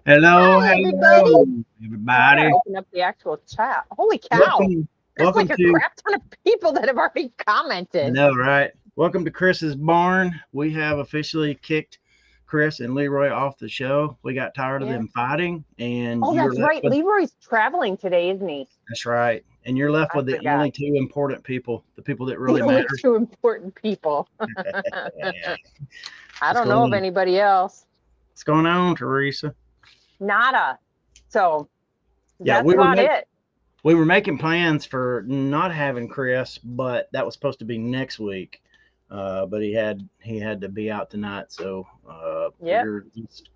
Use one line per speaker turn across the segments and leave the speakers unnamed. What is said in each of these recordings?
Hello,
Hi, everybody.
hello,
I gotta
everybody.
open up the actual chat. Holy cow.
Welcome,
There's
welcome
like a
to.
crap ton of people that have already
I
commented.
know, right? Welcome to Chris's barn. We have officially kicked Chris and Leroy off the show. We got tired of
Yeah.
them fighting, and
Oh,
you're
that's
left
right.
with.
Leroy's traveling today, isn't he?
That's right, and you're left
I
with the
forgot.
only two important people, the people that
The
really
only
matter.
two important people.
Yeah.
I
What's
don't
going
know of
on?
anybody else.
What's going on, Teresa?
Nada. So
Yeah,
that's about it.
we were making plans for not having Chris, but that was supposed to be next week. But he had to be out tonight, so
Yep.
we're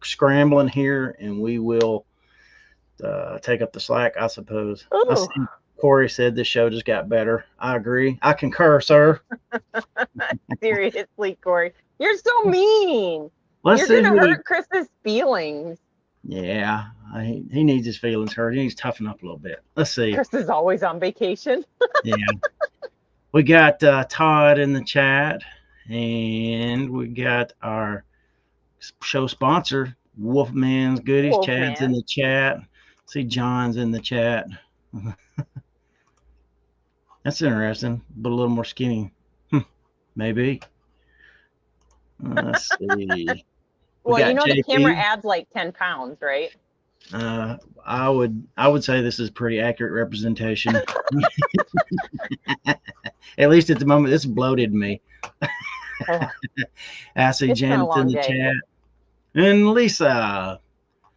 scrambling here, and we will take up the slack, I suppose. I
Ooh,
see Corey said this show just got better. I agree. I concur, sir.
seriously, Corey. You're so mean.
Let's
You're
see
gonna
who we.
hurt Chris's feelings.
Yeah, he needs his feelings hurt. He needs to toughen up a little bit. Let's see.
Chris is always on vacation.
Yeah, we got Todd in the chat, and we got our show sponsor, Wolfman's Goodies. Chad's in
Wolfman.
the chat. See, John's in the chat. That's interesting, but a little more skinny. Maybe. Let's see. We
Well, you
got
know the camera
JP.
adds like 10 pounds, right?
I would say this is pretty accurate representation. At least at the moment, this bloated me.
Oh,
I see
it's been a
Janet's in
long
the
day.
chat. And Lisa.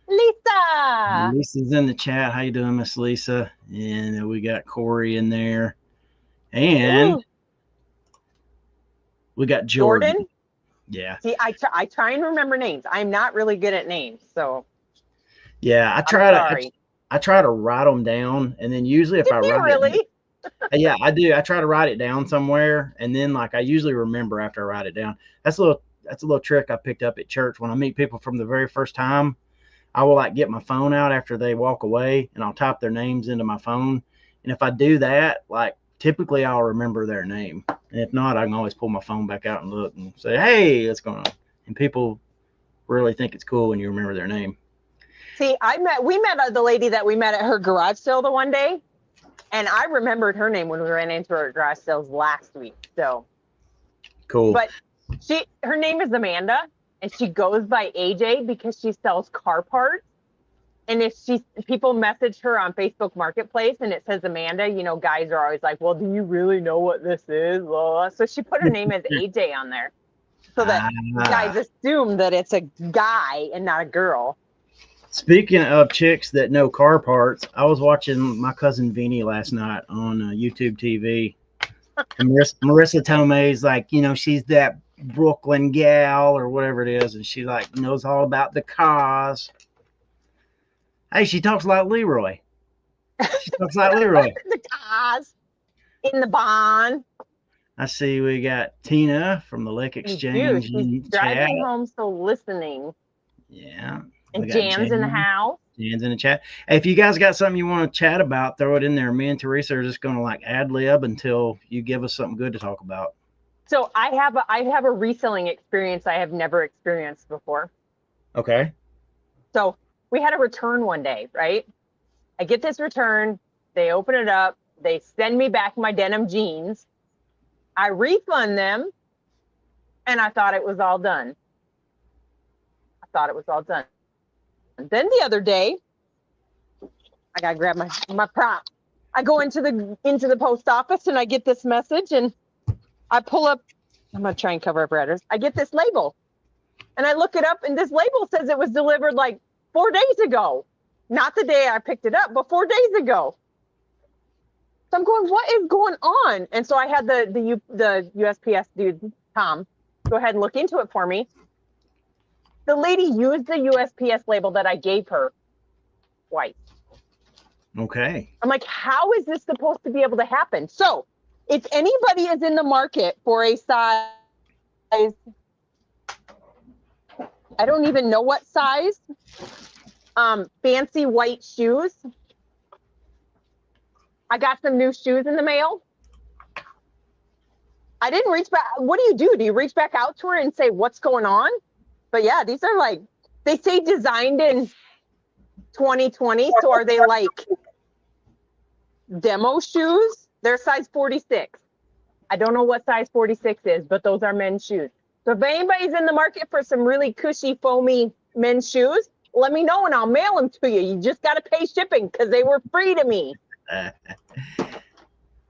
Lisa!
Lisa's in the chat. How you doing, Miss Lisa? And we got Corey in there. And
Ooh,
we got Jordan.
Jordan?
Yeah.
See, I try and remember names. I'm not really good at names, so
Yeah.
I'm sorry.
I try to write them down, and then usually if
Did
I
you
write it,
really?
yeah, I do. I try to write it down somewhere, and then like I usually remember after I write it down. That's a little trick I picked up at church when I meet people from the very first time. I will like get my phone out after they walk away, and I'll type their names into my phone. And if I do that, like typically I'll remember their name. And if not, I can always pull my phone back out and look and say, "Hey, what's going on?" And people really think it's cool when you remember their name.
See, we met the lady that we met at her garage sale the one day, and I remembered her name when we ran into her at garage sales last week. So,
Cool.
but her name is Amanda, and she goes by AJ because she sells car parts. And if people message her on Facebook Marketplace and it says Amanda, guys are always like, well, do you really know what this is? Blah. So she put her name as AJ on there so that guys assume that it's a guy and not a girl.
Speaking of chicks that know car parts, I was watching my cousin Vinny last night on YouTube TV. And Marissa Tomei's like, she's that Brooklyn gal or whatever it is, and she like knows all about the cars. Hey, she talks like Leroy. She talks like Leroy.
The cars in the barn.
I see we got Tina from the Lake Exchange.
She's driving home, so listening.
Yeah.
And Jan's in the house.
Jan's in the chat. Hey, if you guys got something you want to chat about, throw it in there. Me and Teresa are just going to like ad lib until you give us something good to talk about.
So I have a reselling experience I have never experienced before.
Okay.
So we had a return one day, right? I get this return. They open it up. They send me back my denim jeans. I refund them. And I thought it was all done. Then the other day, I gotta grab my prop. I go into the post office and I get this message and I pull up. I'm gonna try and cover up her address. I get this label, and I look it up, and this label says it was delivered like 4 days ago, not the day I picked it up, but 4 days ago. So I'm going, what is going on? And so I had the USPS dude, Tom, go ahead and look into it for me. The lady used the USPS label that I gave her twice.
Okay.
I'm like, how is this supposed to be able to happen? So if anybody is in the market for a size, I don't even know what size, fancy white shoes. I got some new shoes in the mail. I didn't reach back. What do? Do you reach back out to her and say, what's going on? But yeah, these are like, they say designed in 2020. So are they like demo shoes? They're size 46. I don't know what size 46 is, but those are men's shoes. So if anybody's in the market for some really cushy, foamy men's shoes, let me know and I'll mail them to you. You just got to pay shipping because they were free to me.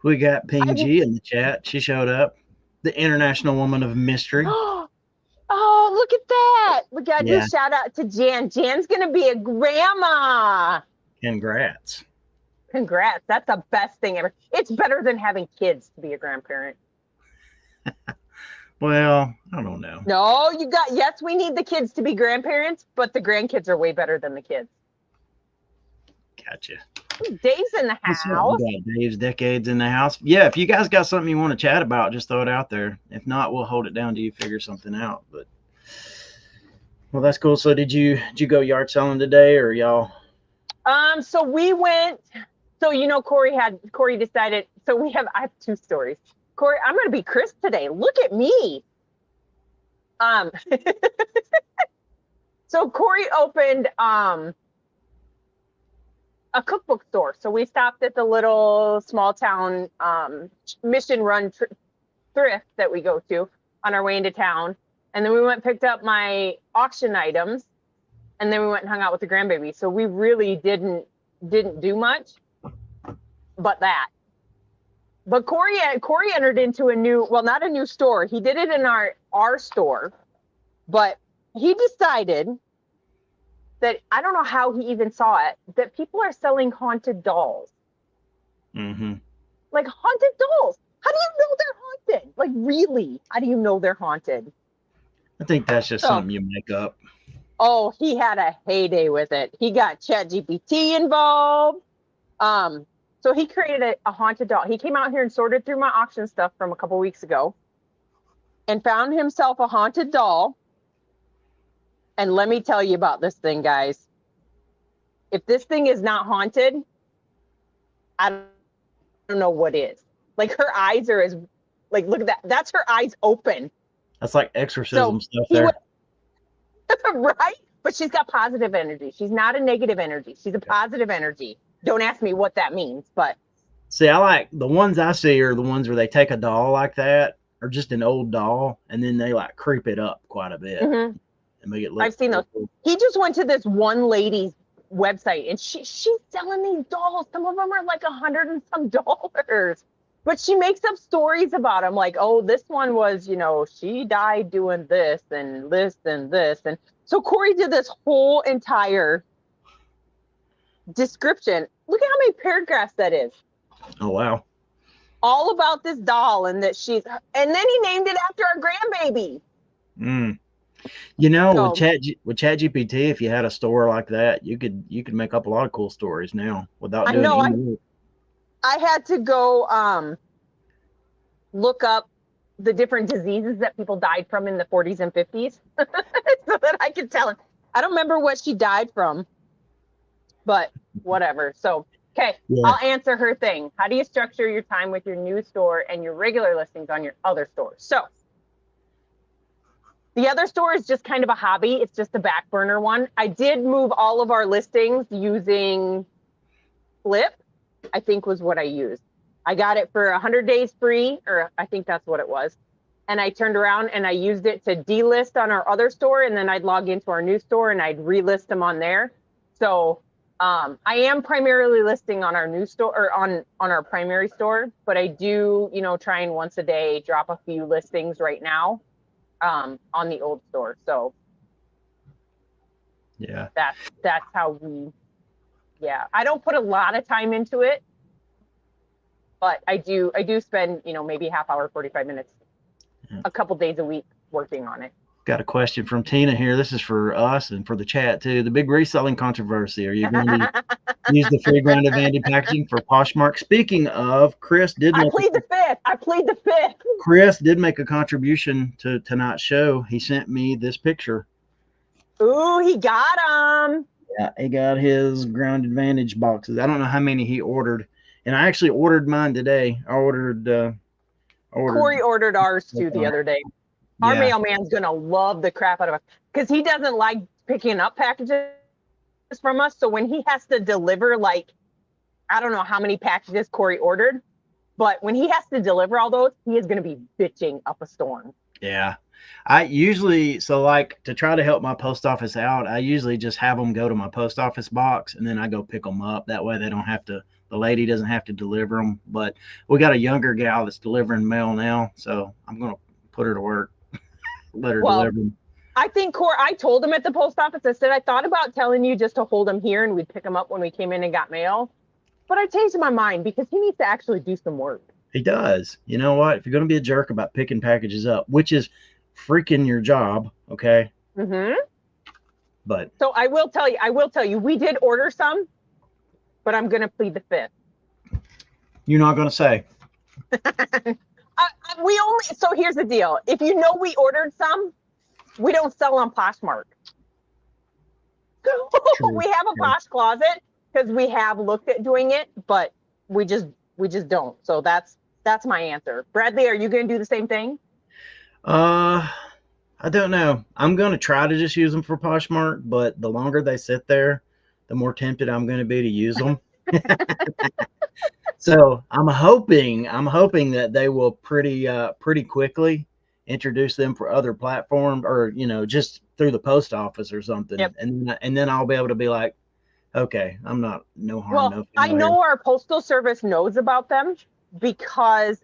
We got Ping G in the chat. She showed up. The international woman of mystery.
Oh, look at that. We got to do a shout out to Jan. Jan's going to be a grandma.
Congrats.
Congrats. That's the best thing ever. It's better than having kids to be a grandparent.
Well, I don't know.
No, yes, we need the kids to be grandparents, but the grandkids are way better than the kids.
Gotcha.
Dave's in the house.
We got Dave's Decades in the house. Yeah, if you guys got something you want to chat about, just throw it out there. If not, we'll hold it down till you figure something out. But well, that's cool. So did you go yard selling today, or y'all?
So we went. So Corey decided. So I have two stories. Corey, I'm going to be Chris today. Look at me. So Corey opened a cookbook store. So we stopped at the little small town mission run thrift that we go to on our way into town. And then we went and picked up my auction items. And then we went and hung out with the grandbaby. So we really didn't do much but that. But Corey entered into not a new store. He did it in our store, but he decided that, I don't know how he even saw it, that people are selling haunted dolls.
Mm-hmm.
Like haunted dolls. How do you know they're haunted? Like really? How do you know they're haunted?
I think that's just something you make up.
Oh, he had a heyday with it. He got ChatGPT involved. So he created a haunted doll. He came out here and sorted through my auction stuff from a couple weeks ago and found himself a haunted doll. And let me tell you about this thing, guys. If this thing is not haunted, I don't know what is. Like her eyes are look at that. That's her eyes open.
That's like exorcism stuff there.
Right? But she's got positive energy. She's not a negative energy. She's a positive energy. Don't ask me what that means, but.
See, I like the ones I see are the ones where they take a doll like that or just an old doll and then they like creep it up quite a bit and make it look.
I've seen those. He just went to this one lady's website and she's selling these dolls. Some of them are like $100 and some dollars, but she makes up stories about them. Like, oh, this one was, she died doing this and this and this. And so Corey did this whole entire description. Look at how many paragraphs that is.
Oh, wow.
All about this doll and that and then he named it after our grandbaby.
With ChatGPT, if you had a store like that, you could make up a lot of cool stories now without doing any work.
I had to go look up the different diseases that people died from in the 40s and 50s so that I could tell him. I don't remember what she died from, but whatever. So, okay, I'll answer her thing. How do you structure your time with your new store and your regular listings on your other stores? So the other store is just kind of a hobby. It's just a back burner one. I did move all of our listings using Flip, I think was what I used. I got it for 100 days free, or I think that's what it was. And I turned around and I used it to delist on our other store. And then I'd log into our new store and I'd relist them on there. So I am primarily listing on our new store or on our primary store, but I do, trying once a day, drop a few listings right now on the old store. So
yeah,
that's how I don't put a lot of time into it, but I do spend, maybe half hour, 45 minutes, a couple days a week working on it.
Got a question from Tina here. This is for us and for the chat too. The big reselling controversy. Are you going to use the free grounded vanity packaging for Poshmark? Speaking of, Chris did.
I plead the fifth.
Chris did make a contribution to tonight's show. He sent me this picture.
Ooh, he got them.
Yeah, he got his grounded vantage boxes. I don't know how many he ordered, and I actually ordered mine today.
Corey ordered ours too the other day. Our mailman's gonna love the crap out of it because he doesn't like picking up packages from us. So when he has to deliver, like, I don't know how many packages Corey ordered, but when he has to deliver all those, he is going to be bitching up a storm.
Yeah. I usually, so like to try to help my post office out, I usually just have them go to my post office box and then I go pick them up. That way they don't have to, the lady doesn't have to deliver them. But we got a younger gal that's delivering mail now. So I'm going to put her to work, let her
Well,
deliver them.
I think I told him at the post office, I said, I thought about telling you just to hold him here and we'd pick him up when we came in and got mail. But I changed my mind because he needs to actually do some work.
He does. You know what? If you're going to be a jerk about picking packages up, which is freaking your job, okay?
Mm-hmm.
But
so I will tell you, we did order some, but I'm going to plead the fifth.
you're not going to say.
So here's the deal. If you know we ordered some, we don't sell on Poshmark. We have a Posh closet because we have looked at doing it, but we just don't. So that's my answer. Bradley, are you going to do the same thing?
I don't know. I'm going to try to just use them for Poshmark, but the longer they sit there, the more tempted I'm going to be to use them. So I'm hoping that they will pretty quickly introduce them for other platforms, or just through the post office or something.
Yep.
And then I'll be able to be like, okay, I'm not no harm.
Well,
no
I
foul
know
here.
our postal service knows about them or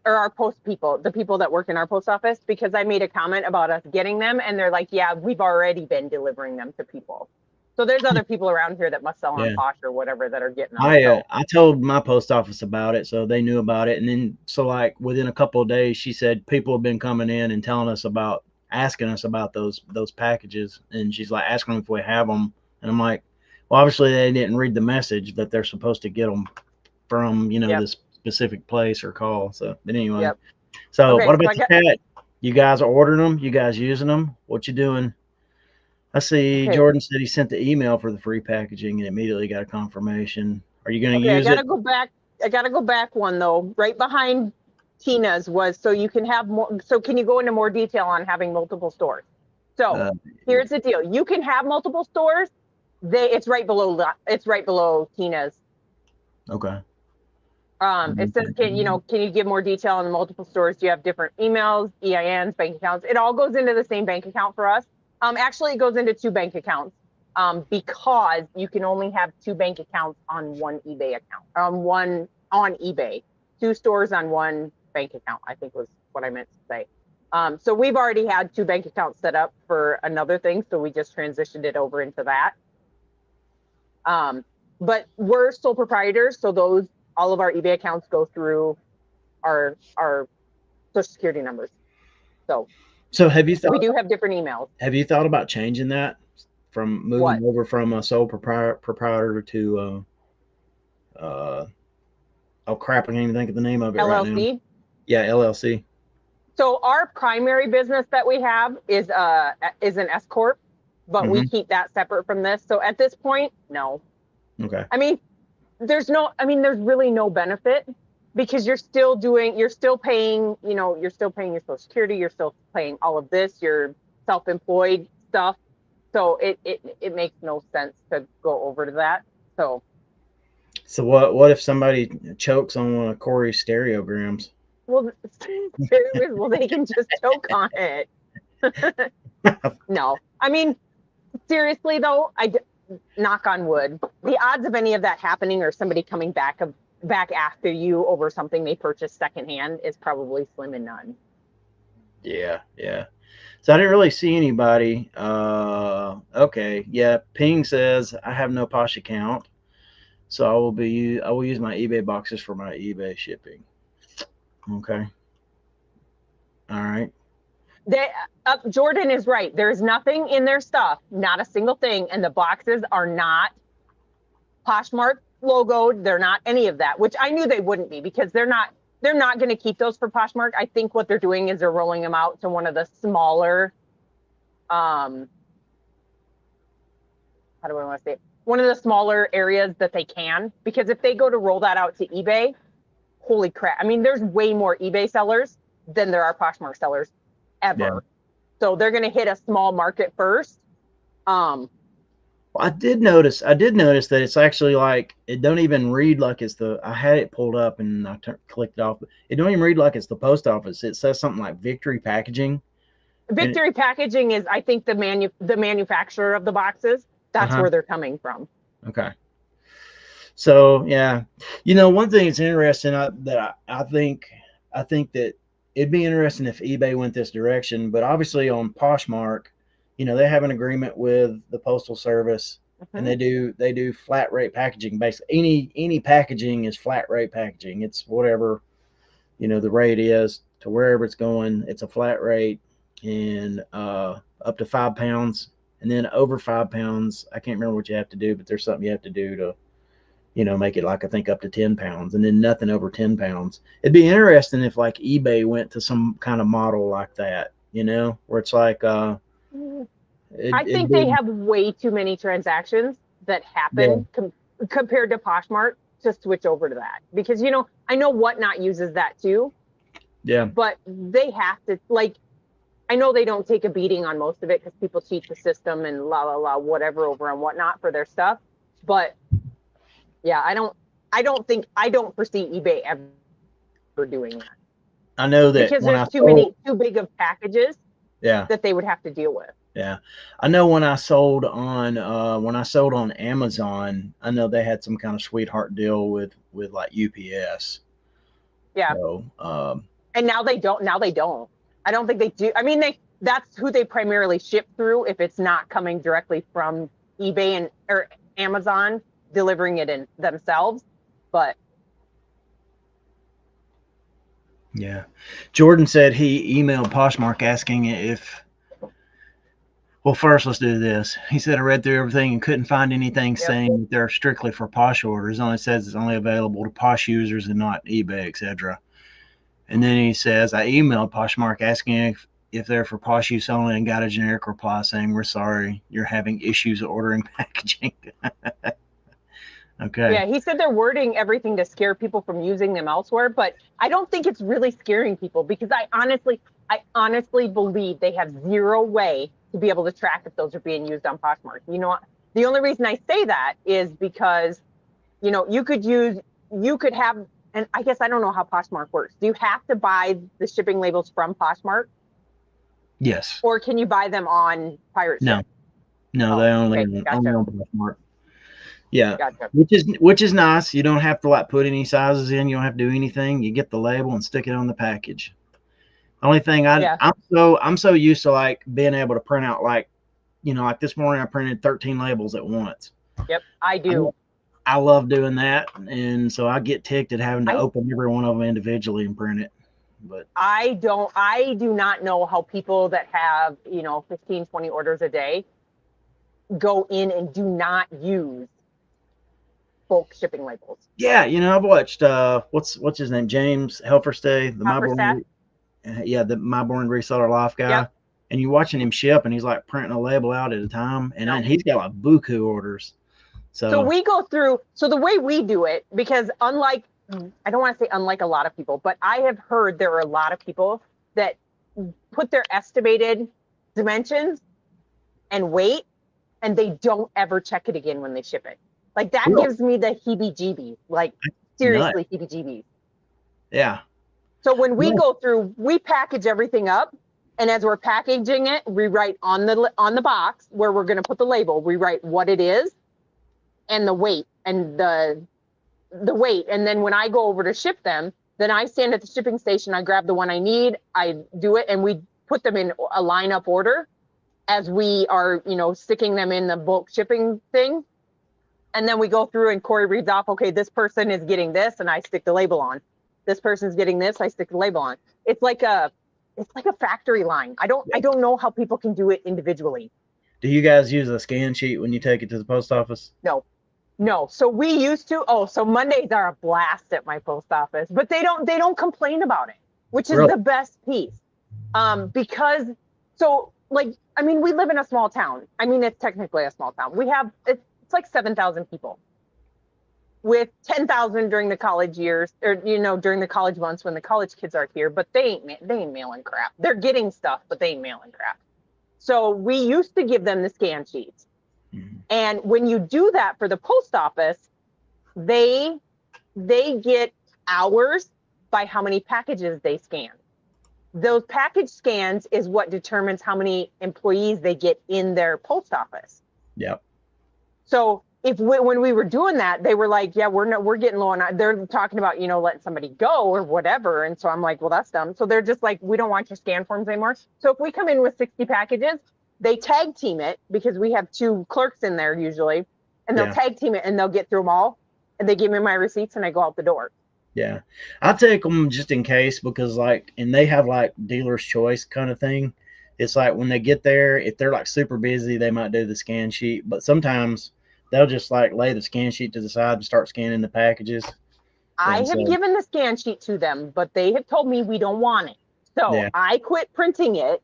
our the people that work in our post office, because I made a comment about us getting them and they're like, yeah, we've already been delivering them to people. So there's other people around here that must sell on
Yeah.
Posh or whatever that are getting them.
I told my post office about it, so they knew about it. And then so like within a couple of days, she said people have been coming in and asking us about those packages, and she's like asking them if we have them, and I'm like, well, obviously they didn't read the message that they're supposed to get them from
Yep.
this specific place or call. So, but anyway,
Yep.
so
Okay,
what about the cat? You guys are ordering them? You guys using them? What you doing? I see
Okay.
Jordan said he sent the email for the free packaging and immediately got a confirmation. Are you going to use
I gotta
it?
go back. I gotta go back one though. Right behind Tina's was so you can have more. So can you go into more detail on having multiple stores? So here's the deal: you can have multiple stores. It's right below Tina's.
Okay.
It says, can you give more detail on the multiple stores? Do you have different emails, EINs, bank accounts? It all goes into the same bank account for us. Actually, it goes into two bank accounts because you can only have two bank accounts on one eBay account. One on eBay, two stores on one bank account, I think was what I meant to say. So we've already had two bank accounts set up for another thing, so we just transitioned it over into that. But we're sole proprietors, so all of our eBay accounts go through our social security numbers. So we do have different emails.
Have you thought about changing that from moving over from a sole proprietor to oh crap, I can't even think of the name of it
LLC?
Right now. Yeah, LLC.
So our primary business that we have is an S corp, but we keep that separate from this. So at this point, no.
Okay.
I mean, there's really no benefit because you're still paying, your social security, you're still paying all of this, your self-employed stuff. So it makes no sense to go over to that. So
what if somebody chokes on one of Corey's stereograms?
well, they can just choke on it. No, I mean, seriously though, knock on wood, the odds of any of that happening or somebody coming back after you over something they purchased secondhand is probably slim and none.
Yeah. So I didn't really see anybody. Okay. Yeah. Ping says I have no Posh account, so I will use my eBay boxes for my eBay shipping. Okay. All right.
Jordan is right. There's nothing in their stuff, not a single thing, and the boxes are not Poshmark logoed. They're not any of that, which I knew they wouldn't be because they're not going to keep those for Poshmark. I think what they're doing is they're rolling them out to one of the smaller, how do I want to say it? One of the smaller areas that they can, because if they go to roll that out to eBay, holy crap. I mean, there's way more eBay sellers than there are Poshmark sellers ever. Yeah. So they're going to hit a small market first.
Well, I did notice that it's actually like it don't even read like it's the. I had it pulled up and I clicked it off, but it don't even read like it's the post office. It says something like Victory Packaging, and
Victory Packaging is, I think, the manufacturer of the boxes. That's
uh-huh.
where they're coming from.
Okay. So yeah, you know, one thing that's interesting I think that it'd be interesting if eBay went this direction, but obviously on Poshmark, you know, they have an agreement with the Postal Service, and
Mhm.
they do flat rate packaging. Basically, any packaging is flat rate packaging. It's whatever you know the rate is to wherever it's going. It's a flat rate, and up to 5 pounds, and then over 5 pounds, I can't remember what you have to do, but there's something you have to do to make it like I think up to 10 pounds and then nothing over 10 pounds. It'd be interesting if like eBay went to some kind of model like that, where it's like,
I
it'd
think they
be,
have way too many transactions that
yeah,
happen compared to Poshmark to switch over to that. Because, I know Whatnot uses that too,
yeah.
but they have to, like, I know they don't take a beating on most of it because people cheat the system and whatever over on Whatnot for their stuff. But yeah, I don't foresee eBay ever doing that
I know that
because
when
there's
I sold,
too big of packages
yeah,
that they would have to deal with.
yeah. I know when I sold on Amazon, I know they had some kind of sweetheart deal with like UPS.
Yeah.
So,
And now they don't. I don't think they do. I mean, that's who they primarily ship through if it's not coming directly from eBay or Amazon delivering it in themselves. But
yeah. Jordan said he emailed Poshmark asking if, well, first, let's do this. He said, I read through everything and couldn't find anything
yep.
saying that they're strictly for Posh orders. It only says it's only available to Posh users and not eBay, etc. And then he says, I emailed Poshmark asking if they're for Posh use only and got a generic reply saying, we're sorry, you're having issues ordering packaging. Okay.
Yeah, he said they're wording everything to scare people from using them elsewhere, but I don't think it's really scaring people because I honestly believe they have zero way to be able to track if those are being used on Poshmark. The only reason I say that is because, you could have, and I guess I don't know how Poshmark works. Do you have to buy the shipping labels from Poshmark
Yes.
or can you buy them on pirate
No.
ship?
No,
Oh,
they
okay,
only
gotcha,
on Poshmark. Yeah.
gotcha.
Which is nice. You don't have to like put any sizes in. You don't have to do anything. You get the label and stick it on the package. Only thing
Yeah,
I'm so used to like being able to print out like like this morning I printed 13 labels at once.
yep, I
I,
do.
I love doing that, and so I get ticked at having to
I
open every one of them individually and print it. But
I do not know how people that have, 15, 20 orders a day go in and do not use bulk shipping labels.
yeah, I've watched what's his name, James Helferstay, the
Copper staff.
The My Born Reseller Life guy,
Yep.
and you're watching him ship, and he's like printing a label out at a time, and
No.
he's got like buku orders.
So
So
we go through, so the way we do it, because I don't want to say unlike a lot of people, but I have heard there are a lot of people that put their estimated dimensions and weight and they don't ever check it again when they ship it. Like that
real
gives me the heebie jeebies, like
nut,
seriously heebie jeebies.
yeah.
So when we
No.
go through, we package everything up. And as we're packaging it, we write on the box where we're going to put the label, we write what it is and the weight and the weight. And then when I go over to ship them, then I stand at the shipping station, I grab the one I need, I do it, and we put them in a lineup order as we are, sticking them in the bulk shipping thing. And then we go through and Corey reads off, okay, this person is getting this, and I stick the label on. This person's getting this, I stick the label on. It's like a factory line. I don't know how people can do it individually.
Do you guys use a scan sheet when you take it to the post office?
No. No. So we used to, so Mondays are a blast at my post office, but they don't complain about it, which is
Really?
the best piece. Because so like, I mean, we live in a small town. I mean, it's technically a small town. It's like 7,000 people with 10,000 during the college years or, during the college months when the college kids are here, but they ain't mailing crap. They're getting stuff, but they ain't mailing crap. So we used to give them the scan sheets. And when you do that for the post office, they get hours by how many packages they scan. Those package scans is what determines how many employees they get in their post office.
Yep.
So when we were doing that, they were like, yeah, we're getting low on, they're talking about, letting somebody go or whatever. And so I'm like, well, that's dumb. So they're just like, we don't want your scan forms anymore. So if we come in with 60 packages, they tag team it, because we have 2 clerks in there usually, and they'll tag team it and they'll get through them all. And they give me my receipts and I go out the door.
Yeah. I take them just in case, because and they have like dealer's choice kind of thing. It's like when they get there, if they're like super busy, they might do the scan sheet, but sometimes they'll just like lay the scan sheet to the side and start scanning the packages.
I have given the scan sheet to them, but they have told me we don't want it. So I quit printing it.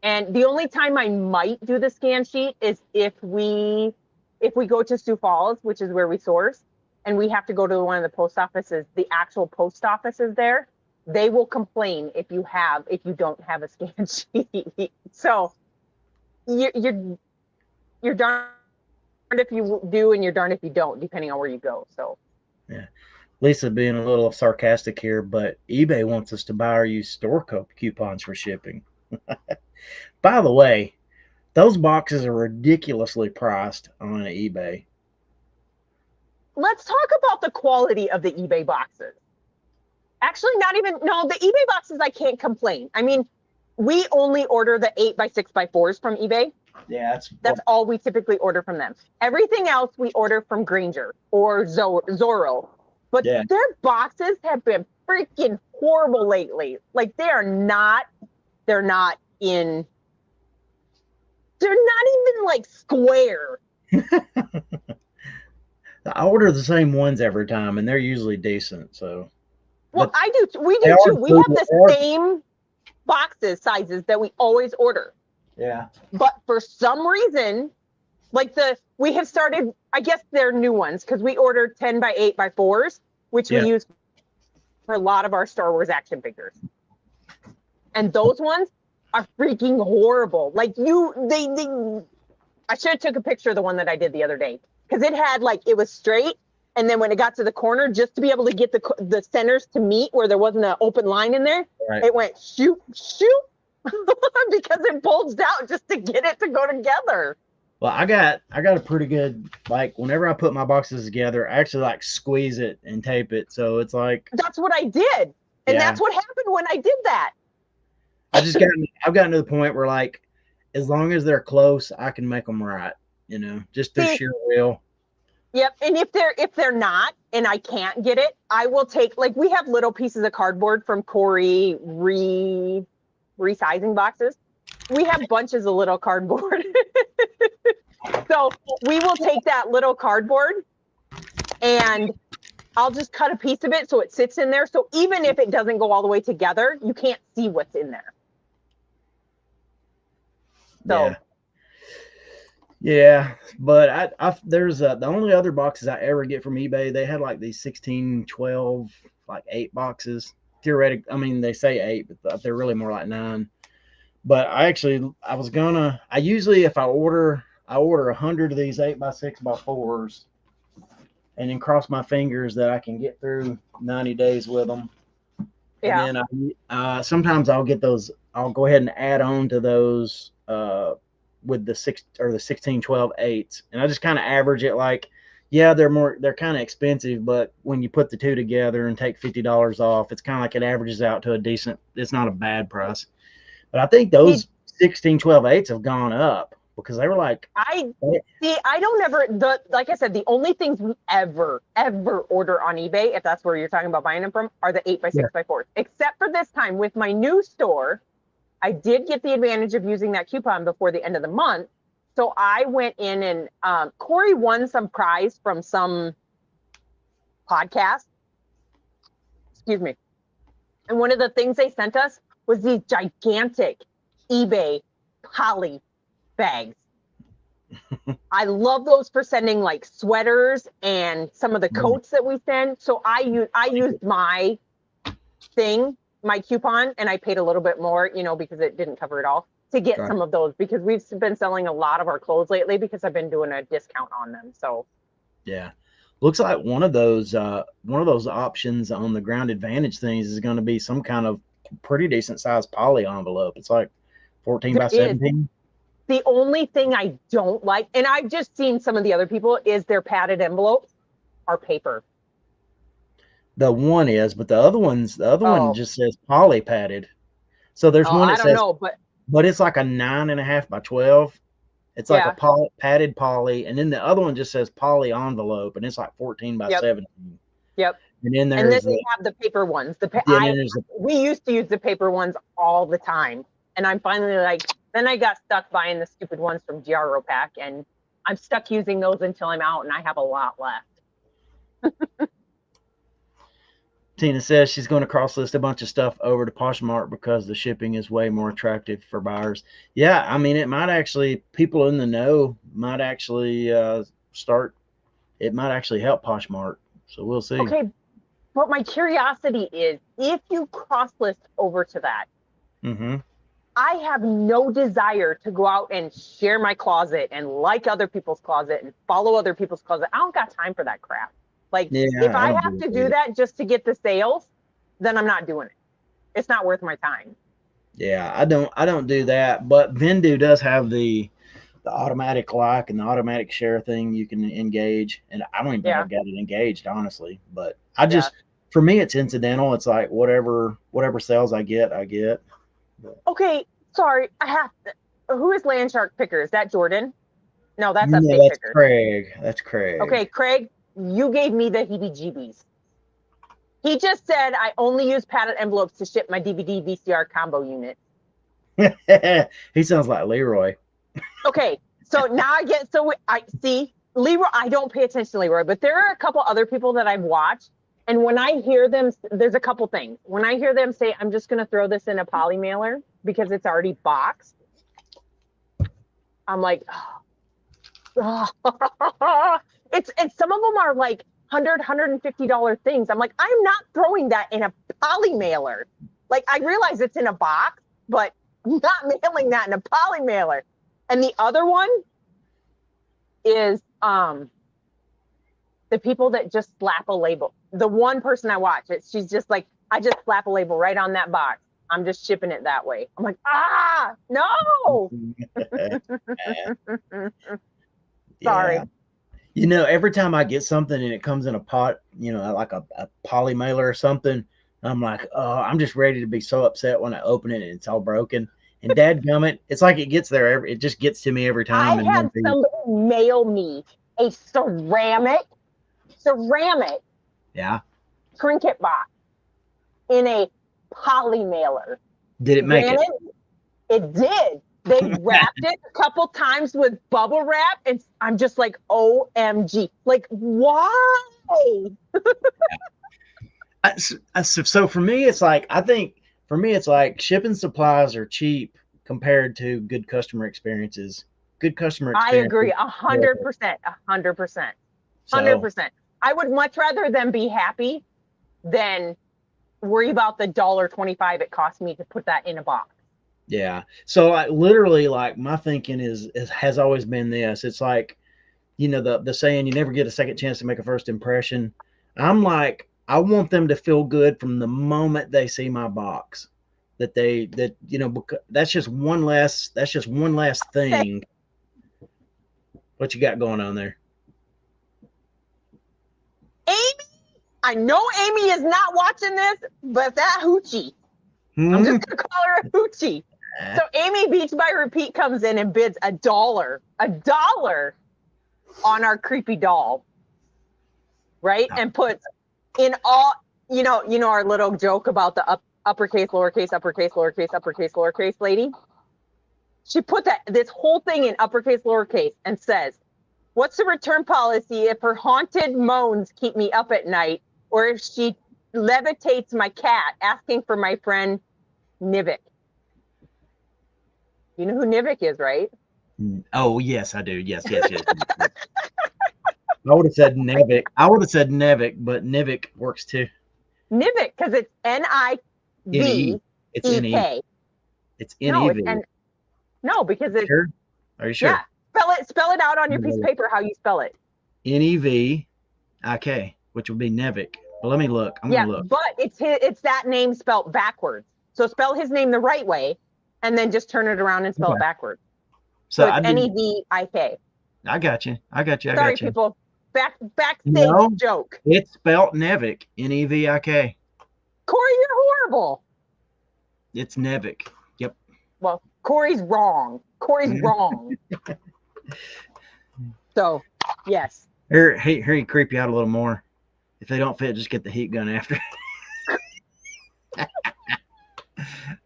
And the only time I might do the scan sheet is if we go to Sioux Falls, which is where we source, and we have to go to one of the post offices, the actual post offices there, they will complain if you don't have a scan sheet. So you're darned if you do and you're darned if you don't, depending on where you go. So
yeah. Lisa being a little sarcastic here, but eBay wants us to buy or use store coupons for shipping. By the way, those boxes are ridiculously priced on eBay.
Let's talk about the quality of the eBay boxes. Actually, the eBay boxes, I can't complain. I mean, we only order the 8x6x4s from eBay.
Yeah,
that's all we typically order from them. Everything else we order from Grainger or Zorro. But their boxes have been freaking horrible lately. Like they're not even like square.
I order the same ones every time, and they're usually decent. So,
well, I do. We do too. We have the same boxes sizes that we always order.
Yeah.
But for some reason, like we have started. I guess they're new ones because we ordered 10x8x4s, which we use for a lot of our Star Wars action figures, and those ones are freaking horrible. Like I should have took a picture of the one that I did the other day, because it had it was straight, and then when it got to the corner, just to be able to get the centers to meet where there wasn't an open line in there, it went shoot because it bulged out just to get it to go together.
Well, I got a pretty good, whenever I put my boxes together, I actually squeeze it and tape it, so it's
that's what I did, and that's what happened when I did that.
I've gotten to the point where as long as they're close, I can make them right, just through sheer will.
Yep. And if they're not, and I can't get it, I will take, we have little pieces of cardboard from Corey resizing boxes. We have bunches of little cardboard. So we will take that little cardboard and I'll just cut a piece of it so it sits in there. So even if it doesn't go all the way together, you can't see what's in there. So
yeah, but there's the only other boxes I ever get from eBay. They had these 16, 12, 8 boxes. Theoretic, I mean, they say 8, but they're really more like 9. But I usually, if I order 100 of these 8x6x4s, and then cross my fingers that I can get through 90 days with them. Yeah. And then sometimes I'll get those. I'll go ahead and add on to those with the 16, 12, 8s, and I just kind of average it. They're kind of expensive, but when you put the two together and take $50 off, it's kind of it averages out to a decent. It's not a bad price. But I think those 16, 12, 8s have gone up because they were
I don't ever, like I said, the only things we ever order on eBay, if that's where you're talking about buying them from, are the 8x6x4s. Except for this time with my new store, I did get the advantage of using that coupon before the end of the month. So I went in and Corey won some prize from some podcast. Excuse me. And one of the things they sent us was these gigantic eBay poly bags. I love those for sending sweaters and some of the coats that we send. So I used my coupon, and I paid a little bit more, because it didn't cover it all. to get
Right.
some of those because we've been selling a lot of our clothes lately because I've been doing a discount on them. So
Yeah. Looks like one of those options on the Ground Advantage things is going to be some kind of pretty decent sized poly envelope. It's like 14
there
by
is.
17.
The only thing I don't like, and I've just seen some of the other people, is their padded envelopes are paper.
The one is, but the other one
Oh.
just says poly padded. So there's
Oh,
one
I
that
don't
says,
know,
but it's like a 9.5 by 12. It's like a
yeah.
padded poly, and then the other one just says poly envelope, and it's like 14 by
Yep.
17.
Yep.
And then
And then
there's
they have the paper ones. We used to use the paper ones all the time, and I'm finally like, then I got stuck buying the stupid ones from GRO Pack, and I'm stuck using those until I'm out, and I have a lot left.
Tina says she's going to cross list a bunch of stuff over to Poshmark because the shipping is way more attractive for buyers. Yeah, I mean, it might actually, people in the know might actually start, it might actually help Poshmark. So we'll see.
Okay, but my curiosity is, if you cross list over to that, I have no desire to go out and share my closet and like other people's closet and follow other people's closet. I don't got time for that crap. Like,
Yeah,
if I
don't
have to do that just to get the sales, then I'm not doing it. It's not worth my time.
Yeah, I don't do that. But Vendu does have the automatic like and the automatic share thing you can engage, and I don't even think I've got it engaged, honestly. But I just, for me, it's incidental. It's like whatever sales I get.
Okay, sorry, I have to. Who is Land Shark Picker? Is that Jordan? No, that's
No,
Update
that's
Picker.
Craig. That's Craig.
Okay, Craig, you gave me the heebie-jeebies. He just said I only use padded envelopes to ship my DVD VCR combo unit.
He sounds like Leroy.
Okay, so now I see Leroy. I don't pay attention to Leroy, but there are a couple other people that I've watched, and when I hear them, there's a couple things. When I hear them say, "I'm just going to throw this in a poly mailer because it's already boxed," I'm like, oh. It's some of them are like $150 things. I'm like, I'm not throwing that in a poly mailer. Like, I realize it's in a box, but I'm not mailing that in a poly mailer. And the other one is the people that just slap a label. The one person I watch, she's just like, I just slap a label right on that box. I'm just shipping it that way. I'm like, no. Sorry.
Yeah. You know, every time I get something and it comes in a pot, you know, like a poly mailer or something, I'm like, oh, I'm just ready to be so upset when I open it and it's all broken. And dadgummit, it's like it gets there. It just gets to me every time.
I had somebody mail me a ceramic trinket box in a poly mailer.
Did it make it?
It did. They wrapped it a couple times with bubble wrap, and I'm just like, OMG. Like, why?
So for me, it's like, I think for me, it's like shipping supplies are cheap compared to good customer experiences. Good customer experience.
I agree 100%. 100%. 100%. I would much rather them be happy than worry about the $1.25 it cost me to put that in a box.
Yeah. So like literally, like my thinking has always been this. It's like, you know, the saying, you never get a second chance to make a first impression. I'm like, I want them to feel good from the moment they see my box. That you know, that's just one less thing. What you got going on there?
Amy, I know Amy is not watching this, but that hoochie. I'm just gonna call her a hoochie. So Amy Beach by Repeat comes in and bids $1 on our creepy doll, right? And puts in all, you know our little joke about the uppercase, lowercase, uppercase, lowercase, uppercase, lowercase lady. She put this whole thing in uppercase, lowercase, and says, "What's the return policy if her haunted moans keep me up at night, or if she levitates my cat, asking for my friend Nivik?" You know who Nivik is, right?
Oh, yes, I do. Yes. I would have said Nevik. But Nivik works too.
Nivik, because it's Nivek.
It's N-E-V.
No, it's No, because it's
Sure. Are you sure?
yeah. Spell it out on your piece of paper how you spell it.
Nevik, which would be Nevik. But let me look. I'm
Yeah,
gonna look.
but it's that name spelled backwards. So spell his name the right way, and then just turn it around and spell it backwards.
So
So it's
I did.
Nevik.
I got you. I got you. I
Sorry,
got you.
people. Backstage
No,
joke.
it's spelled Nevik. Nevik.
Corey, you're horrible.
It's Nevik. Yep.
Well, Corey's wrong. Corey's wrong. So, yes.
Here, he creep you out a little more. If they don't fit, just get the heat gun after.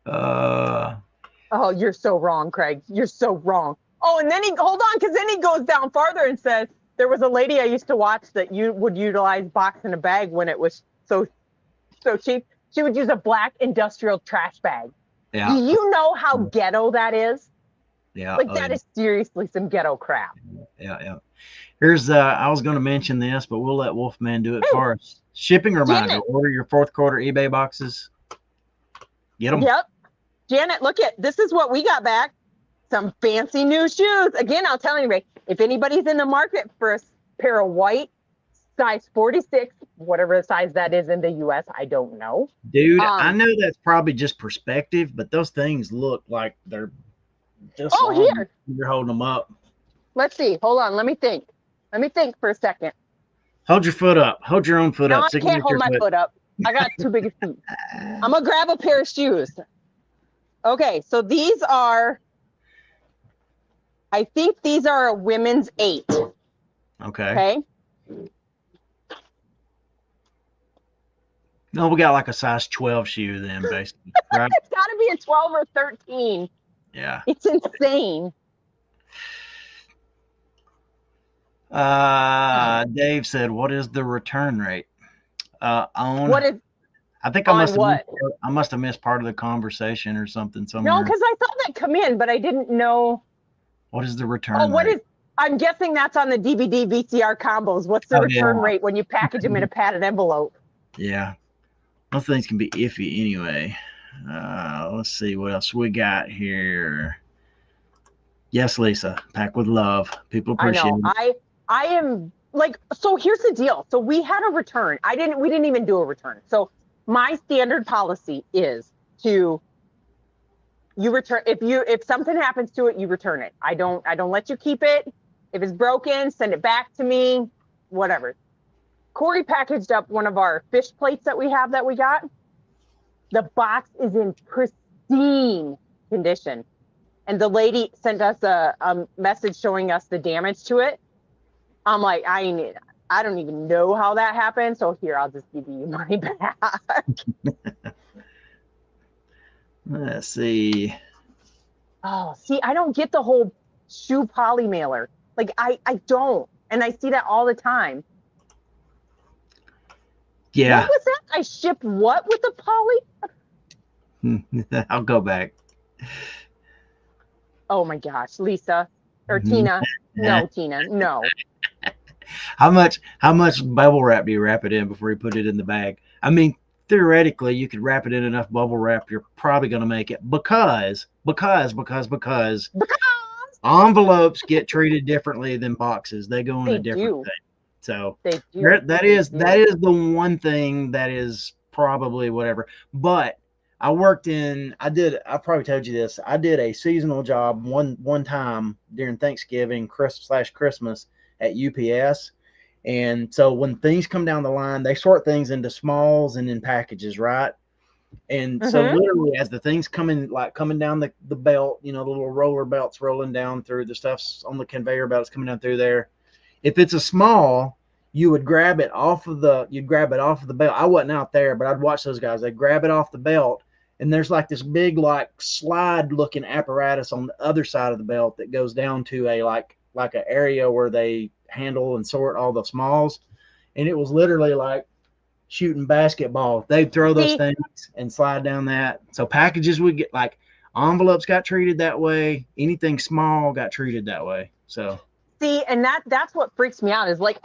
Oh, you're so wrong, Craig. You're so wrong. Oh, and then hold on, because then he goes down farther and says, there was a lady I used to watch that you would utilize box in a bag when it was so cheap. She would use a black industrial trash bag.
Yeah.
Do you know how ghetto that is?
Yeah.
Like that is seriously some ghetto crap.
Yeah. Here's I was going to mention this, but we'll let Wolfman do it for us. Shipping reminder: order your fourth quarter eBay boxes. Get them.
Yep. Janet, look at this is what we got back. Some fancy new shoes. Again, I'll tell you, if anybody's in the market for a pair of white size 46, whatever size that is in the US, I don't know.
Dude, I know that's probably just perspective, but those things look like they're just
here.
You're holding them up.
Let's see. Hold on. Let me think. Let me think for a second.
Hold your foot up. Hold your own foot up.
I can't hold my foot up. I got too big a feet. I'm going to grab a pair of shoes. Okay, so these are, I think these are a women's 8. Okay.
No, we got like a size 12 shoe then, basically. Right?
It's got to be a 12 or 13.
Yeah.
It's insane.
Dave said, "What is the return rate?" On
what is?
I think I must have missed part of the conversation or something somewhere.
No, because I thought that come in, but I didn't know.
What is the return rate?
I'm guessing that's on the DVD VCR combos. What's the return rate when you package them in a padded envelope?
Yeah, those things can be iffy anyway. Let's see what else we got here. Yes, Lisa, pack with love. People appreciate it.
I am like, so here's the deal. So we had a return. We didn't even do a return. So my standard policy is you return, if something happens to it, you return it. I don't let you keep it. If it's broken, send it back to me, whatever. Corey packaged up one of our fish plates that we got. The box is in pristine condition. And the lady sent us a message showing us the damage to it. I'm like, I don't even know how that happened. So here, I'll just give you your money back.
Let's see.
Oh, see, I don't get the whole shoe poly mailer. Like, I don't. And I see that all the time.
Yeah.
What was that? I shipped what with the poly?
I'll go back.
Oh my gosh, Lisa or Tina. No, Tina, no.
How much bubble wrap do you wrap it in before you put it in the bag? I mean, theoretically, you could wrap it in enough bubble wrap, you're probably going to make it because envelopes get treated differently than boxes. They go in a different thing. So that is the one thing that is probably whatever. But I probably told you this. I did a seasonal job one time during Thanksgiving Christmas at UPS. And so when things come down the line, they sort things into smalls and in packages, right? And so literally as the things coming down the belt, the little roller belts rolling down through the stuff's on the conveyor belts coming down through there. If it's a small, you would grab it off of the belt. I wasn't out there, but I'd watch those guys. They'd grab it off the belt, and there's like this big slide looking apparatus on the other side of the belt that goes down to a like an area where they handle and sort all the smalls. And it was literally like shooting basketball. They'd throw those things and slide down that. So packages would get like envelopes got treated that way. Anything small got treated that way. So
see, and that's what freaks me out is like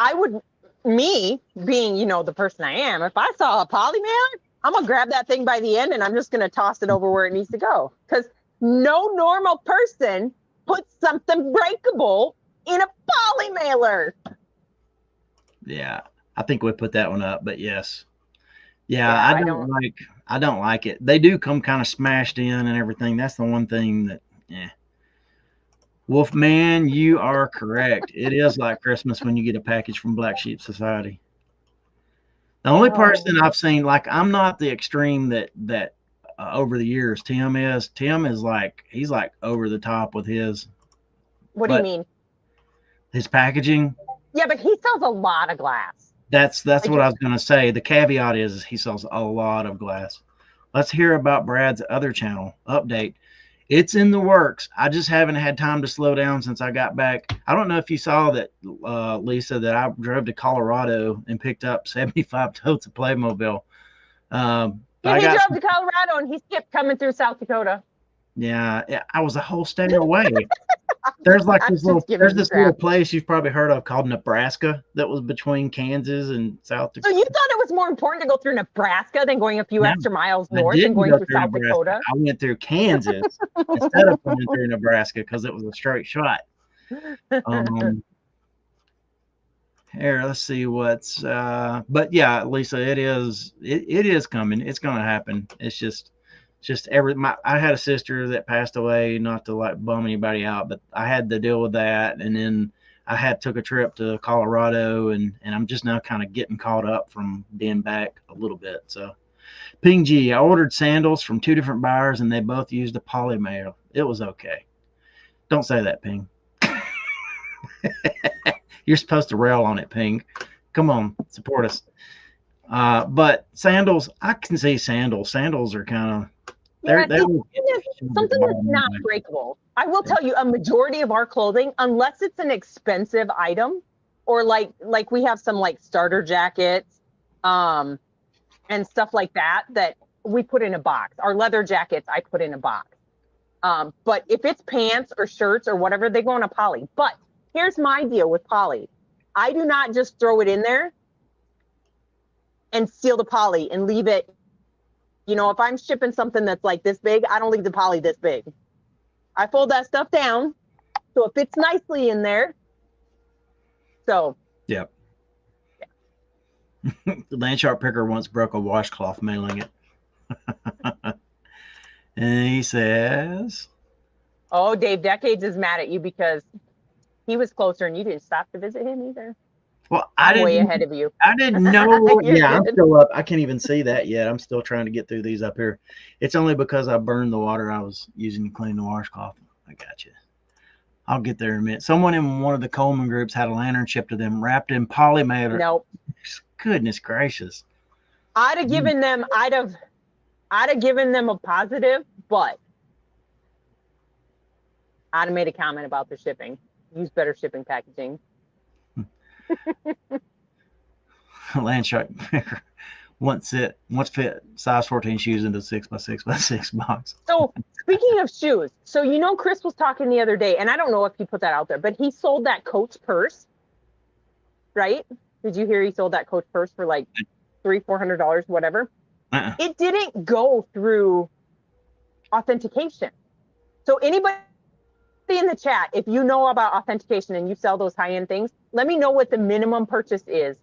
me being, the person I am, if I saw a poly mailer, I'm gonna grab that thing by the end and I'm just gonna toss it over where it needs to go. Because No normal person puts something breakable in a poly mailer.
Yeah, I think we put that one up, but yes. Yeah,
Yeah,
I don't like it. They do come kind of smashed in and everything. That's the one thing that, yeah. Wolfman, you are correct. It is like Christmas when you get a package from Black Sheep Society. The only person I've seen, like, I'm not the extreme that over the years Tim is. Tim is like, he's like over the top with his.
What do you mean?
His packaging.
Yeah, but he sells a lot of glass.
That's what I was going to say. The caveat is he sells a lot of glass. Let's hear about Brad's other channel update. It's in the works. I just haven't had time to slow down since I got back. I don't know if you saw that, Lisa, that I drove to Colorado and picked up 75 totes of Playmobil.
Yeah, he drove to Colorado and he skipped coming through South Dakota.
Yeah, I was a whole state away. There's like this little place you've probably heard of called Nebraska that was between Kansas and South Dakota.
So you thought it was more important to go through Nebraska than going a few extra miles north and going through South Dakota?
I went through Kansas instead of going through Nebraska because it was a straight shot. Here, let's see what's but yeah, Lisa, it is coming. It's gonna happen. It's just I had a sister that passed away, not to like bum anybody out, but I had to deal with that, and then I took a trip to Colorado, and I'm just now kind of getting caught up from being back a little bit. So Ping G, I ordered sandals from 2 different buyers and they both used a poly mail. It was okay. Don't say that, Ping. You're supposed to rail on it, Ping. Come on, support us. But sandals, I can see sandals. Sandals are kind of
something that's not breakable. I will tell you, a majority of our clothing, unless it's an expensive item, or like we have some like starter jackets, and stuff like that we put in a box. Our leather jackets, I put in a box. But if it's pants or shirts or whatever, they go in a poly. But here's my deal with poly. I do not just throw it in there and seal the poly and leave it. You know, if I'm shipping something that's like this big, I don't leave the poly this big. I fold that stuff down so it fits nicely in there. So.
Yep. Yeah. The Landshark Picker once broke a washcloth mailing it. And he says,
"Oh, Dave Decades is mad at you because he was closer and you didn't stop to visit him either."
Well,
I'm way ahead of you.
I didn't know. Yeah, I'm still up. I can't even see that yet. I'm still trying to get through these up here. It's only because I burned the water I was using to clean the washcloth. I got you. I'll get there in a minute. Someone in one of the Coleman groups had a lantern shipped to them wrapped in poly mail.
Nope.
Goodness gracious.
I'd have given them a positive, but I'd have made a comment about the shipping. Use better shipping packaging.
Landshark once fit size 14 shoes into 6x6x6 box.
So speaking of shoes, so you know Chris was talking the other day, and I don't know if he put that out there, but he sold that Coach purse, right? Did you hear he sold that Coach purse for like $300-400, whatever? It didn't go through authentication. So anybody in the chat, if you know about authentication and you sell those high-end things, let me know what the minimum purchase is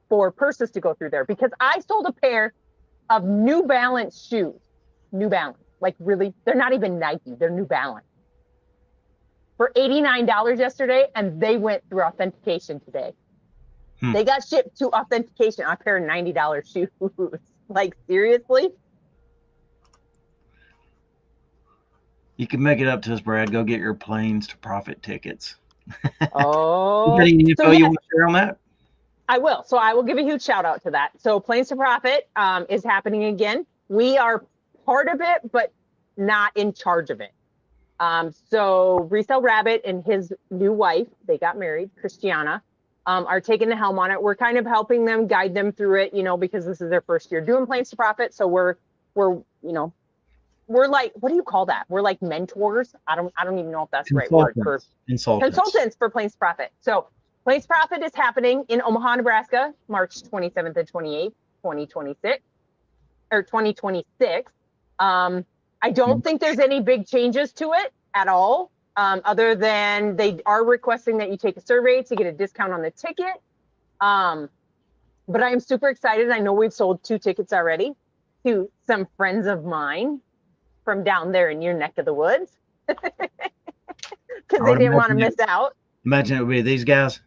for purses to go through there, because I sold a pair of New Balance shoes. New Balance, like really, they're not even Nike, they're New Balance, for $89 yesterday, and they went through authentication today. They got shipped to authentication on a pair of $90 shoes. Like, seriously?
You can make it up to us, Brad. Go get your Planes to Profit tickets.
Oh.
Any info you want to share on that?
I will. So I will give a huge shout out to that. So Planes to Profit is happening again. We are part of it, but not in charge of it. So Resell Rabbit and his new wife, they got married, Christiana, are taking the helm on it. We're kind of helping them, guide them through it, you know, because this is their first year doing Planes to Profit. So we're like, what do you call that? We're like mentors. I don't even know if that's the right word for consultants for Planes to Profit. So Planes to Profit is happening in Omaha, Nebraska, March 27th and 28th, 2026. I I don't think there's any big changes to it at all, other than they are requesting that you take a survey to get a discount on the ticket. But I'm super excited. I know we've sold 2 tickets already to some friends of mine from down there in your neck of the woods because they didn't want to miss out.
Imagine it would be these guys.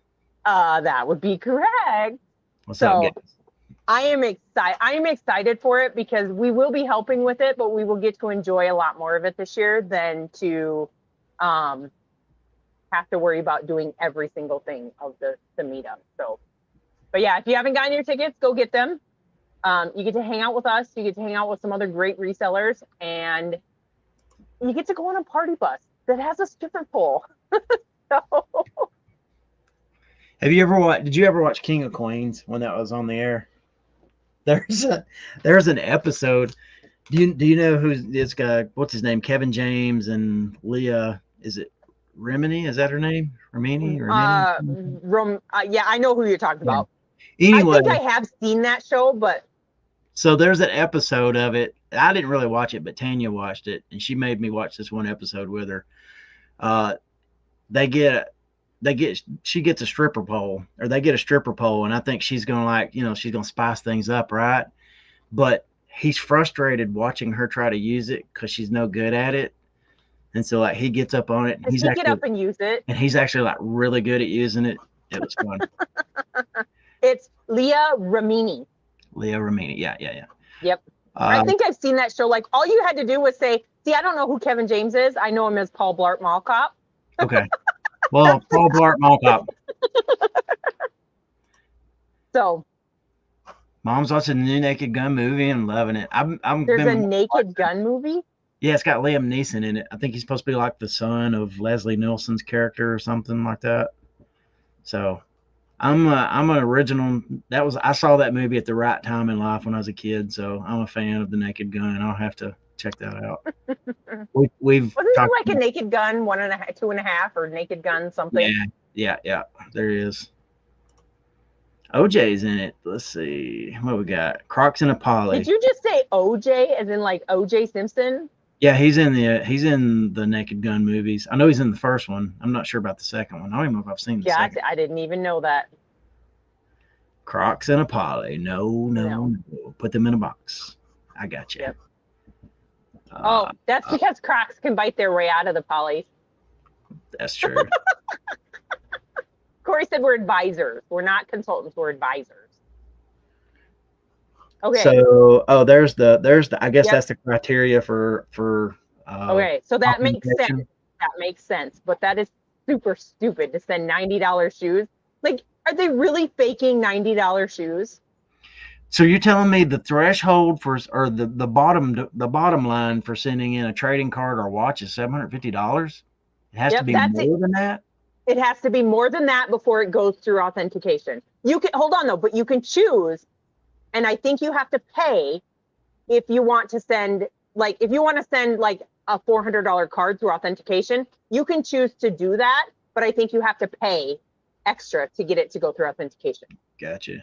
That would be correct.
What's up, guys?
I am excited. I am excited for it because we will be helping with it, but we will get to enjoy a lot more of it this year than to have to worry about doing every single thing of the meetup. So, but yeah, if you haven't gotten your tickets, go get them. You get to hang out with us. You get to hang out with some other great resellers, and you get to go on a party bus that has a stripper pole. So.
Have you ever watched? Did you ever watch King of Queens when that was on the air? There's an episode. Do you know who's this guy? What's his name? Kevin James and Leah. Is it Remini? Is that her name? Remini?
Yeah, I know who you're talking about.
Anyway,
I think I have seen that show, but
so there's an episode of it. I didn't really watch it, but Tanya watched it, and she made me watch this one episode with her. She gets a stripper pole, or they get a stripper pole, and I think she's gonna she's gonna spice things up, right? But he's frustrated watching her try to use it because she's no good at it, and so like he gets up on it, and
get up and use it,
and he's actually like really good at using it. It was fun.
It's Leah Remini.
Leah Remini, yeah.
Yep. I think I've seen that show. Like all you had to do was say, "See, I don't know who Kevin James is. I know him as Paul Blart Mall Cop."
Okay. Well, Paul Blart Mall Cop.
So,
Mom's watching the new Naked Gun movie and loving it.
There's a Naked Gun movie?
Yeah, it's got Liam Neeson in it. I think he's supposed to be like the son of Leslie Nielsen's character or something like that. So, I'm an original. I saw that movie at the right time in life when I was a kid. So I'm a fan of the Naked Gun. I'll have to check that out. Wasn't
there like a Naked Gun 1.5, 2.5, or Naked Gun something?
Yeah. There is. OJ's in it. Let's see what we got. Crocs and a Polly.
Did you just say OJ as in like OJ Simpson?
Yeah, he's in the Naked Gun movies. I know he's in the first one. I'm not sure about the second one. I don't even know if I've seen the second.
I didn't even know that.
Crocs and a Polly. No. Put them in a box. I got you.
Yep. That's because Crocs can bite their way out of the Polly.
That's true.
Corey said we're advisors. We're not consultants. We're advisors. Okay.
So, there's the. I guess that's the criteria for.
Okay, so that makes sense. That makes sense. But that is super stupid to send $90 shoes. Like, are they really faking $90 shoes?
So you're telling me the threshold or the bottom line for sending in a trading card or watch is $750? It has to be more than that.
It has to be more than that before it goes through authentication. You can hold on though, but you can choose, and I think you have to pay if you want to send like a $400 card through authentication. You can choose to do that, but I think you have to pay extra to get it to go through authentication.
Gotcha.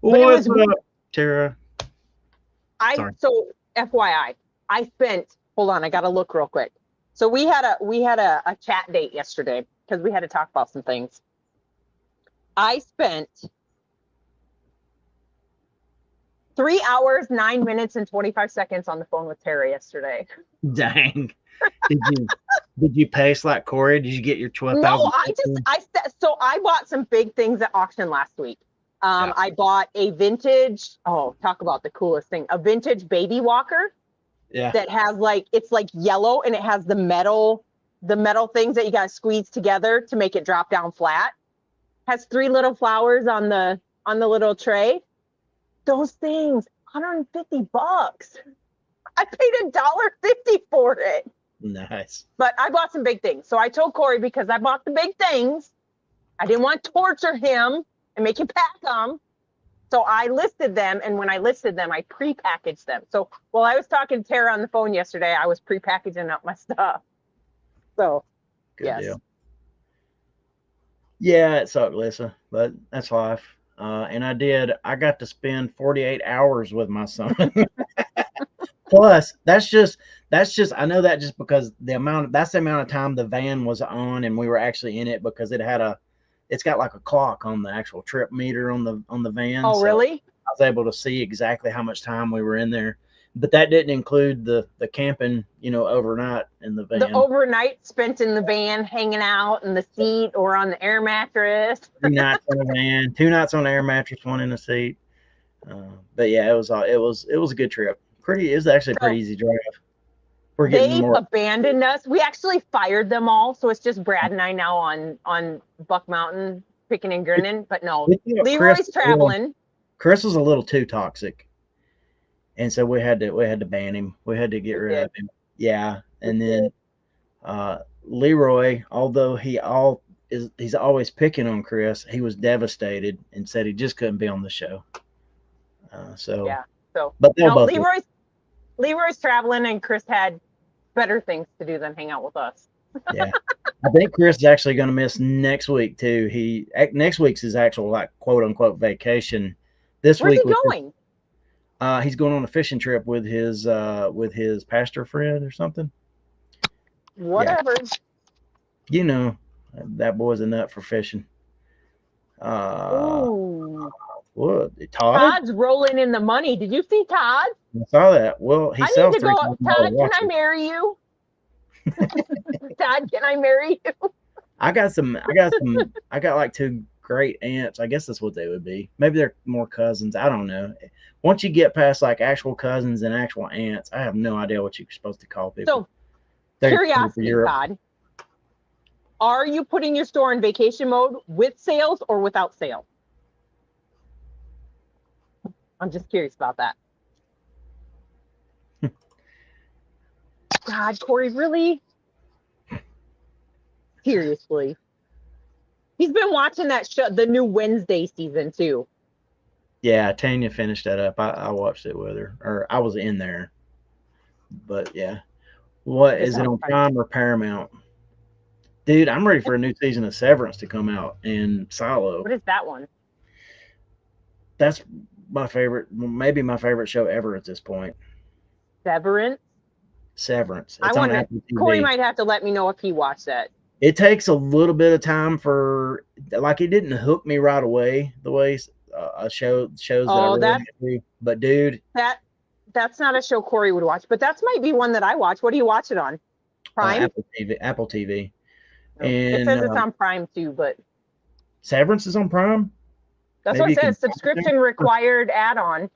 What's
up, Tara?
So FYI, I spent. Hold on, I gotta look real quick. So we had a chat date yesterday because we had to talk about some things. I spent 3 hours, 9 minutes, and 25 seconds on the phone with Tara yesterday.
Dang. Did you pace like Corey? Did you get your 12,000?
No, I bought some big things at auction last week. I bought a vintage, talk about the coolest thing, a vintage baby walker.
Yeah.
That has it's like yellow, and it has the metal things that you got to squeeze together to make it drop down flat. Has 3 little flowers on the little tray. Those things, $150. I paid $1.50 for it.
Nice.
But I bought some big things. So I told Corey, because I bought the big things, I didn't want to torture him and make him pack them. So I listed them, and when I listed them, I pre-packaged them. So while I was talking to Tara on the phone yesterday, I was pre-packaging up my stuff. So,
Good deal. Yeah, it sucked, Lisa, but that's life. And I got to spend 48 hours with my son. Plus, that's just That's just, I know that just because that's the amount of time the van was on and we were actually in it, because it's got like a clock on the actual trip meter on the van.
Oh,
So
really?
I was able to see exactly how much time we were in there, but that didn't include the camping, overnight in the
The
van.
overnight spent in the van, hanging out in the seat or on the air mattress.
3 nights in the van, 2 nights on the air mattress, one in the seat. But yeah, it was a good trip. It was actually a pretty
So
easy drive. We're getting
they
more.
abandoned us. We actually fired them all, so it's just Brad and I now on Buck Mountain, picking and grinning. But no,
We thought
Leroy's traveling.
Chris was a little too toxic, and so we had to ban him. We had to get
We
rid
did.
of him. Yeah,
We
and
did.
then Leroy, although he's always picking on Chris, he was devastated and said he just couldn't be on the show. So,
Yeah. So
but they'll
no,
both.
Leroy's traveling, and Chris had better things to do than hang out with us.
Yeah, I think Chris is actually going to miss next week too. Next week's his actual like quote unquote vacation. This
Where's
week
he
was
going?
he's going on a fishing trip with his pastor friend or something.
Whatever.
Yeah, that boy's a nut for fishing. Uh,
Ooh.
what, Todd?
Todd's rolling in the money. Did you see Todd?
I saw that. Well, he
I need
sells
to go.
$3,000
Todd, can I
watches.
marry you? Todd, can I marry you?
I got like two great aunts. I guess that's what they would be. Maybe they're more cousins. I don't know. Once you get past like actual cousins and actual aunts, I have no idea what you're supposed to call people.
So, curiosity, Todd. Are you putting your store in vacation mode with sales or without sales? I'm just curious about that. God, Corey, really? Seriously. He's been watching that show, the new Wednesday season too.
Yeah, Tanya finished that up. I watched it with her, or I was in there. But yeah, what is it on Prime or Paramount? Dude, I'm ready for a new season of Severance to come out and Silo.
What is that one?
That's my favorite, maybe my favorite show ever at this point.
Severance.
Severance.
It's on Apple TV. Corey might have to let me know if he watched that.
It takes a little bit of time for, like, it didn't hook me right away the way a shows that I really do. But dude,
that's not a show Corey would watch, but that might be one that I watch. What do you watch it on? Prime?
Apple TV.
Oh, and it says it's on Prime too, but
Severance is on Prime.
That's maybe what it says. Subscription required add-on.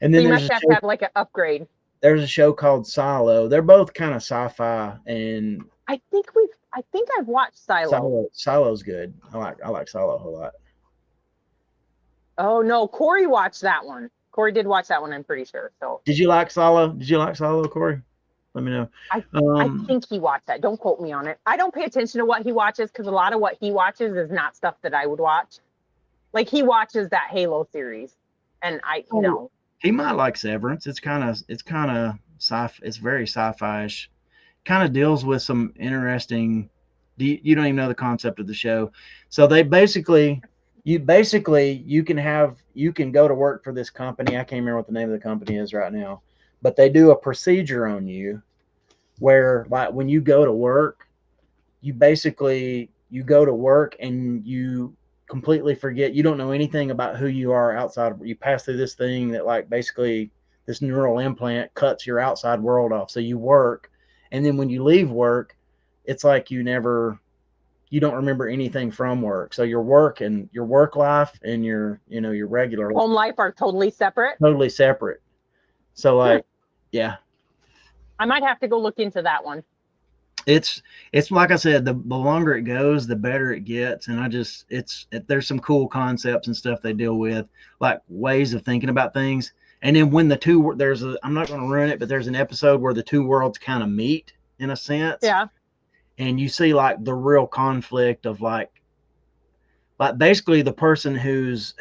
And then
so you must have to have like an upgrade.
There's a show called Silo. They're both kind of sci-fi, and
I think I've watched Silo.
Silo's good. I like Silo a lot.
Oh no, Corey watched that one. Corey did watch that one, I'm pretty sure. So
Did you like Silo, Corey? Let me know.
I think he watched that. Don't quote me on it. I don't pay attention to what he watches because a lot of what he watches is not stuff that I would watch. Like he watches that Halo series, and
he might like Severance. It's kind of sci. It's very sci-fi-ish. Kind of deals with some interesting. You don't even know the concept of the show. So they you can go to work for this company. I can't remember what the name of the company is right now, but they do a procedure on you where, like, when you go to work, you go to work and you completely forget. You don't know anything about who you are outside. You pass through this thing that, like, basically this neural implant cuts your outside world off. So you work, and then when you leave work, it's like you don't remember anything from work. So your work life and your regular
home life are totally separate.
So like, yeah,
I might have to go look into that one.
It's like I said, the longer it goes, the better it gets. And there's some cool concepts and stuff they deal with, like ways of thinking about things. And then when I'm not going to ruin it, but there's an episode where the two worlds kind of meet in a sense.
Yeah.
And you see like the real conflict of like basically the person who's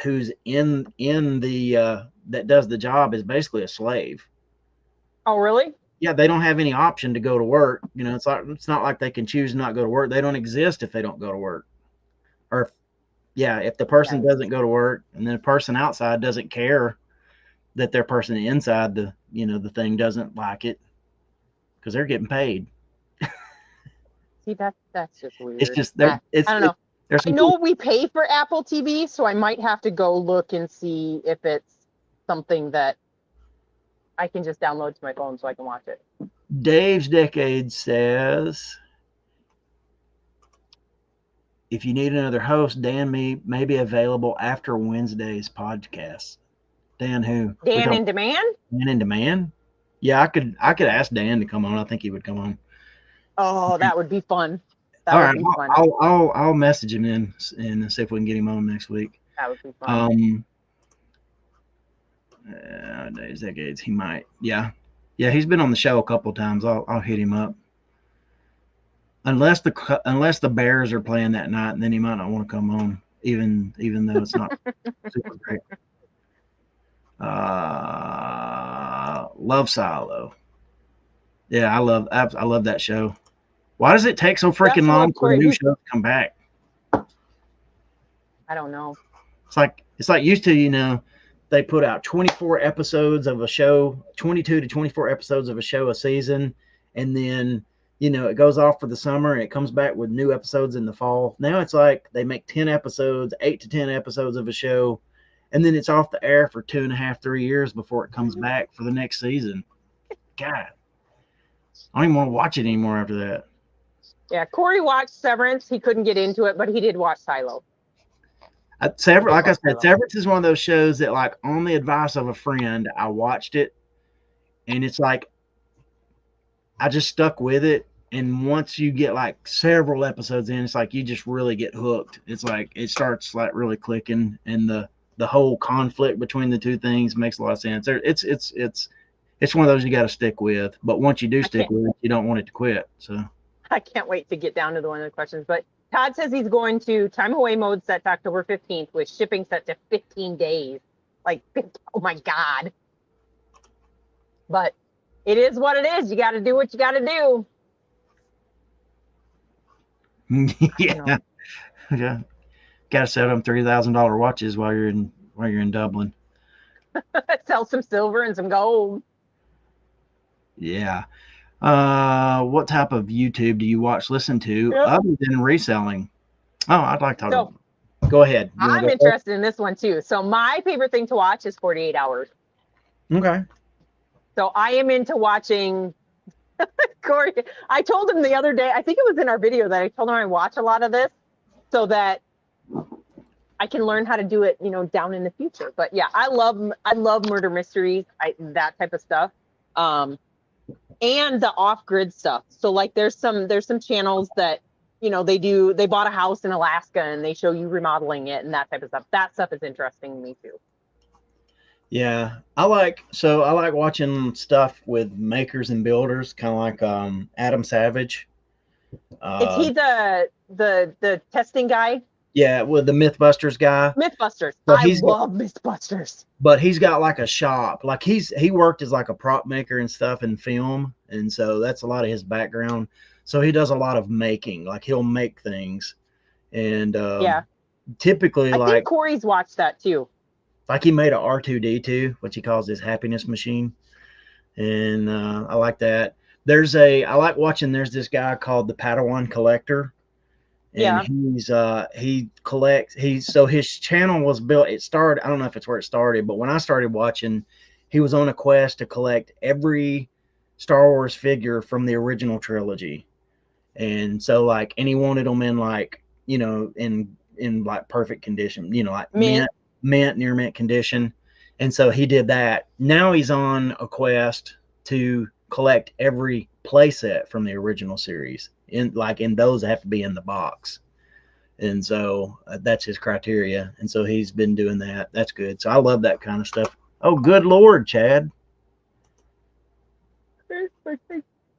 in the that does the job is basically a slave.
Oh, really?
Yeah, they don't have any option to go to work. It's not like they can choose not to go to work. They don't exist if they don't go to work. Or if the person doesn't go to work, and then the person outside doesn't care that their person inside the thing doesn't like it. because they're getting paid.
See, that's just weird.
It's just
I don't know.
There's
I know we pay for Apple TV, so I might have to go look and see if it's something that I can just download to my phone so I can watch it.
Dave's Decade says, if you need another host, Dan may be available after Wednesday's podcast. Dan who?
Dan in Demand?
Dan in Demand? Yeah, I could ask Dan to come on. I think he would come on.
Oh, that would be fun.
All right, I'll message him in and see if we can get him on next week.
That would be fun.
Dave's Decades, he might. Yeah, he's been on the show a couple of times. I'll hit him up. Unless the Bears are playing that night, and then he might not want to come on, even though it's not super great. Love Silo. Yeah, I love that show. Why does it take so freaking long for a new show to come back?
I don't know.
It's like used to, they put out 24 episodes of a show, 22 to 24 episodes of a show a season, and then it goes off for the summer and it comes back with new episodes in the fall. Now it's like they make 10 episodes, 8 to 10 episodes of a show, and then it's off the air for 2.5, 3 years before it comes back for the next season. God, I don't even want to watch it anymore after that.
Yeah, Corey watched Severance. He couldn't get into it, but he did watch Silo.
Like I said, Severance is one of those shows that, like, on the advice of a friend, I watched it, and it's like I just stuck with it. And once you get like several episodes in, it's like you just really get hooked. It's like it starts like really clicking, and the whole conflict between the two things makes a lot of sense. It's one of those you got to stick with. But once you do stick with it, you don't want it to quit. So
I can't wait to get down to one of the questions. But Todd says he's going to time away mode set to October 15th with shipping set to 15 days. Like, oh my God. But it is what it is. You got to do what you got to do.
Yeah. Got to set them $3,000 watches while you're in Dublin.
Sell some silver and some gold.
Yeah. What type of YouTube do you listen to other than reselling? Oh, I'd like to talk. Go ahead.
I'm interested in this one too. So my favorite thing to watch is 48 Hours.
Okay.
So I am into watching Corey. I told him the other day, I think it was in our video, that I told him I watch a lot of this so that I can learn how to do it, down in the future. But yeah, I love murder mysteries, that type of stuff. And the off-grid stuff. So like there's some channels that, they bought a house in Alaska and they show you remodeling it and that type of stuff. That stuff is interesting to me too.
Yeah, I like watching stuff with makers and builders, kind of like Adam Savage.
Is he the testing guy?
Yeah, with the Mythbusters guy.
Mythbusters. I love Mythbusters.
But he's got like a shop. Like he worked as like a prop maker and stuff in film, and so that's a lot of his background. So he does a lot of making. Like he'll make things, and typically
I think Corey's watched that too.
Like he made a R2D2, which he calls his happiness machine. And I like that. There's this guy called the Padawan Collector. And his channel was built, I don't know if it's where it started, but when I started watching, he was on a quest to collect every Star Wars figure from the original trilogy. And so like, and he wanted them in like, in like perfect condition, like mint, near mint condition. And so he did that. Now he's on a quest to collect every playset from the original series, and those have to be in the box. And so that's his criteria. And so he's been doing that. That's good. So I love that kind of stuff. Oh, good Lord, Chad.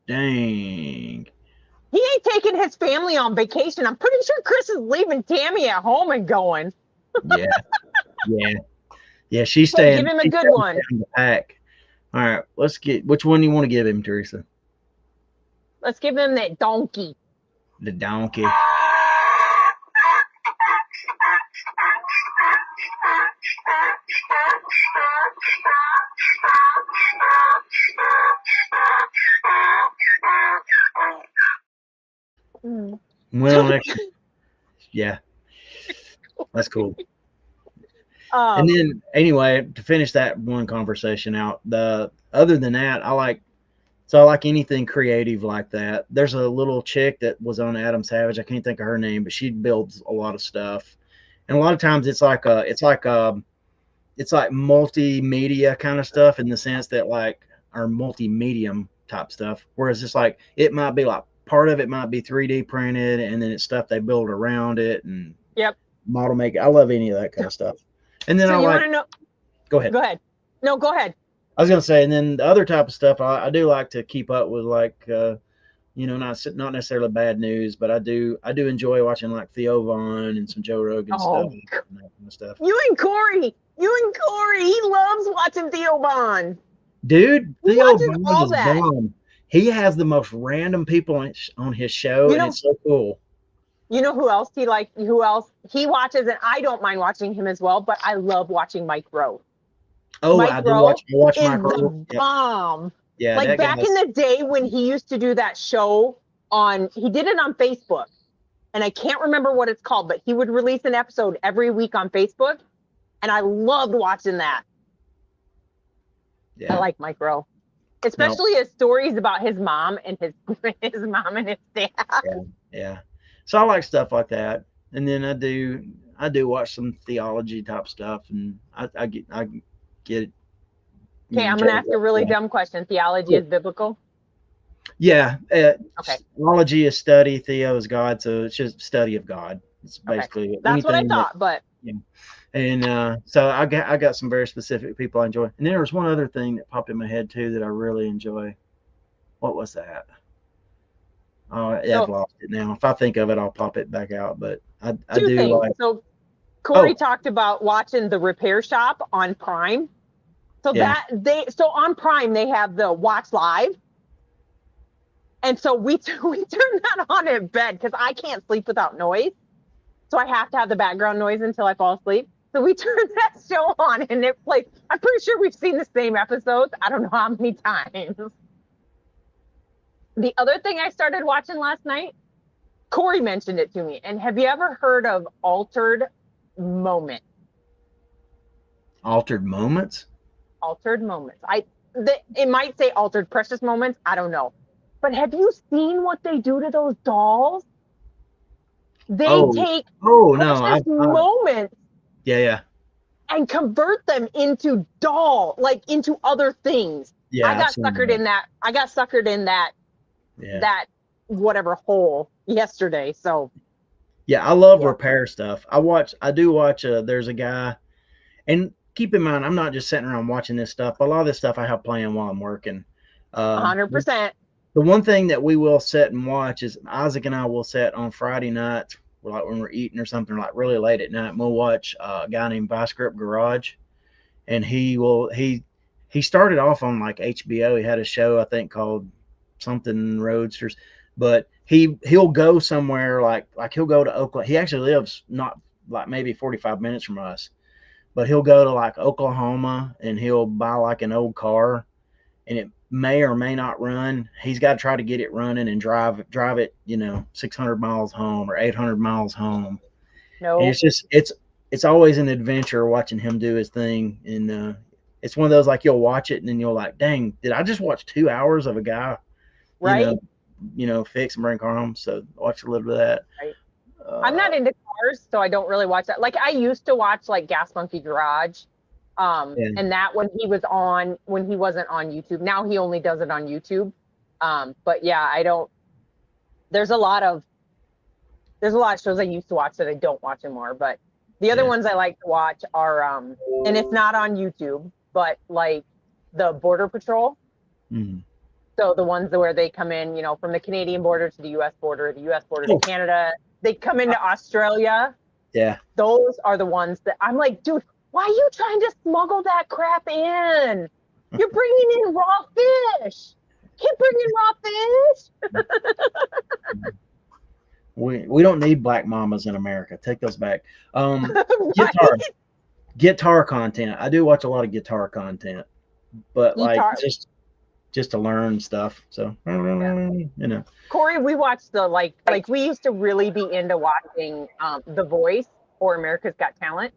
Dang.
He ain't taking his family on vacation. I'm pretty sure Chris is leaving Tammy at home and going.
Yeah. She's staying.
Give him a good one.
The pack. All right, let's get. Which one do you want to give him, Teresa?
Let's give him that donkey.
The donkey.
Mm.
Well, yeah, that's cool. And then anyway, to finish that one conversation out, the other than that, I like anything creative like that. There's a little chick that was on Adam Savage. I can't think of her name, but she builds a lot of stuff. And a lot of times it's like multimedia kind of stuff in the sense that like or multi-medium type stuff. Whereas it's like it might be like part of it might be 3D printed and then it's stuff they build around it and
Yep.
model make. I love any of that kind of stuff. And then
So
I
you
like
want to know?
go ahead.
Go ahead. No, go ahead.
I was gonna say, and then the other type of stuff I do like to keep up with, like not necessarily bad news, but I do enjoy watching like Theo Vaughn and some Joe Rogan stuff and that kind of stuff.
You and Corey, he loves watching Theo Vaughn.
Dude, Theo Vaughn
all
is
that.
bomb. He has the most random people on his show, and it's so cool.
You know who else he watches, and I don't mind watching him as well, but I love watching Mike Rowe.
Oh,
Mike
I
Rowe
watch
is
Mike Rowe.
The bomb.
Yeah,
like back in the day when he used to do that show he did it on Facebook, and I can't remember what it's called, but he would release an episode every week on Facebook, and I loved watching that. Yeah. I like Mike Rowe, especially his stories about his mom and his dad.
Yeah. So I like stuff like that, and then I do watch some theology type stuff, and I get it.
Okay, I'm gonna ask a really dumb question. Theology is biblical?
Yeah.
Okay.
Theology is study. Theo is God, so it's just study of God. It's basically
that's what I thought, but
yeah. And so I got some very specific people I enjoy. And then there was one other thing that popped in my head too that I really enjoy. What was that? Oh, I've lost it now. If I think of it, I'll pop it back out. But I do
things.
like.
So Corey talked about watching The Repair Shop on Prime. So on Prime they have the Watch Live, and so we turn that on in bed because I can't sleep without noise, so I have to have the background noise until I fall asleep. So we turn that show on and it plays. I'm pretty sure we've seen the same episodes. I don't know how many times. The other thing I started watching last night, Corey mentioned it to me. And have you ever heard of Altered Moments?
Altered Moments?
Altered Moments. It might say Altered Precious Moments. I don't know. But have you seen what they do to those dolls? They take precious moments.
Yeah.
And convert them into into other things.
Yeah.
I got suckered in that. That whatever hole yesterday. So.
Yeah, I love repair stuff. I do watch. There's a guy, and keep in mind, I'm not just sitting around watching this stuff. But a lot of this stuff I have playing while I'm working.
100%.
The one thing that we will sit and watch is Isaac and I will sit on Friday nights, like when we're eating or something, like really late at night. And we'll watch a guy named Vice Grip Garage, and he started off on like HBO. He had a show I think called something Roadsters, but he'll go somewhere like he'll go to Oklahoma. He actually lives not like maybe 45 minutes from us, but he'll go to like Oklahoma and he'll buy like an old car, and it may or may not run. He's got to try to get it running and drive it, 600 miles home or 800 miles home. No, and it's always an adventure watching him do his thing, and it's one of those like you'll watch it and then you'll like, dang, did I just watch 2 hours of a guy,
right?
Fix and bring car home. So watch a little bit of that.
Right. I'm not into cars, so I don't really watch that. Like I used to watch like Gas Monkey Garage, and that when he wasn't on YouTube. Now he only does it on YouTube. But yeah, I don't. There's a lot of shows I used to watch that I don't watch anymore. But the other ones I like to watch are, and it's not on YouTube, but like the Border Patrol. Mm-hmm. So the ones where they come in, from the Canadian border to the U.S. border, the U.S. border to Canada. They come into Australia. Yeah. Those are the ones that I'm like, dude, why are you trying to smuggle that crap in? You're bringing in raw fish. Keep bringing raw fish.
We don't need black mamas in America. Take those back.
Right?
Guitar content. I do watch a lot of guitar content, but just to learn stuff. So, you know.
Corey, we watched the like we used to really be into watching The Voice or America's Got Talent.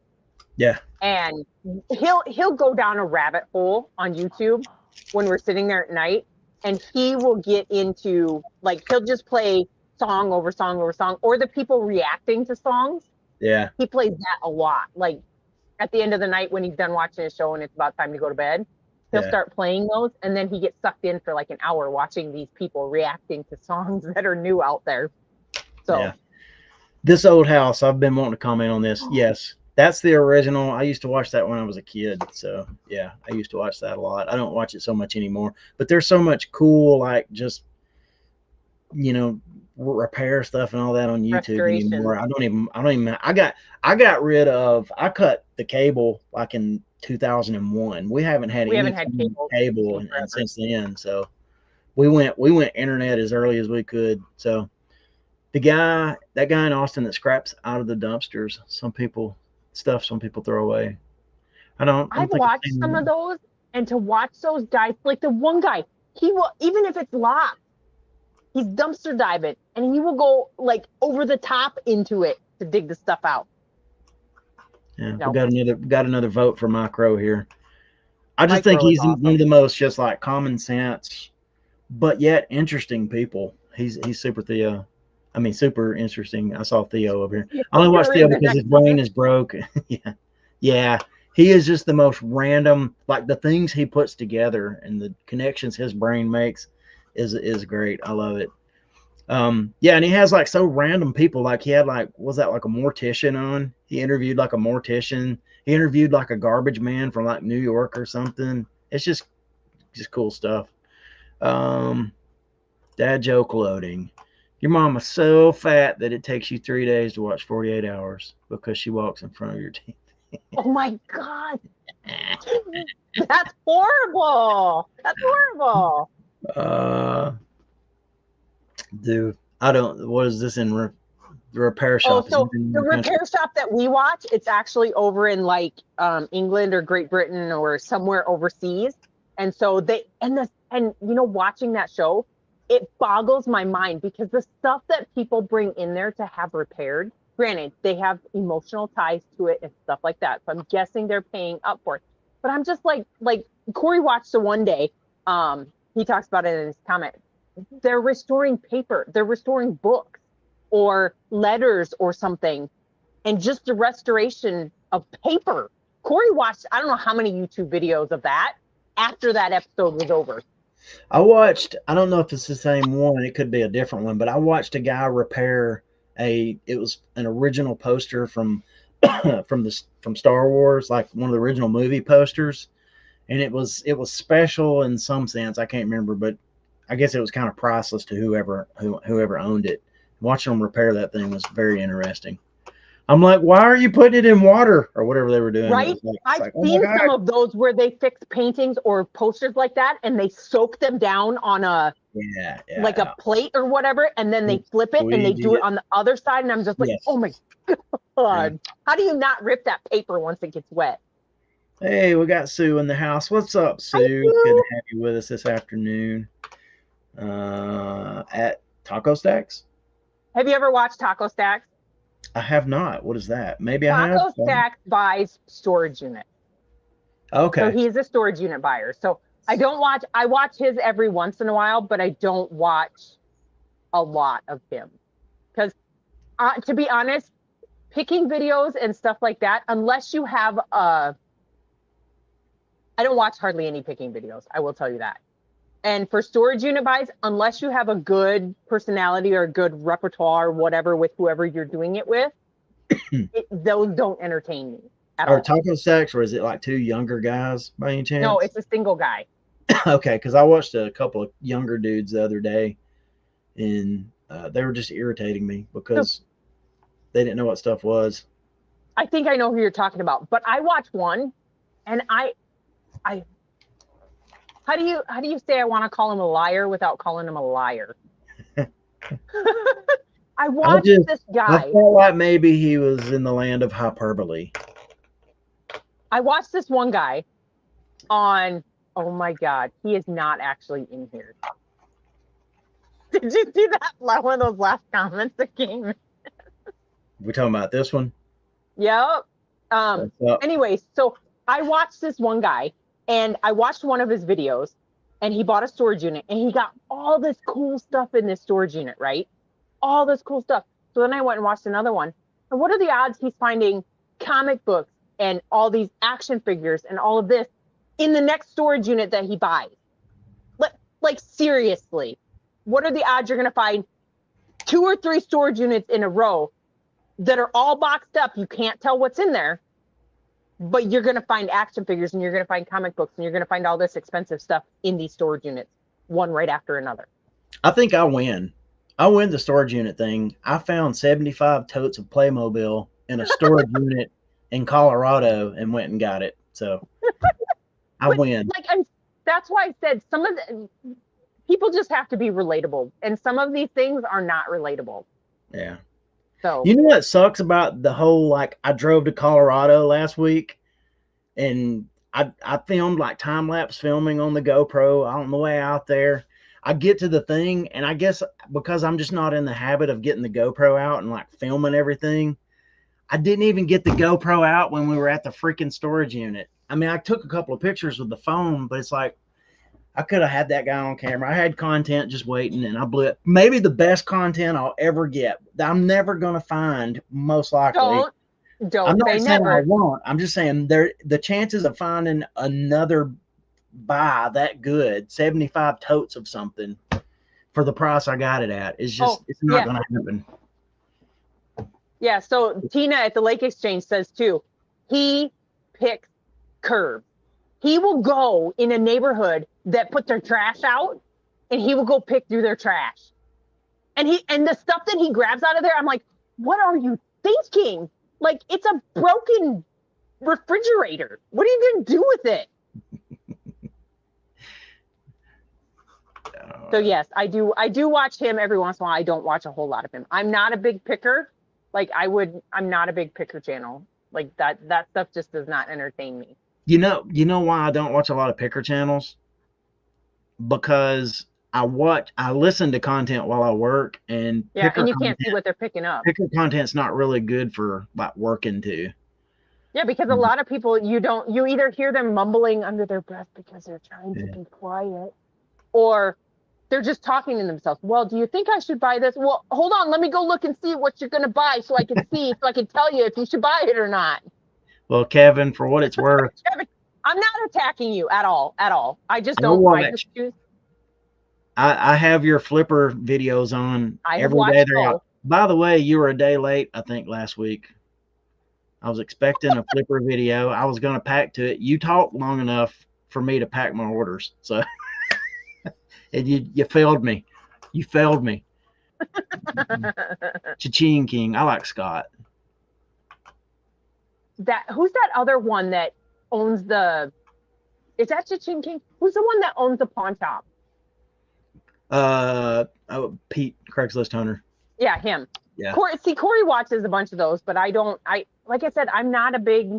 Yeah.
And he'll go down a rabbit hole on YouTube when we're sitting there at night, and he will get into like he'll just play song over song over song, or the people reacting to songs.
Yeah.
He plays that a lot. Like at the end of the night when he's done watching his show and it's about time to go to bed, he'll start playing those, and then he gets sucked in for like an hour watching these people reacting to songs that are new out there. So
yeah. This Old House, I've been wanting to comment on this. Yes, that's the original. I used to watch that when I was a kid. So yeah, I used to watch that a lot. I don't watch it so much anymore, but there's so much cool, like just, you know, repair stuff and all that on YouTube anymore. I got rid of, I cut the cable like in 2001. We haven't had cable and since then. So we went internet as early as we could. So that guy in Austin that scraps out of the dumpsters, some people throw away.
I've watched some of those, and to watch those guys, like the one guy, he will, even if it's locked, he's dumpster diving, and he will go like over the top into it to dig the stuff out.
Yeah, we got another vote for Micro here. I just think he's awesome. One of the most just like common sense, but yet interesting people. He's super Theo. I mean, super interesting. I saw Theo over here. I only watched Theo because his brain is broke. Yeah. He is just the most random, like the things he puts together and the connections his brain makes is great. I love it. Yeah, and he has like so random people. Like he had like, was that like a mortician on? He interviewed like a mortician. He interviewed like a garbage man from like New York or something. It's just cool stuff. Dad joke loading. Your mama's so fat that it takes you 3 days to watch 48 hours because she walks in front of your TV.
Oh my God. That's horrible. That's horrible.
Dude, what is this in the repair shop?
Oh, so the repair shop that we watch, it's actually over in like England or Great Britain or somewhere overseas. And so watching that show, it boggles my mind because the stuff that people bring in there to have repaired, granted, they have emotional ties to it and stuff like that. So I'm guessing they're paying up for it. But I'm just like Corey watched the one day. He talks about it in his comment. They're restoring paper. They're restoring books or letters or something. And just the restoration of paper. Corey watched, I don't know how many YouTube videos of that after that episode was over.
I don't know if it's the same one. It could be a different one, but I watched a guy repair it was an original poster from Star Wars, like one of the original movie posters. And it was special in some sense. I can't remember, but I guess it was kind of priceless to whoever owned it. Watching them repair that thing was very interesting. I'm like, why are you putting it in water or whatever they were doing?
Right. I've seen some of those where they fix paintings or posters like that and they soak them down on a plate or whatever, and then they flip it and they do it on the other side. And I'm just like, oh my God. Yeah. How do you not rip that paper once it gets wet?
Hey, we got Sue in the house. What's up, Sue? Good to have you with us this afternoon. At Taco Stacks.
Have you ever watched Taco Stacks?
I have not. What is that? Maybe
Taco
I have.
Taco Stacks buys storage units.
Okay.
So he's a storage unit buyer. So I watch his every once in a while, but I don't watch a lot of him. Because to be honest, picking videos and stuff like that, unless you have I don't watch hardly any picking videos. I will tell you that. And for storage unit buys, unless you have a good personality or a good repertoire or whatever with whoever you're doing it with, those don't entertain me at all.
Are Taco Stacks, or is it like two younger guys by any chance?
No, it's a single guy.
Okay, because I watched a couple of younger dudes the other day, and they were just irritating me because they didn't know what stuff was.
I think I know who you're talking about, but I watched one, and how do you say I want to call him a liar without calling him a liar? I watched this guy.
I felt like maybe he was in the land of hyperbole.
I watched this one guy on Oh my God, he is not actually in here. Did you see that? One of those last comments that came?
We're talking about this one.
Yep.
What's up?
Anyway, so I watched this one guy, and I watched one of his videos, and he bought a storage unit, and he got all this cool stuff in this storage unit, right? All this cool stuff. So then I went and watched another one. And what are the odds he's finding comic books and all these action figures and all of this in the next storage unit that he buys? Like seriously, what are the odds you're going to find 2 or 3 storage units in a row that are all boxed up? You can't tell what's in there, but you're going to find action figures and you're going to find comic books and you're going to find all this expensive stuff in these storage units, one right after another.
I think I win. I win the storage unit thing. I found 75 totes of Playmobil in a storage unit in Colorado and went and got it. So I win.
That's why I said some of the people just have to be relatable, and some of these things are not relatable.
Yeah.
So
you know what sucks about the whole, like, I drove to Colorado last week and I filmed like time-lapse filming on the GoPro on the way out there. I get to the thing, and I guess because I'm just not in the habit of getting the GoPro out and like filming everything, I didn't even get the GoPro out when we were at the freaking storage unit. I mean, I took a couple of pictures with the phone, but it's like, I could have had that guy on camera. I had content just waiting, and I blew it. Maybe the best content I'll ever get. I'm never going to find, most likely.
Don't
I'm not
say
saying
never.
I won't. I'm just saying the chances of finding another buy that good, 75 totes of something for the price I got it at, is just, it's not going to happen.
Yeah, so Tina at the Lake Exchange says too, he picks curbs. He will go in a neighborhood that put their trash out, and he will go pick through their trash. And the stuff that he grabs out of there, I'm like, what are you thinking? Like, it's a broken refrigerator. What are you going to do with it? So yes, I do watch him every once in a while. I don't watch a whole lot of him. I'm not a big picker. Like I'm not a big picker channel. Like that stuff just does not entertain me.
You know why I don't watch a lot of picker channels? Because I listen to content while I work, and
and you can't see what they're picking up.
Picker content's not really good for like working too.
Yeah, because a lot of people, you either hear them mumbling under their breath because they're trying to be quiet, or they're just talking to themselves. Well, do you think I should buy this? Well, hold on, let me go look and see what you're going to buy so I can see, so I can tell you if you should buy it or not.
Well, Kevin, for what it's worth,
Kevin, I'm not attacking you at all. I just don't. I just choose.
I have your flipper videos on every day they're out. By the way, you were a day late, I think, last week. I was expecting a flipper video. I was going to pack to it. You talked long enough for me to pack my orders. So and you failed me. You failed me. Cha-ching King. I like Scott.
Who's that other one that owns is that Cha-ching King? Who's the one that owns the pawn shop?
Pete, Craigslist Hunter.
Yeah, him.
Yeah.
Corey watches a bunch of those, but like I said, I'm not a big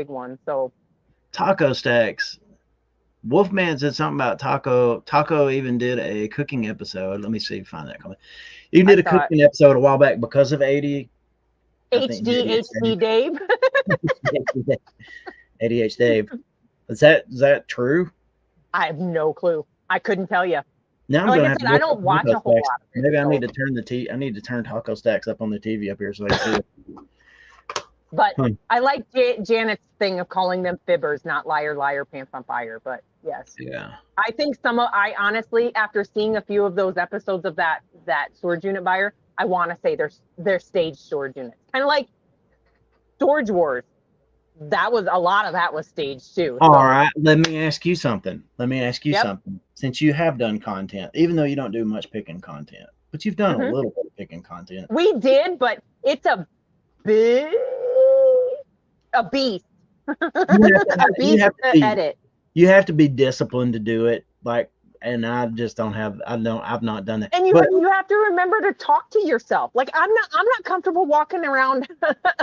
one. So
Taco Stacks. Wolfman said something about Taco. Taco even did a cooking episode. Let me see if I find that comment. You did a cooking episode a while back because of HD
Dave.
80H Dave. Is that true?
I have no clue. I couldn't tell you.
Now
like I said, I don't watch a whole lot of it.
Maybe I need to turn I need to turn Taco Stacks up on the TV up here so I can see it.
But I like Janet's thing of calling them fibbers, not liar, pants on fire. But yes,
yeah,
I think I honestly, after seeing a few of those episodes of that storage unit buyer, I want to say they're staged storage units, kind of like Storage Wars. A lot of that was staged too.
All right, let me ask you something. Something. Since you have done content, even though you don't do much picking content, but you've done a little bit of picking content.
We did, but it's a beast. Edit.
You have to be disciplined to do it. And I just don't have. I've not done that.
And you have to remember to talk to yourself. Like I'm not comfortable walking around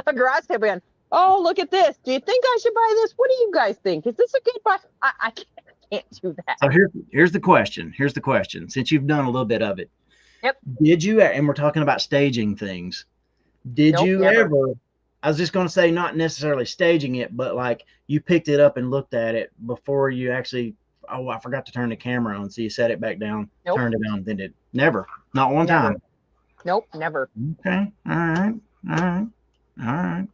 a garage sale going, Oh, look at this. Do you think I should buy this? What do you guys think? Is this a good buy? I can't do that.
So here's the question. Here's the question. Since you've done a little bit of it,
Yep.
did you? And we're talking about staging things. Did
Nope,
you
never.
ever? I was just going to say, not necessarily staging it, but like you picked it up and looked at it before you actually. Oh, I forgot to turn the camera on, so you set it back down,
Nope.
turned it on, then it never, not one
Never.
time.
Nope, never.
Okay, all right, all right, all right.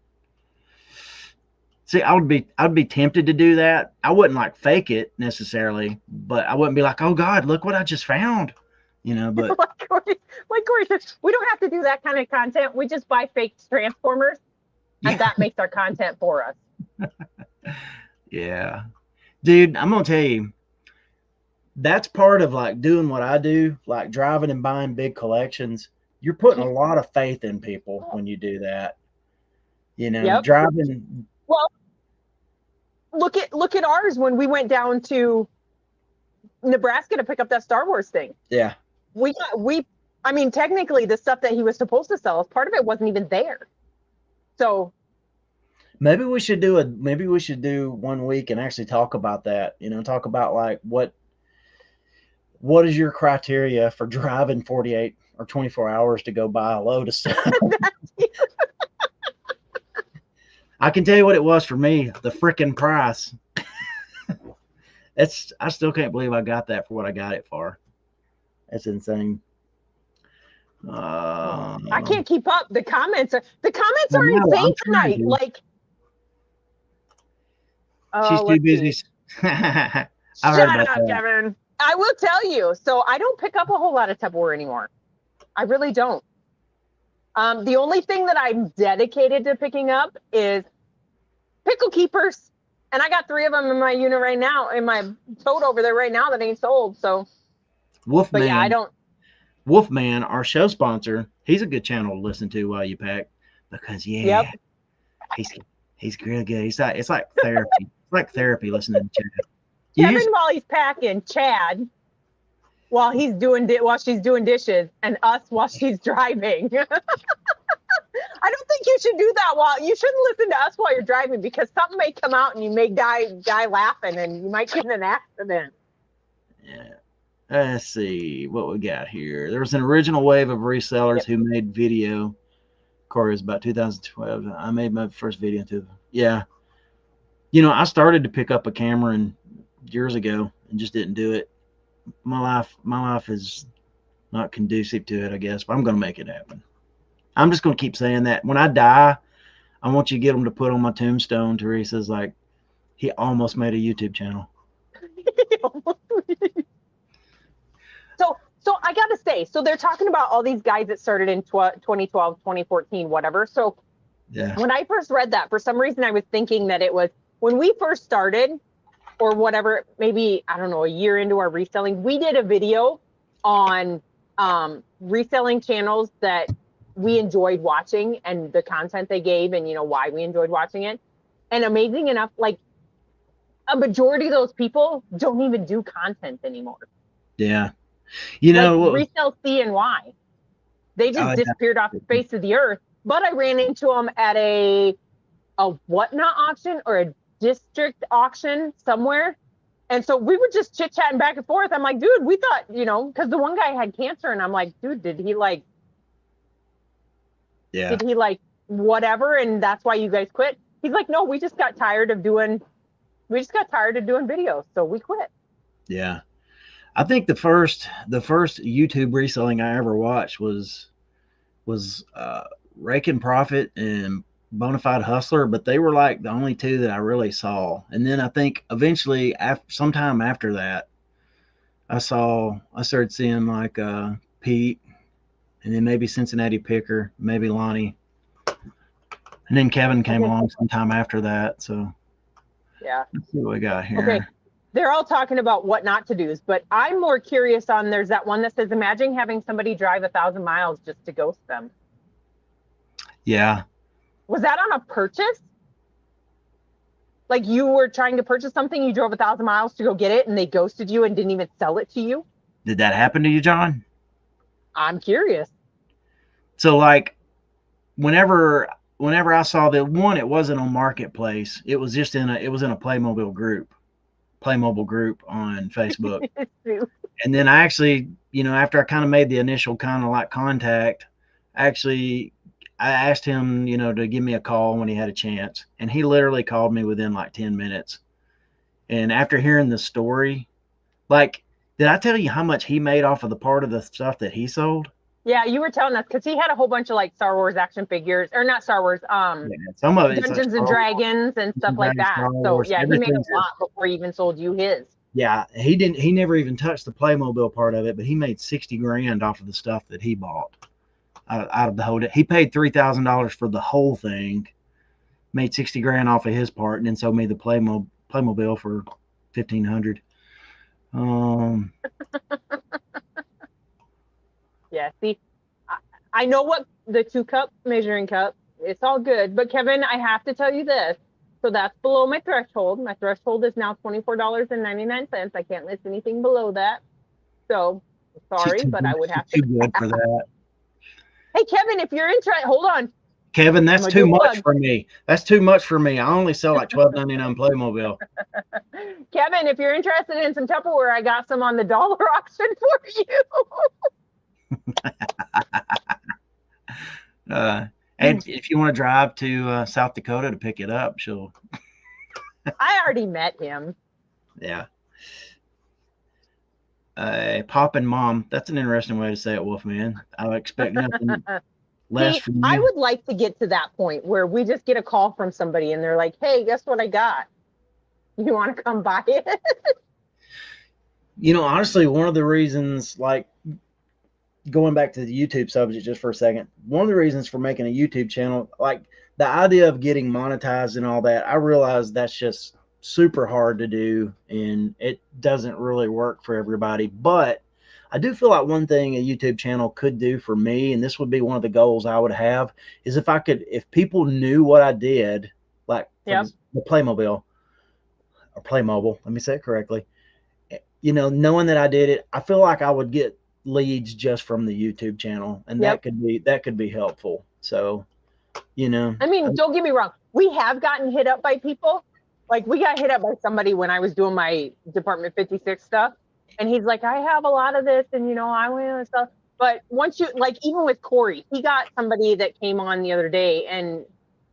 See, I'd be tempted to do that. I wouldn't like fake it necessarily, but I wouldn't be like, oh God, look what I just found, you know. But
like Corey said, we don't have to do that kind of content. We just buy fake transformers, and that makes our content for us.
Yeah, dude, I'm gonna tell you, that's part of like doing what I do, like driving and buying big collections. You're putting a lot of faith in people when you do that. You know,
Yep.
driving.
Well, look at ours when we went down to Nebraska to pick up that Star Wars thing.
Yeah.
I mean, technically the stuff that he was supposed to sell, part of it wasn't even there. So
maybe we should do 1 week and actually talk about that. You know, talk about like what is your criteria for driving 48 or 24 hours to go buy a load of stuff? I can tell you what it was for me, the freaking price. I still can't believe I got that for what I got it for. That's insane.
I can't keep up. The comments are insane tonight. Like,
she's too busy.
Shut up, Kevin. I will tell you. So I don't pick up a whole lot of Tupperware anymore. I really don't. The only thing that I'm dedicated to picking up is pickle keepers. And I got 3 of them in my unit right now, in my tote over there right now that ain't sold. So,
Wolfman.
But yeah, I don't.
Wolfman, our show sponsor, he's a good channel to listen to while you pack because he's really good. It's like therapy. It's like therapy listening to Chad.
Kevin while he's packing, Chad while she's doing dishes, and us while she's driving. I don't think you should do that you shouldn't listen to us while you're driving because something may come out and you may die laughing and you might get in an accident.
Yeah. Let's see what we got here. There was an original wave of resellers who made video. Corey, was about 2012. I made my first video too. Yeah. You know, I started to pick up a camera years ago and just didn't do it. My life is not conducive to it, I guess, but I'm going to make it happen. I'm just going to keep saying that. When I die, I want you to get them to put on my tombstone. Teresa's like, he almost made a YouTube channel.
So I got to say, so they're talking about all these guys that started in 2012, 2014, whatever. So
yeah,
when I first read that, for some reason, I was thinking that it was when we first started or whatever, maybe, I don't know, a year into our reselling, we did a video on reselling channels that we enjoyed watching and the content they gave and, you know, why we enjoyed watching it. And amazing enough, like a majority of those people don't even do content anymore.
Yeah. You know,
like Resell C and Y. They just disappeared off the face of the earth. But I ran into them at a whatnot auction or a district auction somewhere. And so we were just chit-chatting back and forth. I'm like, dude, we thought, you know, because the one guy had cancer. And I'm like, dude, did he like whatever? And that's why you guys quit? He's like, no, we just got tired of doing videos. So we quit.
Yeah. I think the first YouTube reselling I ever watched was Rake and Profit and Bonafide Hustler, but they were like the only 2 that I really saw. And then I think eventually, sometime after that, I started seeing like Pete, and then maybe Cincinnati Picker, maybe Lonnie, and then Kevin came along sometime after that. So
yeah,
let's see what we got here.
Okay. They're all talking about what not to do, but I'm more curious on, there's that one that says, imagine having somebody drive 1,000 miles just to ghost them.
Yeah.
Was that on a purchase? Like you were trying to purchase something, you drove 1,000 miles to go get it and they ghosted you and didn't even sell it to you?
Did that happen to you, John?
I'm curious.
So like whenever whenever I saw the one, it wasn't on Marketplace. It was just in a Playmobil group on Facebook. And then I actually, after I kind of made the initial kind of like contact, actually I asked him, to give me a call when he had a chance. And he literally called me within like 10 minutes. And after hearing the story, like, did I tell you how much he made off of the part of the stuff that he sold?
Yeah, you were telling us because he had a whole bunch of like Star Wars action figures, or not Star Wars,
some of it,
Dungeons and Dragons and stuff like that. So yeah, he made a lot before he even sold you his.
Yeah, he never even touched the Playmobil part of it, but he made 60 grand off of the stuff that he bought out of the whole. He paid $3,000 for the whole thing, made 60 grand off of his part, and then sold me the Playmobil for 1,500.
Yeah, see, I know what the 2-cup measuring cup. It's all good, but Kevin, I have to tell you this. So that's below my threshold. My threshold is now $24.99. I can't list anything below that. So sorry, but I would have to.
Too good for that.
Hey, Kevin, if you're interested, hold on.
Kevin, that's too much for me. That's too much for me. I only sell like $12.99 Playmobil.
Kevin, if you're interested in some Tupperware, I got some on the dollar auction for you.
And if you want to drive to South Dakota to pick it up, she'll.
I already met him.
Yeah. Pop and Mom. That's an interesting way to say it, Wolfman. I expect nothing less from you.
I would like to get to that point where we just get a call from somebody and they're like, "Hey, guess what I got? You want to come buy it?"
Honestly, one of the reasons, like, going back to the YouTube subject just for a second, one of the reasons for making a YouTube channel, like the idea of getting monetized and all that, I realize that's just super hard to do and it doesn't really work for everybody. But I do feel like one thing a YouTube channel could do for me, and this would be one of the goals I would have, is if people knew what I did, like the Playmobil or Playmobile, let me say it correctly, knowing that I did it, I feel like I would get leads just from the YouTube channel, and that could be helpful. So, I
mean, don't get me wrong, we have gotten hit up by people. Like, we got hit up by somebody when I was doing my Department 56 stuff, and he's like, I have a lot of this, and I want stuff. But once you, like, even with Corey, he got somebody that came on the other day, and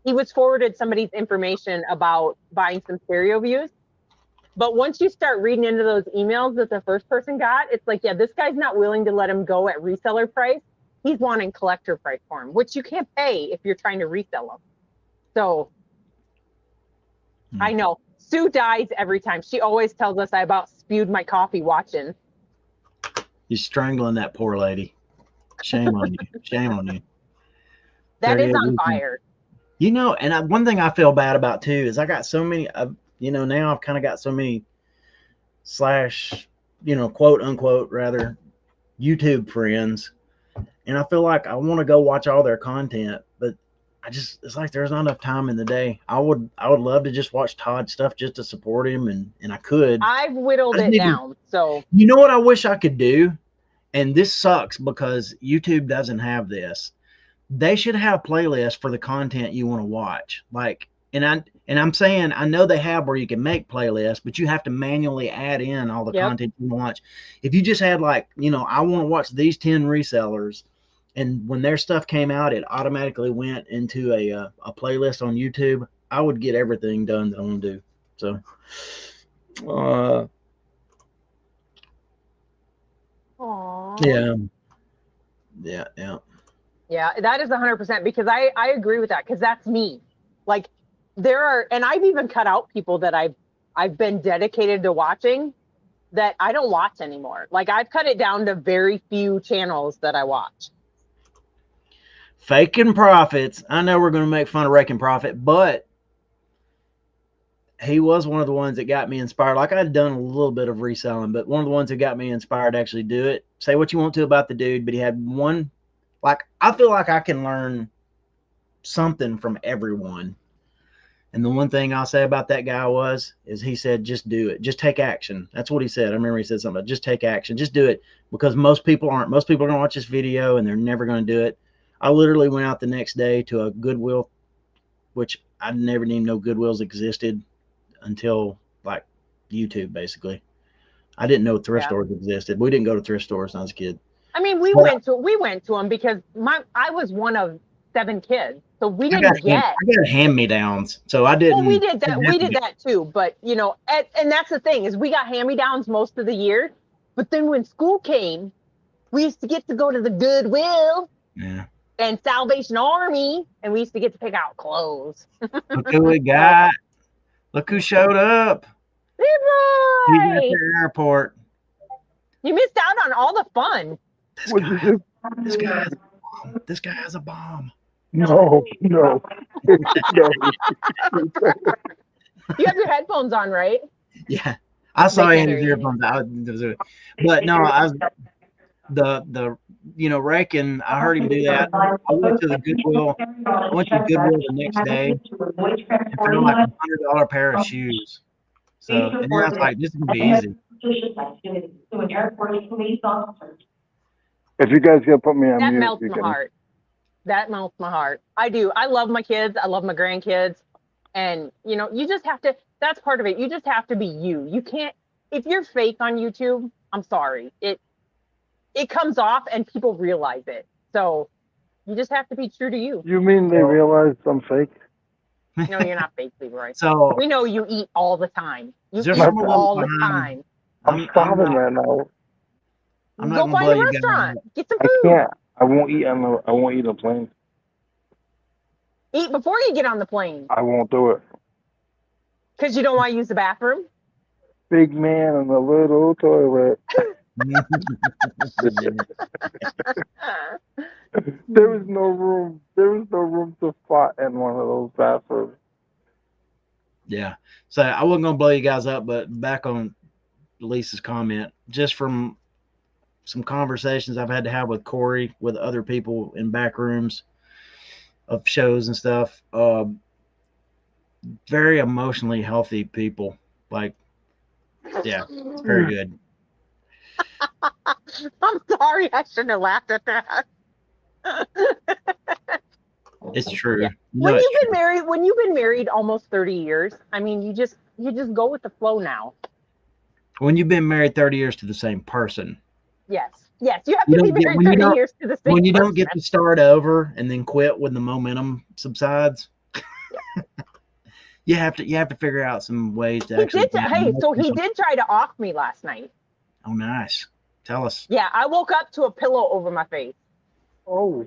he was forwarded somebody's information about buying some stereo views. But once you start reading into those emails that the first person got, it's like, yeah, this guy's not willing to let him go at reseller price. He's wanting collector price for him, which you can't pay if you're trying to resell them. So I know Sue dies every time. She always tells us I about spewed my coffee watching.
You're strangling that poor lady. Shame on you. Shame on you.
That is on fire.
And one thing I feel bad about too is I got so many, now I've kind of got so many quote unquote rather YouTube friends, and I feel like I want to go watch all their content, but it's like there's not enough time in the day. I would love to just watch Todd's stuff just to support him, and I could.
I've whittled it down. So
what I wish I could do, and this sucks because YouTube doesn't have this. They should have playlists for the content you want to watch. Like, and I'm saying, I know they have where you can make playlists, but you have to manually add in all the content you want to watch. If you just had like, I want to watch these 10 resellers, and when their stuff came out, it automatically went into a playlist on YouTube, I would get everything done that I want to do. So,
yeah, that is 100%, because I agree with that, because that's me. Like, and I've even cut out people that I've been dedicated to watching that I don't watch anymore. Like, I've cut it down to very few channels that I watch.
Faking Profits. I know we're going to make fun of Raking Profit, but he was one of the ones that got me inspired. Like, I'd done a little bit of reselling, but one of the ones that got me inspired to actually do it. Say what you want to about the dude, but he had one, like, I feel like I can learn something from everyone. And the one thing I'll say about that guy is he said, just do it. Just take action. That's what he said. I remember he said something about just take action. Just do it, because most people aren't. Most people are going to watch this video and they're never going to do it. I literally went out the next day to a Goodwill which I never even know Goodwills existed until like YouTube, basically. I didn't know thrift stores existed. We didn't go to thrift stores when I was a kid.
I mean, we went to them because I was one of 7 kids, so we didn't get.
I got hand-me-downs, so I didn't.
Well, we did that. We did that too, but you know, and that's the thing is we got hand-me-downs most of the year, but then when school came, we used to get to go to the Goodwill.
Yeah.
And Salvation Army, and we used to get to pick out clothes.
Look who we got. Look who showed up.
Leroy!
He's at the airport.
You missed out on all the fun.
This guy has a bomb.
No.
You have your headphones on, right?
Yeah. I saw him in his earphones. But no, the raking, I heard him do that. I went to the Goodwill. I went to Goodwill the next day and found like $100 pair of shoes. So, and I was like, this is gonna be easy.
If you guys gonna put me on
that
mute,
melts my heart. That melts my heart. I do. I love my kids. I love my grandkids, and you know, you just have to. That's part of it. You just have to be you. You can't. If you're fake on YouTube, I'm sorry. It comes off, and people realize it. So you just have to be true to you.
You mean they realize I'm fake?
No, you're not fake, Leroy.
So
we know you eat all the time. You
just
eat all the time.
I'm starving right now.
Go find a restaurant. Get some food.
I can't. I won't eat on the plane.
Eat before you get on the plane.
I won't do it.
Because you don't want to use the bathroom?
Big man in a little toilet. There was no room. There was no room to fart in one of those bathrooms.
Yeah. So I wasn't gonna blow you guys up, but back on Lisa's comment, just from some conversations I've had to have with Corey, with other people in back rooms of shows and stuff. Very emotionally healthy people. Like, yeah, it's very good.
I'm sorry, I shouldn't have laughed at that.
It's true.
Yeah. When you've been married almost 30 years, I mean, you just go with the flow now.
When you've been married 30 years to the same person.
Yes, you have to be married 30 years to the same person.
When you don't get to start over and then quit when the momentum subsides, you have to figure out some ways to
he did try to off me last night.
Oh, nice. Tell us.
Yeah, I woke up to a pillow over my face.
Oh.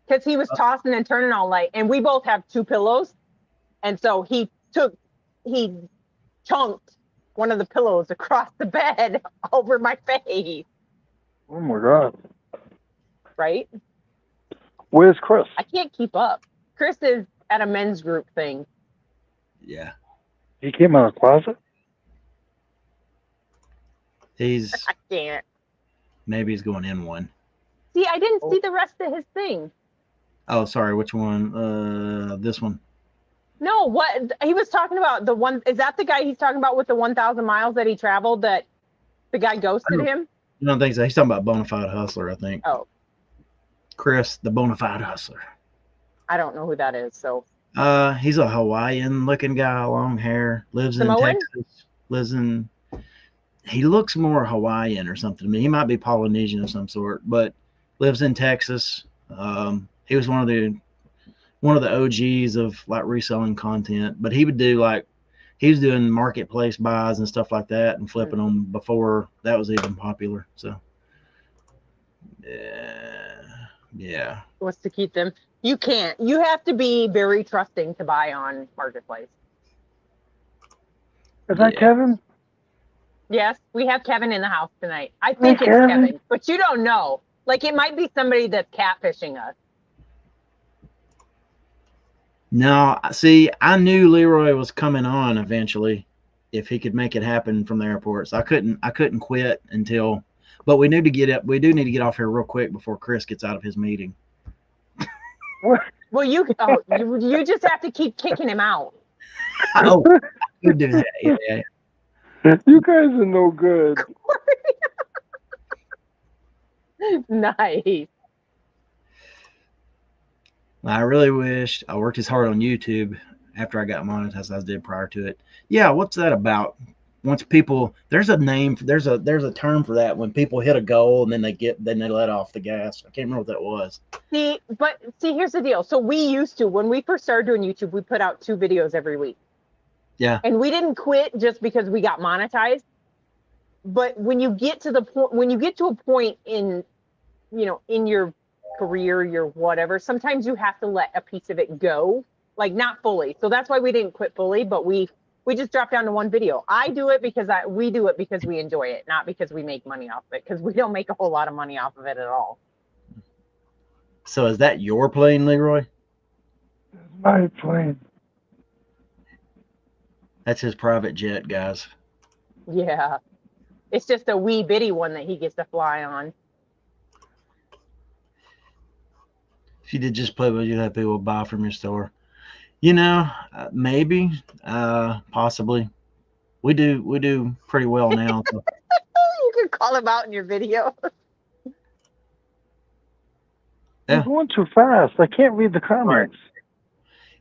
Because he was tossing and turning all night, and we both have 2 pillows, and so he chunked one of the pillows across the bed over my face.
Oh my God.
Right?
Where's Chris?
I can't keep up. Chris is at a men's group thing.
Yeah.
He came out of the closet?
I can't.
Maybe he's going in one.
See, I didn't see the rest of his thing.
Oh, sorry. Which one? This one.
No, what he was talking about, the one, is that the guy he's talking about with the 1,000 miles that he traveled that the guy ghosted him?
I don't think so. He's talking about Bonafide Hustler, I think.
Oh.
Chris, the Bonafide Hustler.
I don't know who that is, so.
He's a Hawaiian looking guy, long hair, lives in Texas, he looks more Hawaiian or something to me. He might be Polynesian of some sort, but lives in Texas. He was one of the OGs of like reselling content, but he would do he was doing marketplace buys and stuff like that and flipping them before that was even popular. So yeah.
Was to keep them. You can't. You have to be very trusting to buy on marketplace.
Is that Kevin?
Yes, we have Kevin in the house tonight. I think it's Kevin, but you don't know. Like, it might be somebody that's catfishing us.
No, see, I knew Leroy was coming on eventually if he could make it happen from the airport. So I couldn't quit until, but we do need to get off here real quick before Chris gets out of his meeting.
Well, you just have to keep kicking him out.
Oh, I could do that. Yeah.
You guys are no good.
Nice.
I really wished I worked as hard on YouTube after I got monetized as I did prior to it. Yeah, what's that about? Once people, there's a name, there's a term for that when people hit a goal and then they let off the gas. I can't remember what that was.
See, here's the deal. So we used to, when we first started doing YouTube, we put out 2 videos every week.
Yeah.
And we didn't quit just because we got monetized. But when you get to a point in, in your career, your whatever, sometimes you have to let a piece of it go, like not fully. So that's why we didn't quit fully, but we just dropped down to 1 video. We do it because we enjoy it, not because we make money off of it, because we don't make a whole lot of money off of it at all.
So is that your plane, Leroy?
My plane.
That's his private jet, guys.
Yeah. It's just a wee bitty one that he gets to fly on.
If you did just play with, you'd have people buy from your store. Maybe, possibly. We do pretty well now. So.
You can call him out in your video.
Yeah.
You're going too fast. I can't read the comments.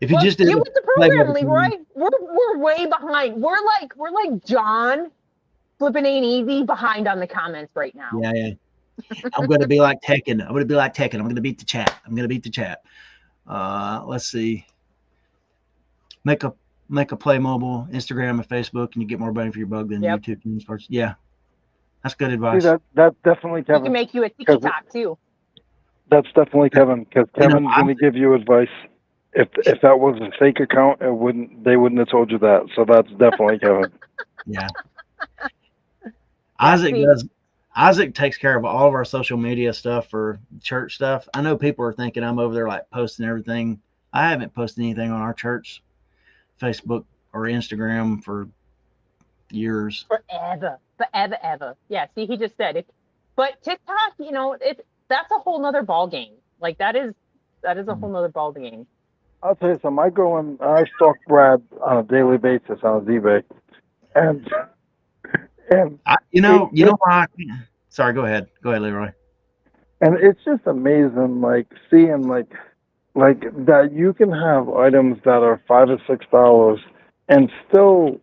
If you just
get with the program, Leroy. We're way behind. We're like John flipping ain't easy behind on the comments right now.
Yeah. I'm gonna be like Tekken. I'm gonna beat the chat. Let's see. Make a Play Mobile, Instagram, and Facebook, and you get more bang for your buck than YouTube and sports. Yeah, that's good advice.
See, that's definitely Kevin.
He can make you a TikTok too.
That's definitely Kevin, because Kevin's going to give you advice. If that was a fake account, they wouldn't have told you that. So that's definitely Kevin.
Yeah. Isaac takes care of all of our social media stuff for church stuff. I know people are thinking I'm over there like posting everything. I haven't posted anything on our church Facebook or Instagram for years.
Forever. Yeah, see, he just said it. But TikTok, that's a whole nother ball game. Like that is a whole nother ball game.
I'll tell you something. I go and I stalk Brad on a daily basis on his eBay, and
why? Sorry, go ahead, Leroy.
And it's just amazing, like seeing like that you can have items that are $5 or $6 and still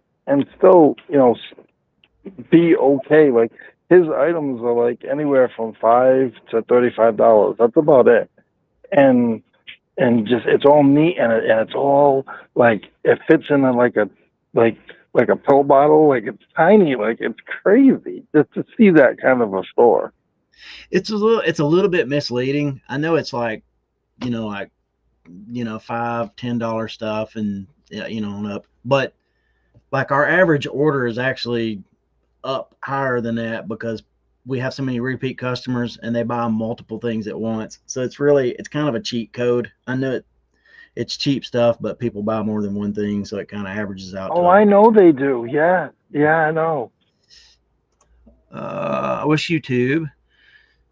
be okay. Like his items are like anywhere from $5 to $35. That's about it, and just it's all neat and it's all like it fits in like a pill bottle. Like it's tiny. Like it's crazy just to see that kind of a store.
It's a little bit misleading. I know it's like, $5, $10 stuff and and up, but like our average order is actually up higher than that because we have so many repeat customers and they buy multiple things at once. So it's kind of a cheat code. I know it's cheap stuff, but people buy more than one thing, so it kind of averages out.
Oh, I know they do. Yeah, I know.
I wish YouTube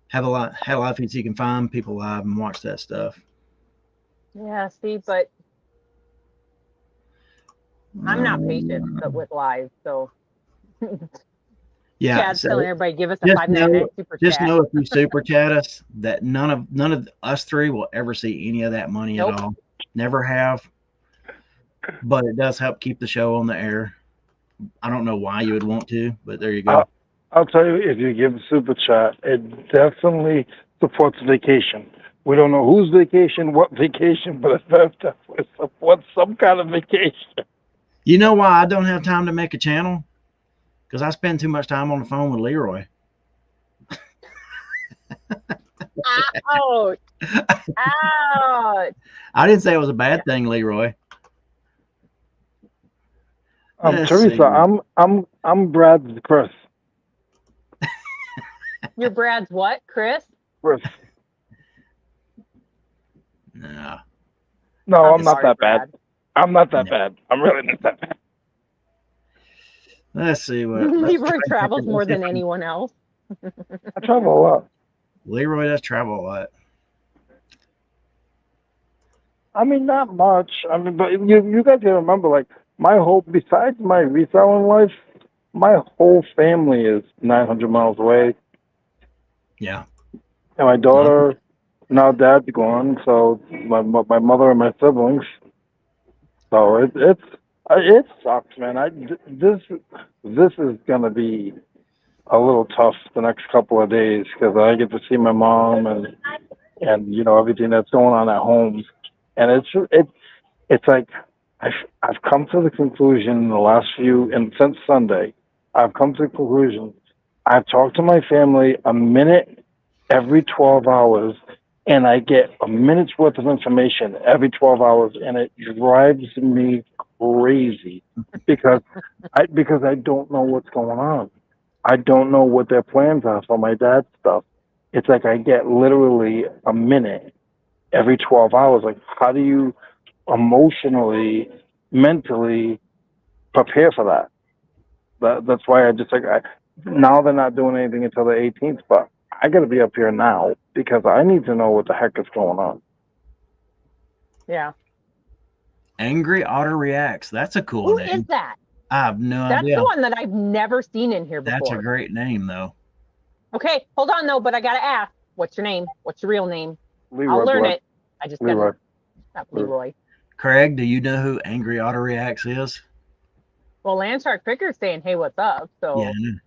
had a lot of things you can find people live and watch that stuff.
Yeah, see, but I'm not patient with live, so
yeah.
Chad's telling everybody give us a 5.99 super chat.
Just know if you super chat us that none of us three will ever see any of that money at all. Never have. But it does help keep the show on the air. I don't know why you would want to, but there you go.
I'll tell you, if you give a super chat, it definitely supports vacation. We don't know whose vacation, what vacation, but it definitely supports some kind of vacation.
You know why I don't have time to make a channel? Because I spend too much time on the phone with Leroy.
Ouch! Ouch!
I didn't say it was a bad thing, Leroy.
Teresa, I'm Brad's Chris.
You're Brad's what, Chris?
Chris.
No,
I'm not that bad. I'm not that bad. I'm really not that bad.
Let's see what.
Leroy travels more than anyone else.
I travel a lot.
Leroy does travel a lot.
I mean, not much. I mean, but you guys gotta remember, like, besides my reselling life, my whole family is 900 miles away.
Yeah.
And my daughter now Dad's gone, so my mother and my siblings. So it sucks, man. This is gonna be a little tough the next couple of days because I get to see my mom and everything that's going on at home, and it's like I've come to the conclusion in the last few and since Sunday, I've come to the conclusion. I've talked to my family a minute every 12 hours, and I get a minute's worth of information every 12 hours, and it drives me crazy because I don't know what's going on. I don't know what their plans are for my dad's stuff. It's like I get literally a minute every 12 hours. Like, how do you emotionally, mentally prepare for that? That's why I just now they're not doing anything until the 18th, but I got to be up here now because I need to know what the heck is going on.
Yeah.
Angry Otter Reacts. That's a cool
Who
name.
is that?
I have no
That's
idea.
the one that I've never seen in here before.
That's a great name, though.
Okay, hold on though, but I gotta ask, what's your name? What's your real name?
Leroy
I'll learn
Blood.
it. I just
Leroy.
gotta stop Leroy.
Craig, do you know who Angry Otter Reacts is?
Well, Landshark Picker's saying, hey, what's up? So
Yeah, I know.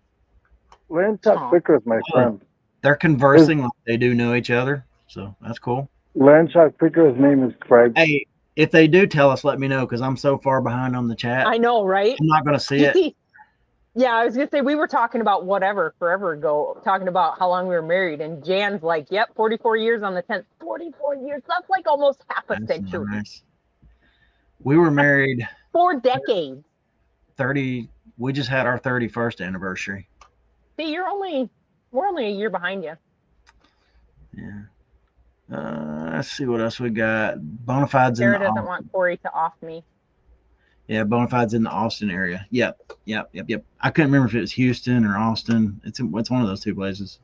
Landshark Picker is my friend.
They're conversing like they do know each other, so that's cool.
Landshark Picker, his name is Craig.
Hey, if they do tell us, let me know because I'm so far behind on the chat.
I know, right?
I'm not going to see it.
Yeah, I was gonna say we were talking about whatever forever ago, talking about how long we were married, and Jan's like, "Yep, 44 years on the 10th. 44 years. That's like almost half a
That's
century.
nice. We were married
4 decades.
30. We just had our 31st anniversary.
See, we're only a year behind you.
Yeah. Let's see what else we got. Bonafides in
Sarah
the
doesn't want Corey to off me.
Yeah, Bonafides in the Austin area. Yep. I couldn't remember if it was Houston or Austin. It's one of those two places.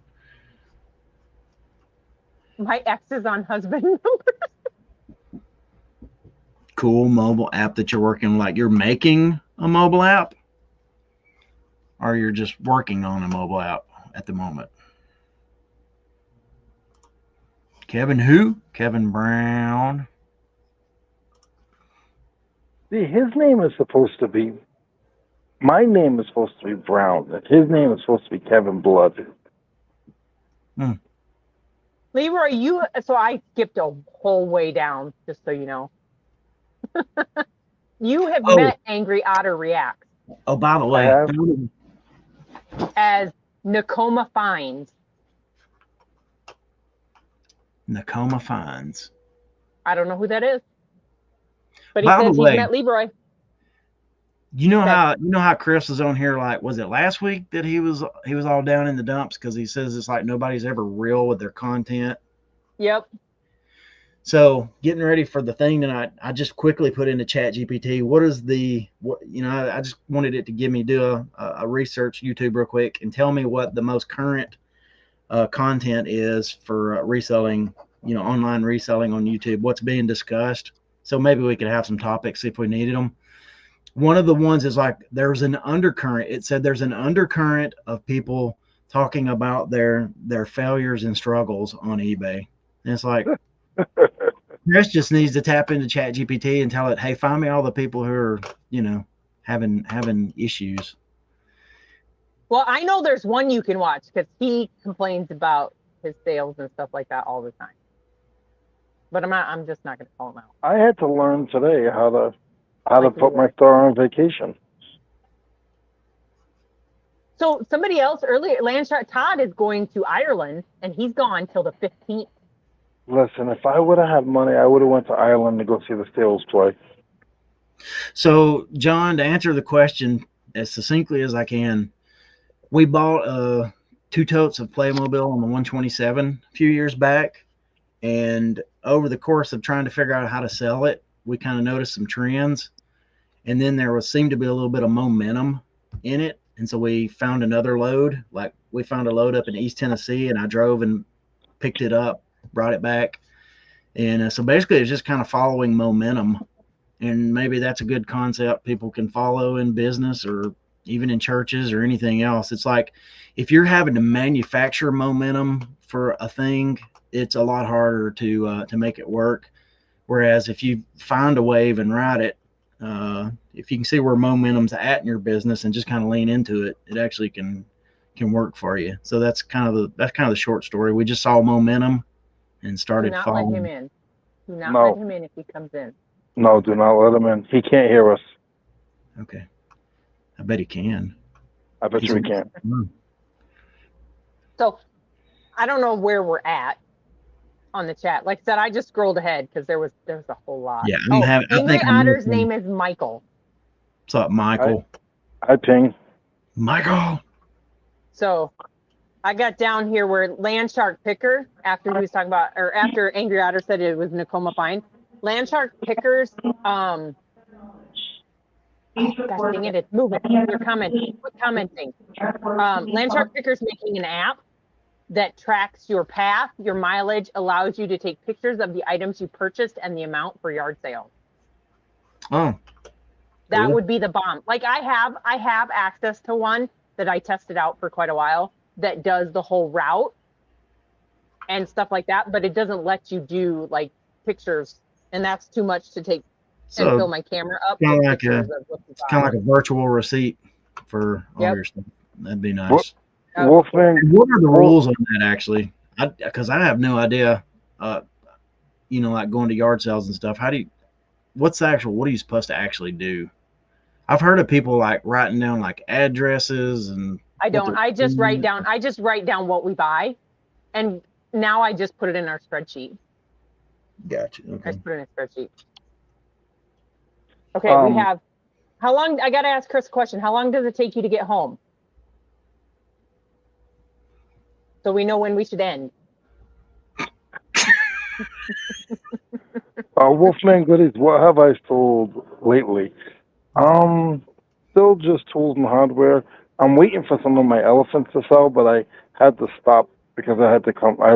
My ex is on husband number.
Cool mobile app that you're working, like you're making a mobile app or you're just working on a mobile app at the moment. Kevin who? Kevin Brown.
See, his name is supposed to be, my name is supposed to be Brown. His name is supposed to be Kevin Blood.
Leroy, so I skipped a whole way down, just so you know. You have met Angry Otter Reacts.
Oh, by the way,
as Nakoma Finds.
Nakoma Finds.
I don't know who that is. But he
By
says
the way,
he met Leroy.
You know how Chris was on here, like, was it last week that he was all down in the dumps because he says it's like nobody's ever real with their content.
Yep.
So getting ready for the thing tonight, I just quickly put into ChatGPT, I just wanted it to do a research YouTube real quick and tell me what the most current content is for reselling, online reselling on YouTube, what's being discussed. So maybe we could have some topics if we needed them. One of the ones is like there's an undercurrent. It said there's an undercurrent of people talking about their failures and struggles on eBay. And it's like Chris just needs to tap into ChatGPT and tell it, hey, find me all the people who are, having issues.
Well, I know there's one you can watch because he complains about his sales and stuff like that all the time. But I'm just not going to call him out.
I had to learn today how to put my store on vacation.
So somebody else earlier, Landshark Todd is going to Ireland, and he's gone till the 15th.
Listen, if I would have had money, I would have went to Ireland to go see the Steelers play.
So, John, to answer the question as succinctly as I can, we bought 2 totes of Playmobil on the 127 a few years back, and over the course of trying to figure out how to sell it, we kind of noticed some trends, and then there seemed to be a little bit of momentum in it, and so we found another load. Like we found a load up in East Tennessee, and I drove and picked it up, brought it back, and so basically it's just kind of following momentum, and maybe that's a good concept people can follow in business or even in churches or anything else. It's like if you're having to manufacture momentum for a thing, it's a lot harder to make it work. Whereas if you find a wave and ride it, if you can see where momentum's at in your business and just kind of lean into it, it actually can work for you. So that's kind of the short story. We just saw momentum and started
Do not
falling.
let him in. Do not
No.
let him in if he comes in.
No, do not let him in. He can't hear us.
Okay, I bet he can.
I bet you he can't.
So I don't know where we're at on the chat. Like I said, I just scrolled ahead because there was a whole lot.
Yeah,
Angry Otter's name is Michael.
What's up, Michael?
I ping.
Michael.
So I got down here where Land Shark Picker, after he was talking about, or after Angry Otter said it was Nakoma Pine, Land Shark Pickers, gosh dang it, it's moving. You're commenting. Quit commenting. Land Shark Pickers making an app that tracks your path, your mileage, allows you to take pictures of the items you purchased and the amount for yard sale.
Oh,
that
cool.
would be the bomb. Like I have access to one that I tested out for quite a while that does the whole route and stuff like that, but it doesn't let you do like pictures, and that's too much to take and fill my camera up with pictures of what you buy.
Kind of like a virtual receipt for all your stuff. That'd be nice.
Wolfman,
what are the rules on that actually? Because I have no idea. Like going to yard sales and stuff. What are you supposed to actually do? I've heard of people like writing down like addresses and.
I don't. I just write down what we buy, and now I just put it in our spreadsheet.
Gotcha. Okay.
I just put it in a spreadsheet. Okay, we have. How long? I gotta ask Chris a question. How long does it take you to get home? So we know when we should end.
Wolfman Goodies, what have I sold lately? Still just tools and hardware. I'm waiting for some of my elephants to sell, but I had to stop because I had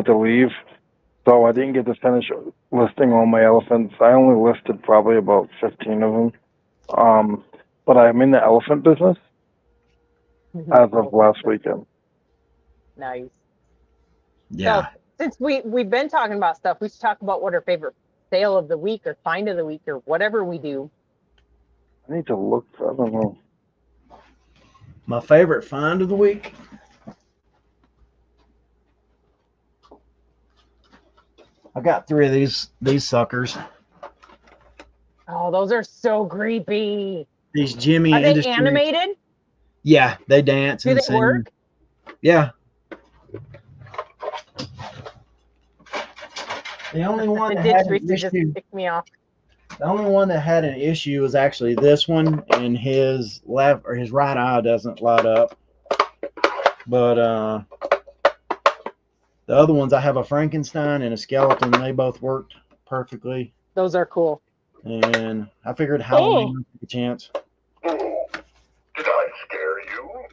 to leave. So I didn't get to finish listing all my elephants. I only listed probably about 15 of them. But I'm in the elephant business as of last weekend.
Nice.
Yeah.
So since we've been talking about stuff, we should talk about what our favorite sale of the week or find of the week or whatever we do.
I need to look. I don't know.
My favorite find of the week. I got 3 of these suckers.
Oh, those are so creepy.
These Jimmy
Are they
Industries.
animated?
Yeah, they dance.
Do they
sing.
work?
Yeah. The only one that had an
just
issue.
picked me off.
The only one that had an issue was actually this one, and his left or his right eye doesn't light up. But the other ones, I have a Frankenstein and a skeleton. They both worked perfectly.
Those are cool.
And I figured Halloween would take a chance.
Did I scare you?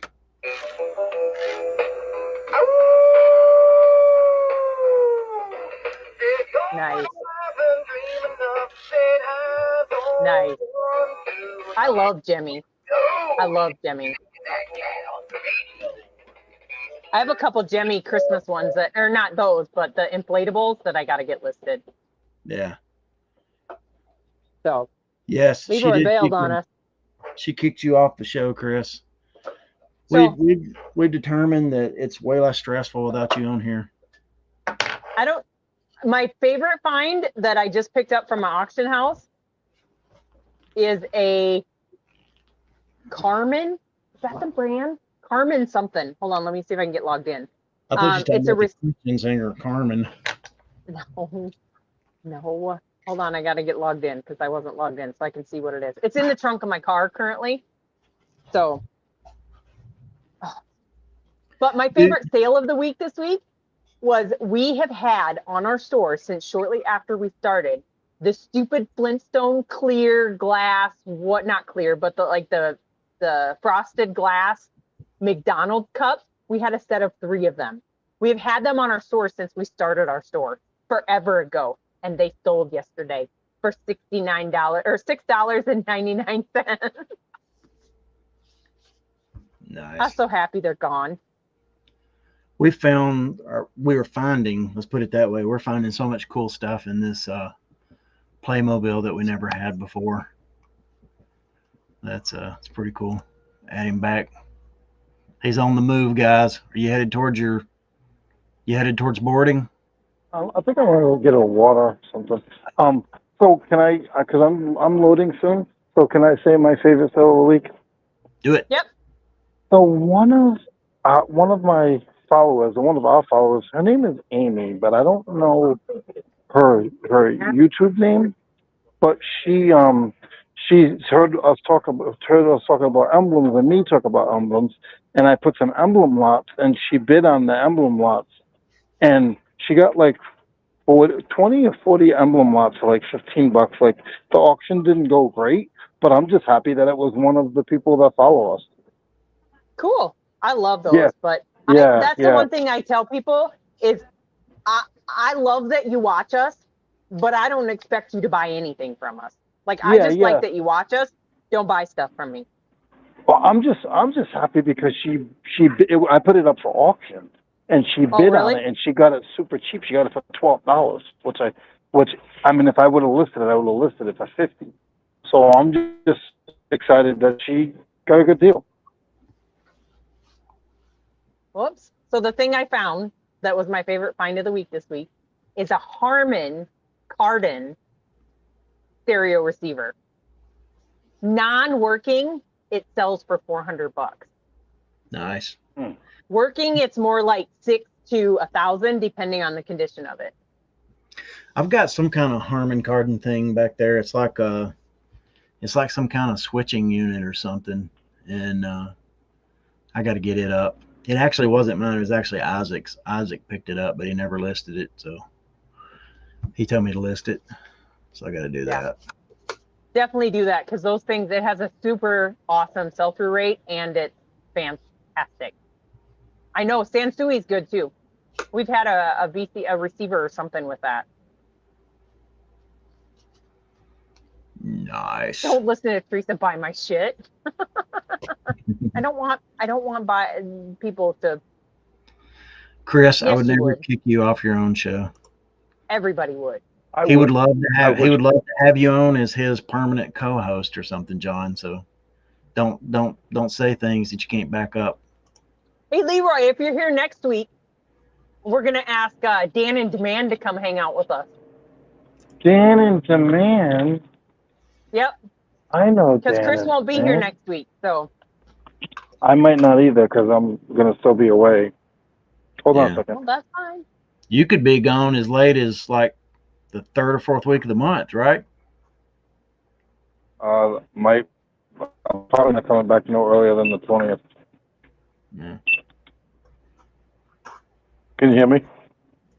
Nice. Nice. I love Jimmy. I have a couple Jimmy Christmas ones that are not those, but the inflatables that I got to get listed.
Yeah.
So.
Yes.
Leroy bailed on us.
She kicked you off the show, Chris.
So,
we've determined that it's way less stressful without you on here.
My favorite find that I just picked up from my auction house is a Carmen. Is that the brand? Carmen something. Hold on, let me see if I can get logged in.
I thought you were talking about the Christian singer Carmen.
No. Hold on, I got to get logged in because I wasn't logged in, so I can see what it is. It's in the trunk of my car currently. So, but my favorite sale of the week this week was we have had on our store since shortly after we started the stupid Flintstone clear glass, not clear, but the frosted glass McDonald's cups. We had a set of 3 of them. We've had them on our store since we started our store forever ago, and they sold yesterday for $69 or $6.99.
Nice.
I'm so happy they're gone.
We found, or we were finding, let's put it that way, we're finding so much cool stuff in this Playmobil that we never had before. That's it's pretty cool. Add him back. He's on the move, guys. Are you headed towards boarding?
I think I'm gonna go get a water or something. So can I? Because I'm loading soon. So can I say my favorite sale of the week?
Do it.
Yep.
So one of my followers, or one of our followers, her name is Amy, but I don't know her YouTube name. But she's heard us talk about emblems and me talk about emblems, and I put some emblem lots, and she bid on the emblem lots, and she got like 20 or 40 emblem lots for like $15. Like the auction didn't go great, but I'm just happy that it was one of the people that follow us.
Cool. I love those,
Yeah.
but
Yeah,
that's the one thing I tell people is I love that you watch us, but I don't expect you to buy anything from us. Like I just like that you watch us. Don't buy stuff from me.
Well, I'm just happy because I put it up for auction, and she bid
really?
on it, and she got it super cheap. She got it for $12, which I mean, if I would have listed it, I would have listed it for $50. So I'm just excited that she got a good deal.
Whoops. So the thing I found that was my favorite find of the week this week is a Harman Kardon stereo receiver. Non-working, it sells for $400.
Nice.
Working, it's more like $600 to $1,000, depending on the condition of it.
I've got some kind of Harman Kardon thing back there. It's like some kind of switching unit or something, and I got to get it up. It actually wasn't mine. It was actually Isaac's. Isaac picked it up, but he never listed it, so he told me to list it. So I got to do that.
Definitely do that, because those things, it has a super awesome sell-through rate, and it's fantastic. I know Sansui's good too. We've had a receiver or something with that.
Nice.
Don't listen to Teresa buy my shit. I don't want people to.
Chris,
Yes,
I would
you
never
would.
kick you off your own show.
Everybody would.
He would love to have you on as his permanent co-host or something, John. So don't say things that you can't back up.
Hey, Leroy, if you're here next week, we're gonna ask Dan and Demand to come hang out with us.
Dan and Demand.
Yep.
I know Dan.
Because Chris won't be here next week, so.
I might not either because I'm gonna still be away. Hold on a second.
Well, that's fine.
You could be gone as late as like the 3rd or 4th week of the month, right?
I'm probably not coming back no earlier than the 20th.
Yeah.
Can you hear me?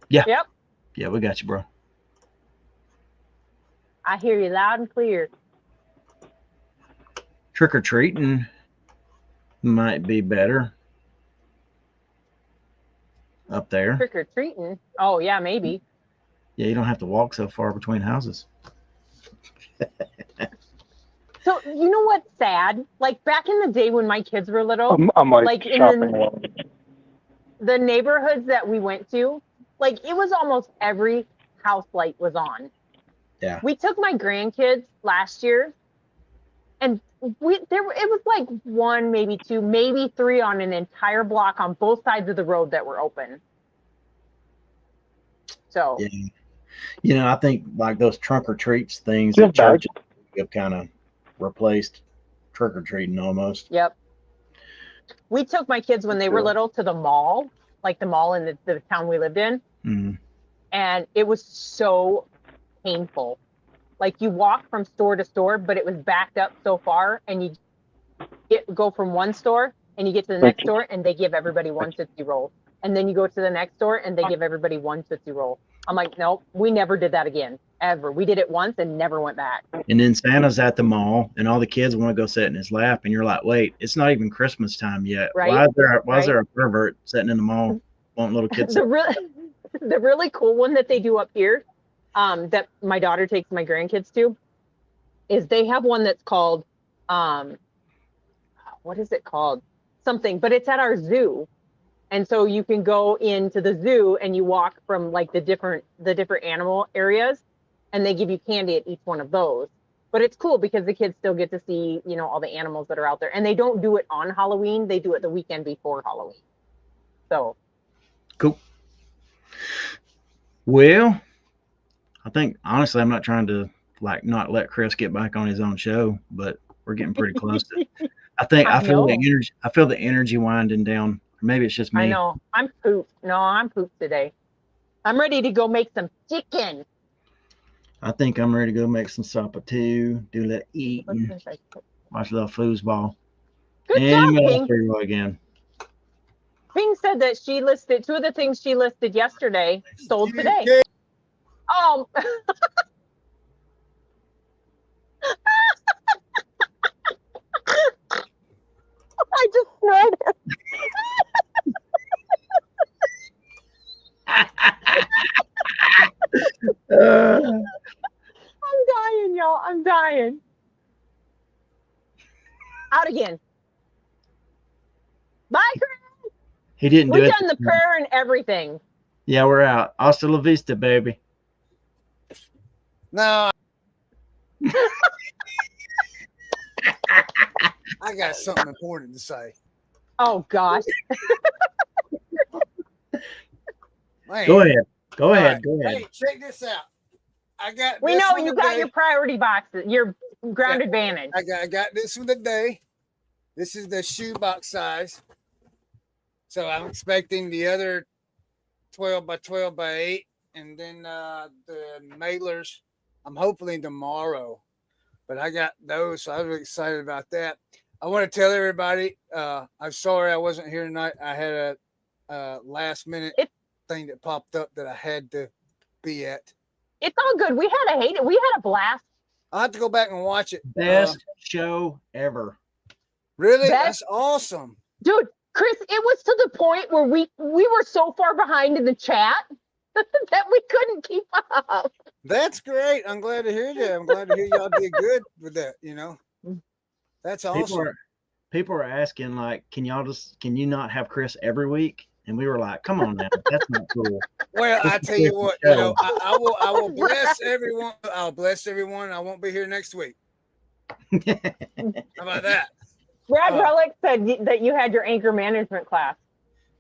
Yeah.
Yep.
Yeah, we got you, bro.
I hear you loud and clear.
Trick or treating might be better up there.
Trick or treating? Oh yeah, maybe.
Yeah, you don't have to walk so far between houses.
So you know what's sad? Like back in the day when my kids were little,
I'm
like in
shopping.
the neighborhoods that we went to, like it was almost every house light was on.
Yeah.
We took my grandkids last year, and it was like 1, maybe 2, maybe 3 on an entire block on both sides of the road that were open. So
yeah. I think like those trunk or treats things at churches have kind of replaced trick or treating almost.
Yep. We took my kids when they were little to the mall, like the mall in the town we lived in.
Mm-hmm.
And it was so painful. Like you walk from store to store, but it was backed up so far, and you go from one store and you get to the next store and they give everybody one Tootsie Roll. And then you go to the next store and they give everybody one Tootsie Roll. I'm like, nope, we never did that again, ever. We did it once and never went back.
And then Santa's at the mall and all the kids want to go sit in his lap. And you're like, wait, it's not even Christmas time yet.
Right?
Why is there a pervert sitting in the mall wanting little kids?
The really cool one that they do up here, that my daughter takes my grandkids to, is they have one that's called, what is it called? something, but it's at our zoo. And so you can go into the zoo and you walk from like the different animal areas, and they give you candy at each one of those. But it's cool because the kids still get to see, you know, all the animals that are out there. And they don't do it on Halloween. They do it the weekend before Halloween. So
Cool. Well, I think honestly, I'm not trying to like not let Chris get back on his own show, but we're getting pretty close to it. I feel the energy. I feel the energy winding down. Maybe it's just me.
I know. I'm pooped. No, I'm pooped today. I'm ready to go make some chicken.
I think I'm ready to go make some supper too. Do a little eating. Watch a little foosball.
Good
and
job, Ping.
Leroy again.
Ping said that she listed 2 of the things she listed yesterday sold today. Oh. I just snorted. I'm dying, y'all. I'm dying. Out again. Bye, Chris.
He didn't do it.
We've done the prayer and everything.
Yeah, we're out. Hasta la vista, baby.
No. I got something important to say.
Oh, gosh.
Man.
Go ahead. Go ahead.
Right.
Go ahead.
Hey, check this out. I got.
We
this
know
one
you
today.
got your priority boxes, your ground advantage.
I got this one today. This is the shoebox size. So I'm expecting the other 12 by 12 by 8. And then the mailers, I'm hopefully tomorrow. But I got those, so I'm really excited about that. I want to tell everybody, I'm sorry I wasn't here tonight. I had a last minute thing that popped up that I had to be at.
It's all good. We had a blast.
I'll have to go back and watch it.
Best show ever.
Really? That's awesome.
Dude, Chris, it was to the point where we were so far behind in the chat that we couldn't keep up.
That's great. I'm glad to hear that. I'm glad to hear y'all did good with that, you know. That's awesome.
People are asking, like, can you not have Chris every week? And we were like, come on now, that's not cool.
Well, I tell you what, you know, I will bless everyone. I'll bless everyone. I won't be here next week. How about that?
Brad Relic said that you had your anchor management class.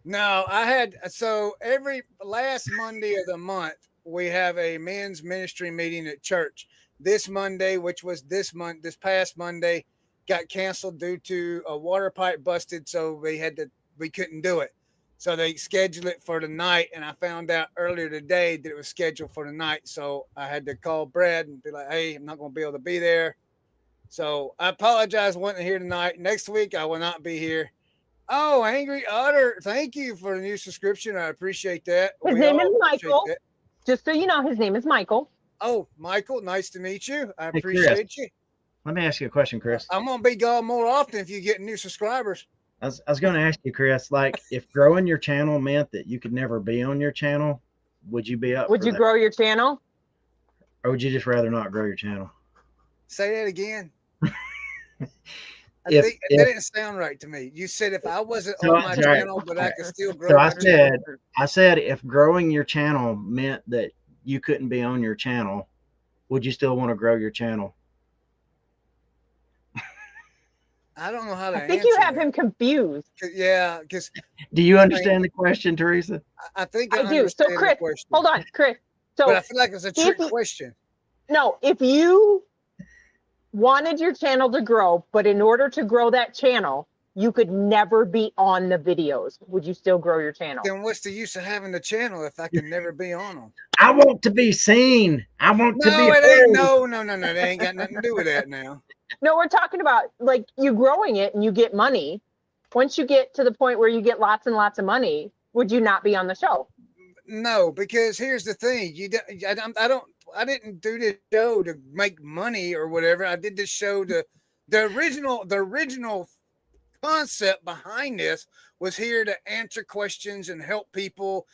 No, I had, so every last Monday of the month, we have a men's ministry meeting at church. This Monday, which was this past Monday, got canceled due to a water pipe busted. So we couldn't do it. So they scheduled it for tonight. And I found out earlier today that it was scheduled for tonight. So I had to call Brad and be like, hey, I'm not going to be able to be there. So I apologize. I wasn't here tonight. Next week, I will not be here. Oh, Angry Otter. Thank you for the new subscription. I appreciate that.
His name is Michael. Just so you know, his name is Michael.
Oh, Michael, nice to meet you. I appreciate you.
Let me ask you a question, Chris.
I'm going to be gone more often if you get new subscribers.
I was going to ask you, Chris, like, if growing your channel meant that you could never be on your channel, would you be up?
Would you grow your channel?
Or would you just rather not grow your channel?
Say that again. That didn't sound right to me. You said if I wasn't on my channel, but I could still grow.
So I said if growing your channel meant that you couldn't be on your channel, would you still want to grow your channel?
I don't know how to answer.
I think you have him confused.
Yeah, because.
Do you understand the question, Teresa?
I think I
do. So, Chris, hold on, Chris. So,
but I feel like it's a trick question.
No, if you wanted your channel to grow, but in order to grow that channel, you could never be on the videos. Would you still grow your channel?
Then what's the use of having the channel if I can never be on them?
I want to be seen. I want to be
heard. No. They ain't got nothing to do with that now.
No, we're talking about like you growing it and you get money. Once you get to the point where you get lots and lots of money, would you not be on the show?
No, because here's the thing. I didn't do this show to make money or whatever. I did this show to the original concept behind this was here to answer questions and help people.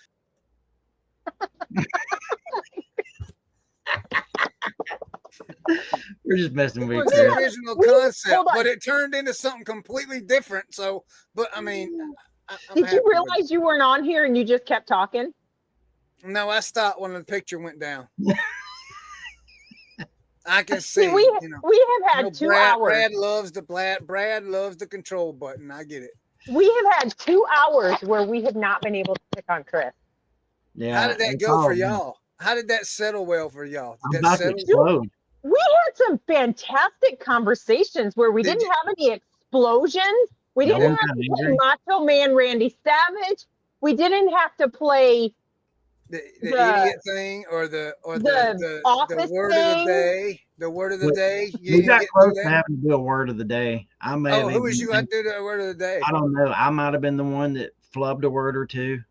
We're just messing
It
with
was
you,
the
Chris.
original
Hold
concept,
on.
but it turned into something completely different. So, but I mean, I'm
Did you
happy with it.
realize you weren't on here and you just kept talking?
No, I stopped when the picture went down. I can see,
See, we
you know.
have had 2 hours.
Brad loves the control button. I get it.
We have had 2 hours where we have not been able to pick on Chris.
Yeah.
How did that
it's
go
all
for
good.
y'all? How did that settle well for y'all?
I'm
Did that
about to
settle?
explode.
We had some fantastic conversations where we
Did
didn't have any explosions. We
No
didn't
one
have
got
to play
angry.
Macho Man Randy Savage. We didn't have to play
The
the
idiot thing or the
office
word of
thing.
the day? The word of the
We-
day? You
We
didn't
got
get
close
through
to
that?
having to do a word of the day. I may have
Oh, who was
even
you got to do the word of the day?
I don't know. I might have been the one that flubbed a word or two.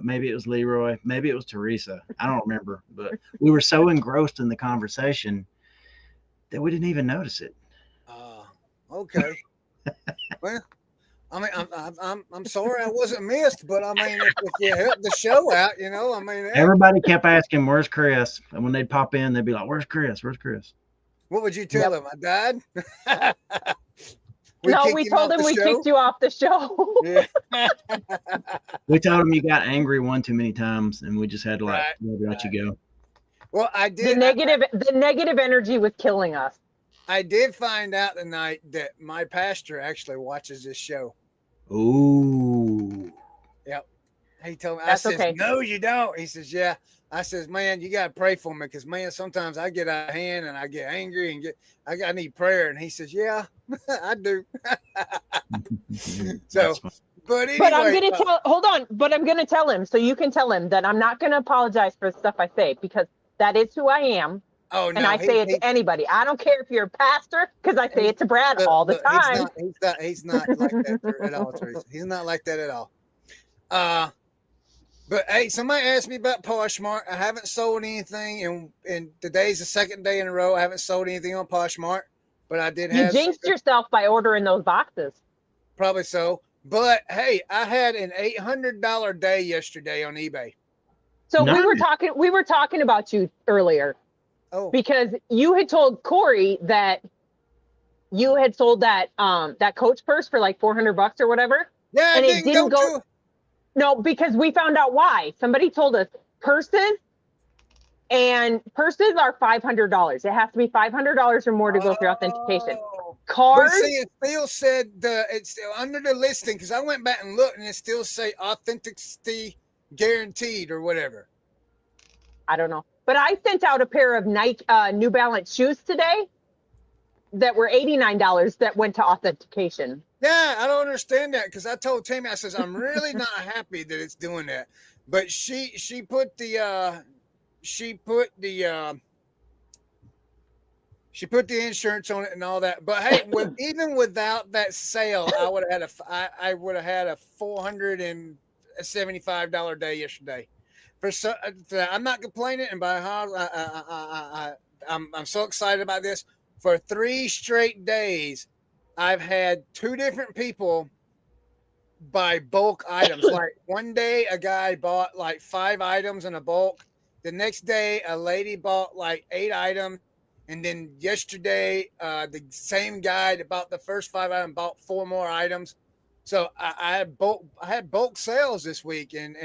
Maybe it was Leroy. Maybe it was Teresa. I don't remember. But we were so engrossed in the conversation that we didn't even notice it.
Okay. Well, I mean, I'm sorry I wasn't missed, but I mean, if you help the show out, you know, I mean, hey,
Everybody kept asking, "Where's Chris?" And when they'd pop in, they'd be like, "Where's Chris? Where's Chris?"
what would you tell him? I died.
No,
kicked
we
him
told
off
him
the
we
show?
kicked you off the show.
Yeah.
We told him you got angry one too many times, and we just had to
Right,
let you go.
Well, I
the
did.
negative energy was killing us.
I did find out tonight that my pastor actually watches this show.
Ooh.
Yep. He told me.
That's
I says,
okay.
no, you don't. He says, yeah. I says, man, you gotta pray for me because man, sometimes I get out of hand and I get angry and I need prayer. And he says, yeah, I do. So, but anyway,
But I'm gonna tell. Hold on. But I'm gonna tell him, so you can tell him that I'm not gonna apologize for the stuff I say because that is who I am.
oh no,
And I say it to anybody. I don't care if you're a pastor, because I say it to Brad all the time.
He's not like that at all, Teresa. He's not like that at all. But hey, somebody asked me about Poshmark. I haven't sold anything, and today's the second day in a row I haven't sold anything on Poshmark. But I did
You
have
jinxed yourself by ordering those boxes.
probably so. But hey, I had an $800 day yesterday on eBay.
So
Nice.
we were talking about you earlier.
Oh,
Because you had told Corey that you had sold that Coach purse for like $400 or whatever.
yeah,
And
it didn't go to.
No, because we found out why. Somebody told us purses are $500. It has to be $500 or more to go through authentication. Cars.
But see, it still said it's still under the listing because I went back and looked and it still say authenticity guaranteed or whatever.
I don't know. But I sent out a pair of Nike New Balance shoes today that were $89 that went to authentication.
Yeah, I don't understand that because I told Tammy, I says, I'm really not happy that it's doing that. But she put the insurance on it and all that. But hey, even without that sale, I would have had a $475 day yesterday. I'm not complaining, and by how I'm so excited about this. For 3 straight days, I've had 2 different people buy bulk items. Like one day, a guy bought like 5 items in a bulk. The next day, a lady bought like 8 items. And then yesterday, the same guy that bought the first 5 items bought 4 more items. So I had bulk sales this week, and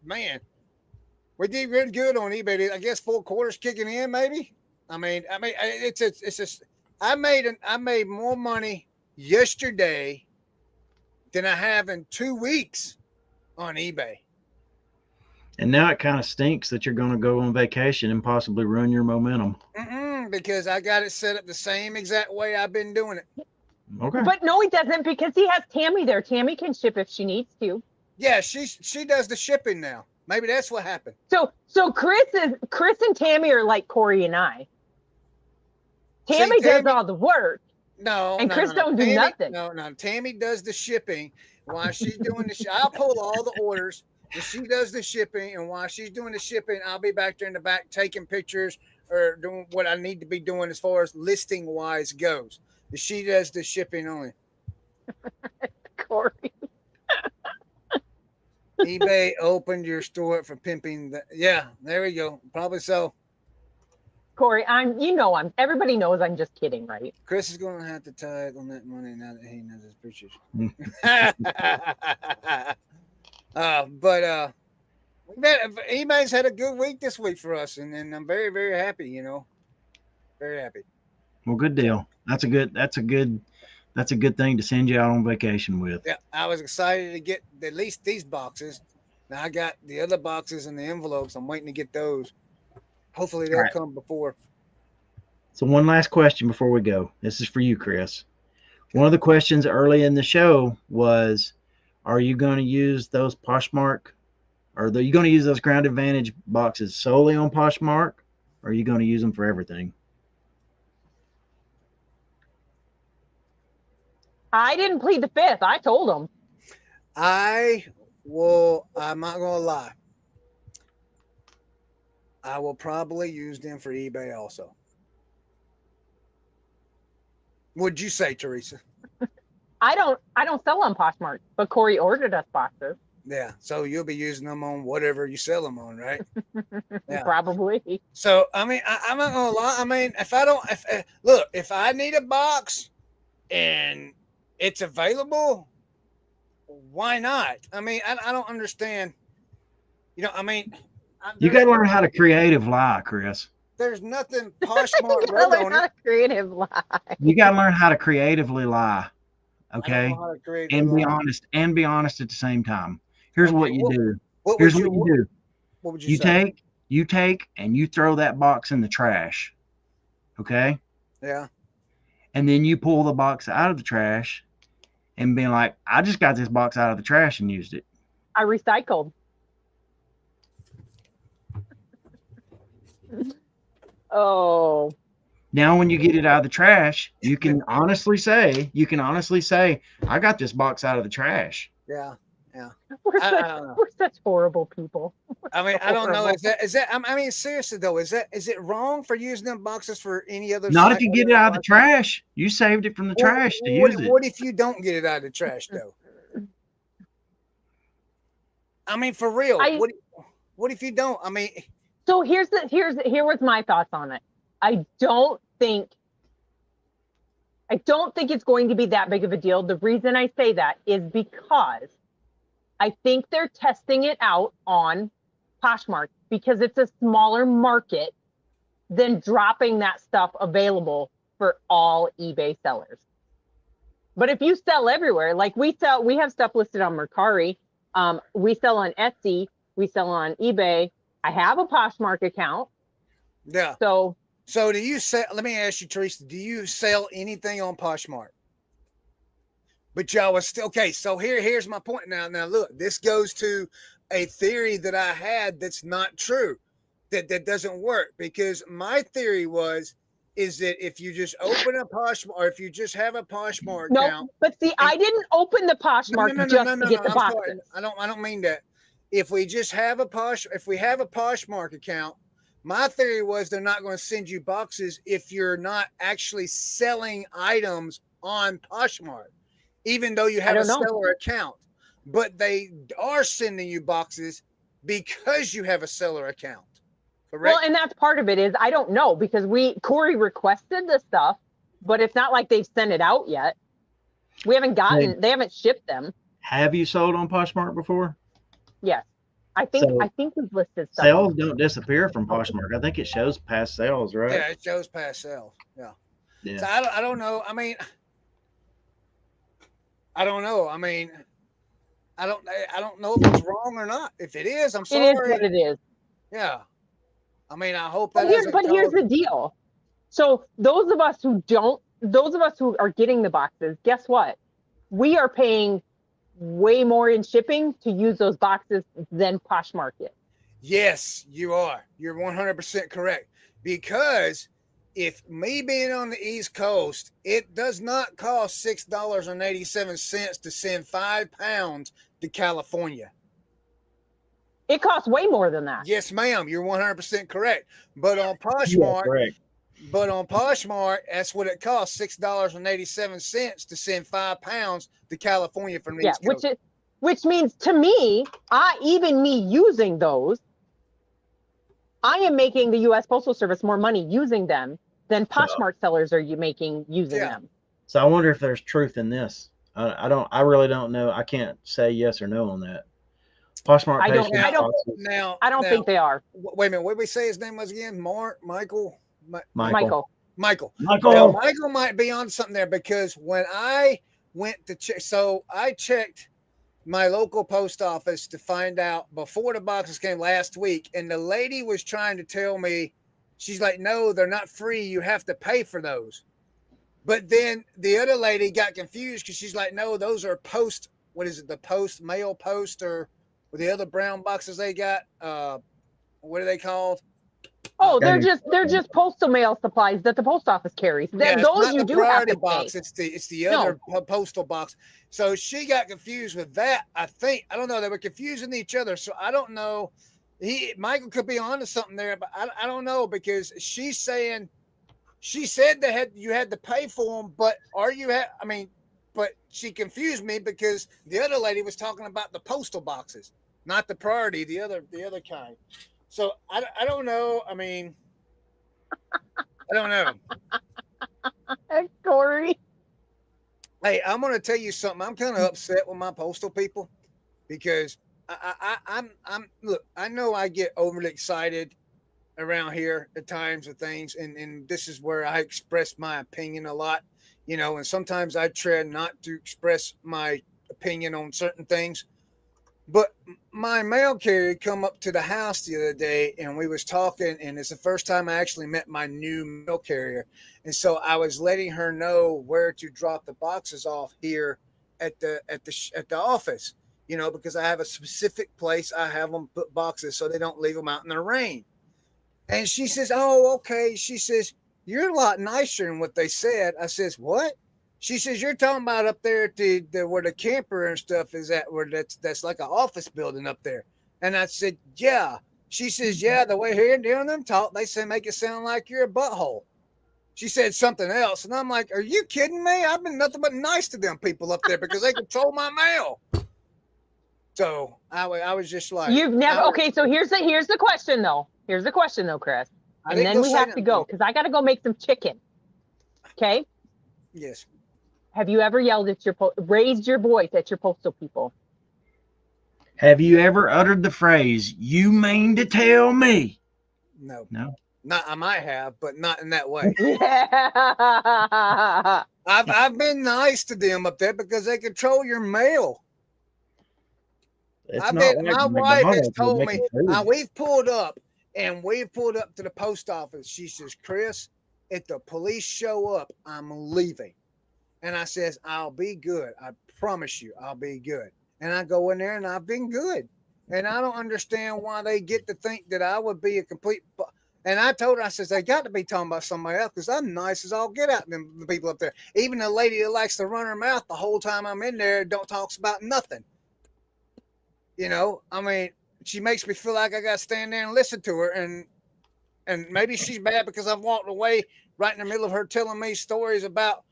man, we did really good on eBay. I guess 4 quarters kicking in, maybe. I mean, it's just I made more money yesterday than I have in 2 weeks on eBay.
And now it kind of stinks that you're going to go on vacation and possibly ruin your momentum.
Because I got it set up the same exact way I've been doing it.
Okay.
But no, he doesn't, because he has Tammy there. Tammy can ship if she needs to.
Yeah, she does the shipping now. Maybe that's what happened.
So Chris and Tammy are like Corey and I. Tammy does all the work. And Chris don't do nothing.
No, Tammy does the shipping while she's doing I'll pull all the orders and she does the shipping. And while she's doing the shipping, I'll be back there in the back taking pictures or doing what I need to be doing as far as listing wise goes. But she does the shipping only.
Corey.
eBay opened your store for pimping. Yeah, there we go. Probably so.
Corey, everybody knows I'm just kidding, right?
Chris is going to have to tithe on that money now that he knows his preachers. But eBay's had a good week this week for us, and I'm very, very happy. Very happy.
Well, good deal. That's a good thing to send you out on vacation with.
Yeah, I was excited to get at least these boxes. Now I got the other boxes and the envelopes. I'm waiting to get those. Hopefully they'll come before.
So one last question before we go. This is for you, Chris. One of the questions early in the show was, are you going to use those Poshmark, or are you going to use those Ground Advantage boxes solely on Poshmark, or are you going to use them for everything?
I didn't plead the fifth. I told them.
I'm not going to lie. I will probably use them for eBay also. What'd you say, Teresa?
I don't sell on Poshmark, but Corey ordered us boxes.
Yeah, so you'll be using them on whatever you sell them on, right? Yeah.
Probably.
So I'm not gonna lie. If I need a box and it's available, why not? I don't understand.
You got to learn how to creative lie, Chris.
There's nothing Poshmark wrote on it.
Creative lie.
You got to learn how to creatively lie, okay? And be honest at the same time. Here's what you do. What would you say? You take and you throw that box in the trash, okay?
Yeah.
And then you pull the box out of the trash and be like, I just got this box out of the trash and used it.
I recycled. Oh.
Now, when you get it out of the trash, you can honestly say, I got this box out of the trash.
Yeah. Yeah.
We're such horrible people.
I don't know. Is that, seriously though, is it wrong for using them boxes for any other?
Not if you get it out of the trash. You saved it from the trash to use it.
What if you don't get it out of the trash though? For real. What if you don't?
So here was my thoughts on it. I don't think it's going to be that big of a deal. The reason I say that is because I think they're testing it out on Poshmark because it's a smaller market than dropping that stuff available for all eBay sellers. But if you sell everywhere, like we have stuff listed on Mercari, we sell on Etsy, we sell on eBay. I have a Poshmark account.
Yeah.
So
do you sell? Let me ask you, Teresa. Do you sell anything on Poshmark? But y'all was still okay. So here's my point now. Now look, this goes to a theory that I had that's not true, that doesn't work, because my theory is that if you just open a Poshmark, or if you just have a Poshmark account.
But see, I didn't open the Poshmark to get the boxes.
I don't mean that. If we have a Poshmark account, my theory was they're not going to send you boxes if you're not actually selling items on Poshmark, even though you have a seller account. But they are sending you boxes because you have a seller account. Correct?
Well, and that's part of it is I don't know, because Corey requested the stuff, but it's not like they've sent it out yet. They haven't shipped them.
Have you sold on Poshmark before?
Yes. I think we've listed stuff.
Sales don't disappear from Poshmark. I think it shows past sales, right?
Yeah, it shows past sales. Yeah. So I don't know. I don't know. I don't know if it's wrong or not. If it is, I'm sorry.
It is what it is.
Yeah. I hope that.
But here's the deal. So those of us who are getting the boxes, guess what? We are paying way more in shipping to use those boxes than Poshmark is.
Yes, you are. You're 100% correct. Because if me being on the East Coast, it does not cost $6.87 to send 5 pounds to California.
It costs way more than that.
Yes, ma'am. You're 100% correct. But on Poshmark, that's what it costs, $6.87 to send 5 pounds to California from the East Coast. which
means to me, even me using those, I am making the U.S. Postal Service more money using them than Poshmark sellers are making using them.
So I wonder if there's truth in this. I really don't know. I can't say yes or no on that. Poshmark.
I don't think they are.
Wait a minute. What did we say his name was again? Michael.
Michael.
Now, Michael might be on something there, because when I went to check, so I checked my local post office to find out before the boxes came last week, and the lady was trying to tell me, she's like, no, they're not free. You have to pay for those. But then the other lady got confused because she's like, no, those are post. What is it? The post, mail post, or the other brown boxes they got? What are they called?
Oh, they're just postal mail supplies that the post office carries. Those you do have to
box.
pay.
It's the other postal box. So she got confused with that. I don't know. They were confusing each other. So I don't know. Michael could be onto something there, but I don't know, because she's saying, she said you had to pay for them, but but she confused me because the other lady was talking about the postal boxes, not the priority, the other kind. So I don't know. I mean, I don't know.
Corey.
Hey, I'm going to tell you something. I'm kind of upset with my postal people, because I'm look, I know I get overly excited around here at times with things, and this is where I express my opinion a lot, and sometimes I try not to express my opinion on certain things. But my mail carrier come up to the house the other day, and we was talking, and it's the first time I actually met my new mail carrier. And so I was letting her know where to drop the boxes off here at the office, because I have a specific place I have them put boxes so they don't leave them out in the rain. And she says, oh, okay. She says, you're a lot nicer than what they said. I says, what? She says, you're talking about up there at where the camper and stuff is at, where that's like an office building up there. And I said, yeah. She says, yeah, the way here doing them talk, they say make it sound like you're a butthole. She said something else. And I'm like, are you kidding me? I've been nothing but nice to them people up there because they control my mail. So I was just like,
you've never, okay. So here's the question though. Here's the question though, Chris. And then we have to go, because I got to go make some chicken. Okay.
Yes.
Have you ever yelled at raised your voice at your postal people?
Have you ever uttered the phrase, you mean to tell me?
No.
Not,
I might have, but not in that way.
Yeah.
I've been nice to them up there because they control your mail. My wife has told me, we've pulled up to the post office. She says, Chris, if the police show up, I'm leaving. And I says, I'll be good. I promise you, I'll be good. And I go in there and I've been good. And I don't understand why they get to think that I would be a complete. And I told her, I says, they got to be talking about somebody else, because I'm nice as all get out, them the people up there. Even the lady that likes to run her mouth the whole time I'm in there talks about nothing. She makes me feel like I got to stand there and listen to her. And maybe she's bad because I've walked away right in the middle of her telling me stories about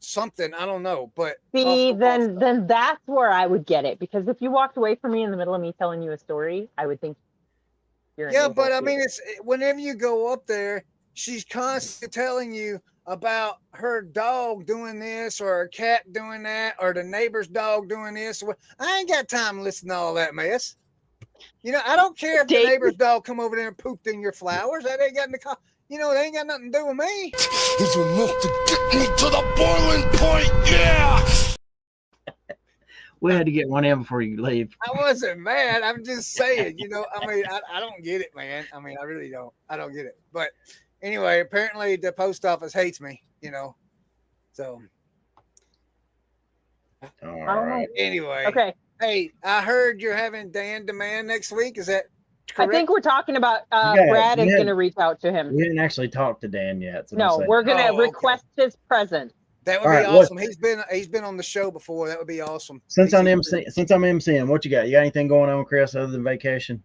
something. I don't know, but
see, then that's where I would get it, because if you walked away from me in the middle of me telling you a story, I would think you're
but I mean, it's whenever you go up there, she's constantly telling you about her dog doing this, or her cat doing that, or the neighbor's dog doing this. I ain't got time to listen to all that mess. I don't care if the neighbor's dog come over there and pooped in your flowers. That ain't got in the car. They ain't got nothing to do with me.
It's enough to get me to the boiling point, yeah!
We had to get one in before you leave.
I wasn't mad. I'm just saying, I don't get it, man. I really don't. I don't get it. But anyway, apparently the post office hates me, So.
All right.
Anyway.
Okay.
Hey, I heard you're having Dan Demand next week. Is that correct?
I think we're talking about Brad is going to reach out to him.
We didn't actually talk to Dan yet. So
no, we're going to request his presence.
That would be awesome. He's been on the show before. That would be awesome.
Since I'm emceeing, what you got? You got anything going on, Chris, other than vacation?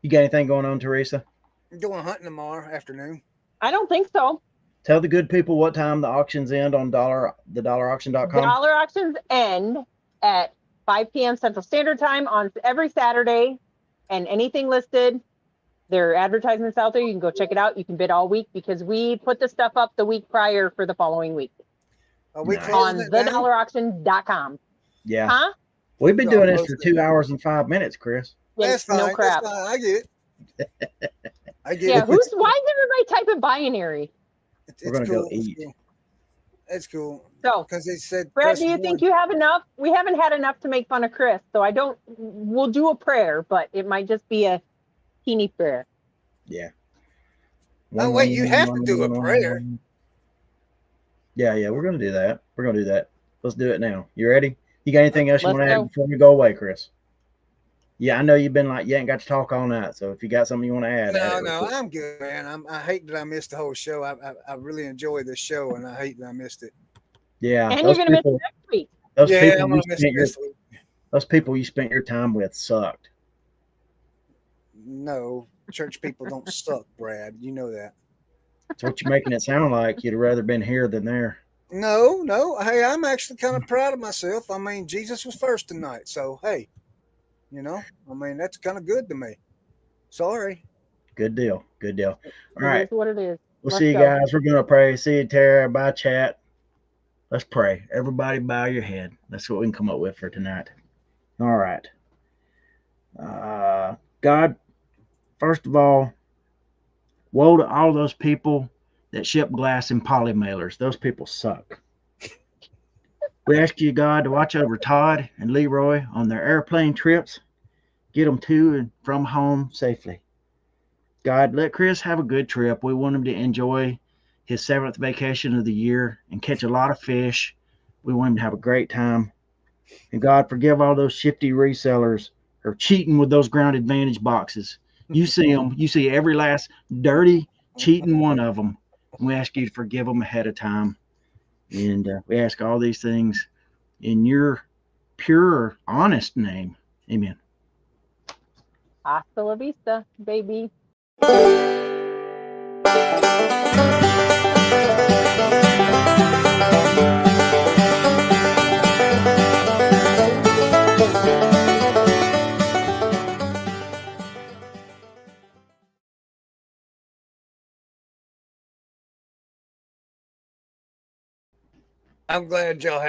You got anything going on, Teresa?
I'm going hunting tomorrow afternoon.
I don't think so.
Tell the good people what time the auctions end on $dollarauction.com.
Dollar auctions end at 5 p.m. Central Standard Time on every Saturday, And anything listed, there are advertisements out there. You can go check it out. You can bid all week because we put the stuff up the week prior for the following week.
Are we
Nice.
closing
On
it down?
thedollarauction.com.
Yeah.
Huh?
We've been
Y'all
doing this
closing
for
it
2
down.
hours and 5 minutes, Chris.
Yeah,
That's fine.
no crap.
That's fine. I get it. I get
Yeah,
it.
why is everybody typing binary?
It's
We're gonna go
cool. It's
eat.
cool. It's cool.
So,
Because they said,
Brad,
press
do you
one.
think you have enough? We haven't had enough to make fun of Chris, so we'll do a prayer, but it might just be a teeny prayer.
Yeah.
Oh, wait, you have to do a prayer.
Yeah, we're gonna do that. We're gonna do that. Let's do it now. You ready? You got anything else you
Let's
want to add
go.
before we go away, Chris? Yeah, I know you've been like you ain't got to talk all night. So if you got something you want to add, add
No,
it real
no,
quick.
I'm good, man. I hate that I missed the whole show. I really enjoyed this show, and I hate that I missed it.
Yeah,
And
those
you're going to miss
people,
next week.
those
Yeah,
people
I'm
you
gonna miss
spent
it
your
this week.
those people you spent your time with sucked.
No, church people don't suck, Brad. You know that.
That's what you're making it sound like. You'd have rather been here than there.
No, no. Hey, I'm actually kind of proud of myself. I mean, Jesus was first tonight, so hey, I mean that's kind of good to me. Sorry.
Good deal. Good deal. All
It
right.
is what it is.
We'll
Let's
see you
go.
guys. We're gonna pray. See you, Tara. Bye, chat. Let's pray. Everybody bow your head. That's what we can come up with for tonight. All right. God, first of all, woe to all those people that ship glass in poly mailers. Those people suck. We ask you, God, to watch over Todd and Leroy on their airplane trips. Get them to and from home safely. God, let Chris have a good trip. We want him to enjoy his 7th vacation of the year and catch a lot of fish. We want him to have a great time. And God, forgive all those shifty resellers or cheating with those ground advantage boxes. You see them. You see every last dirty, cheating one of them. And we ask you to forgive them ahead of time. And we ask all these things in your pure, honest name. Amen.
Hasta la vista, baby.
I'm glad y'all had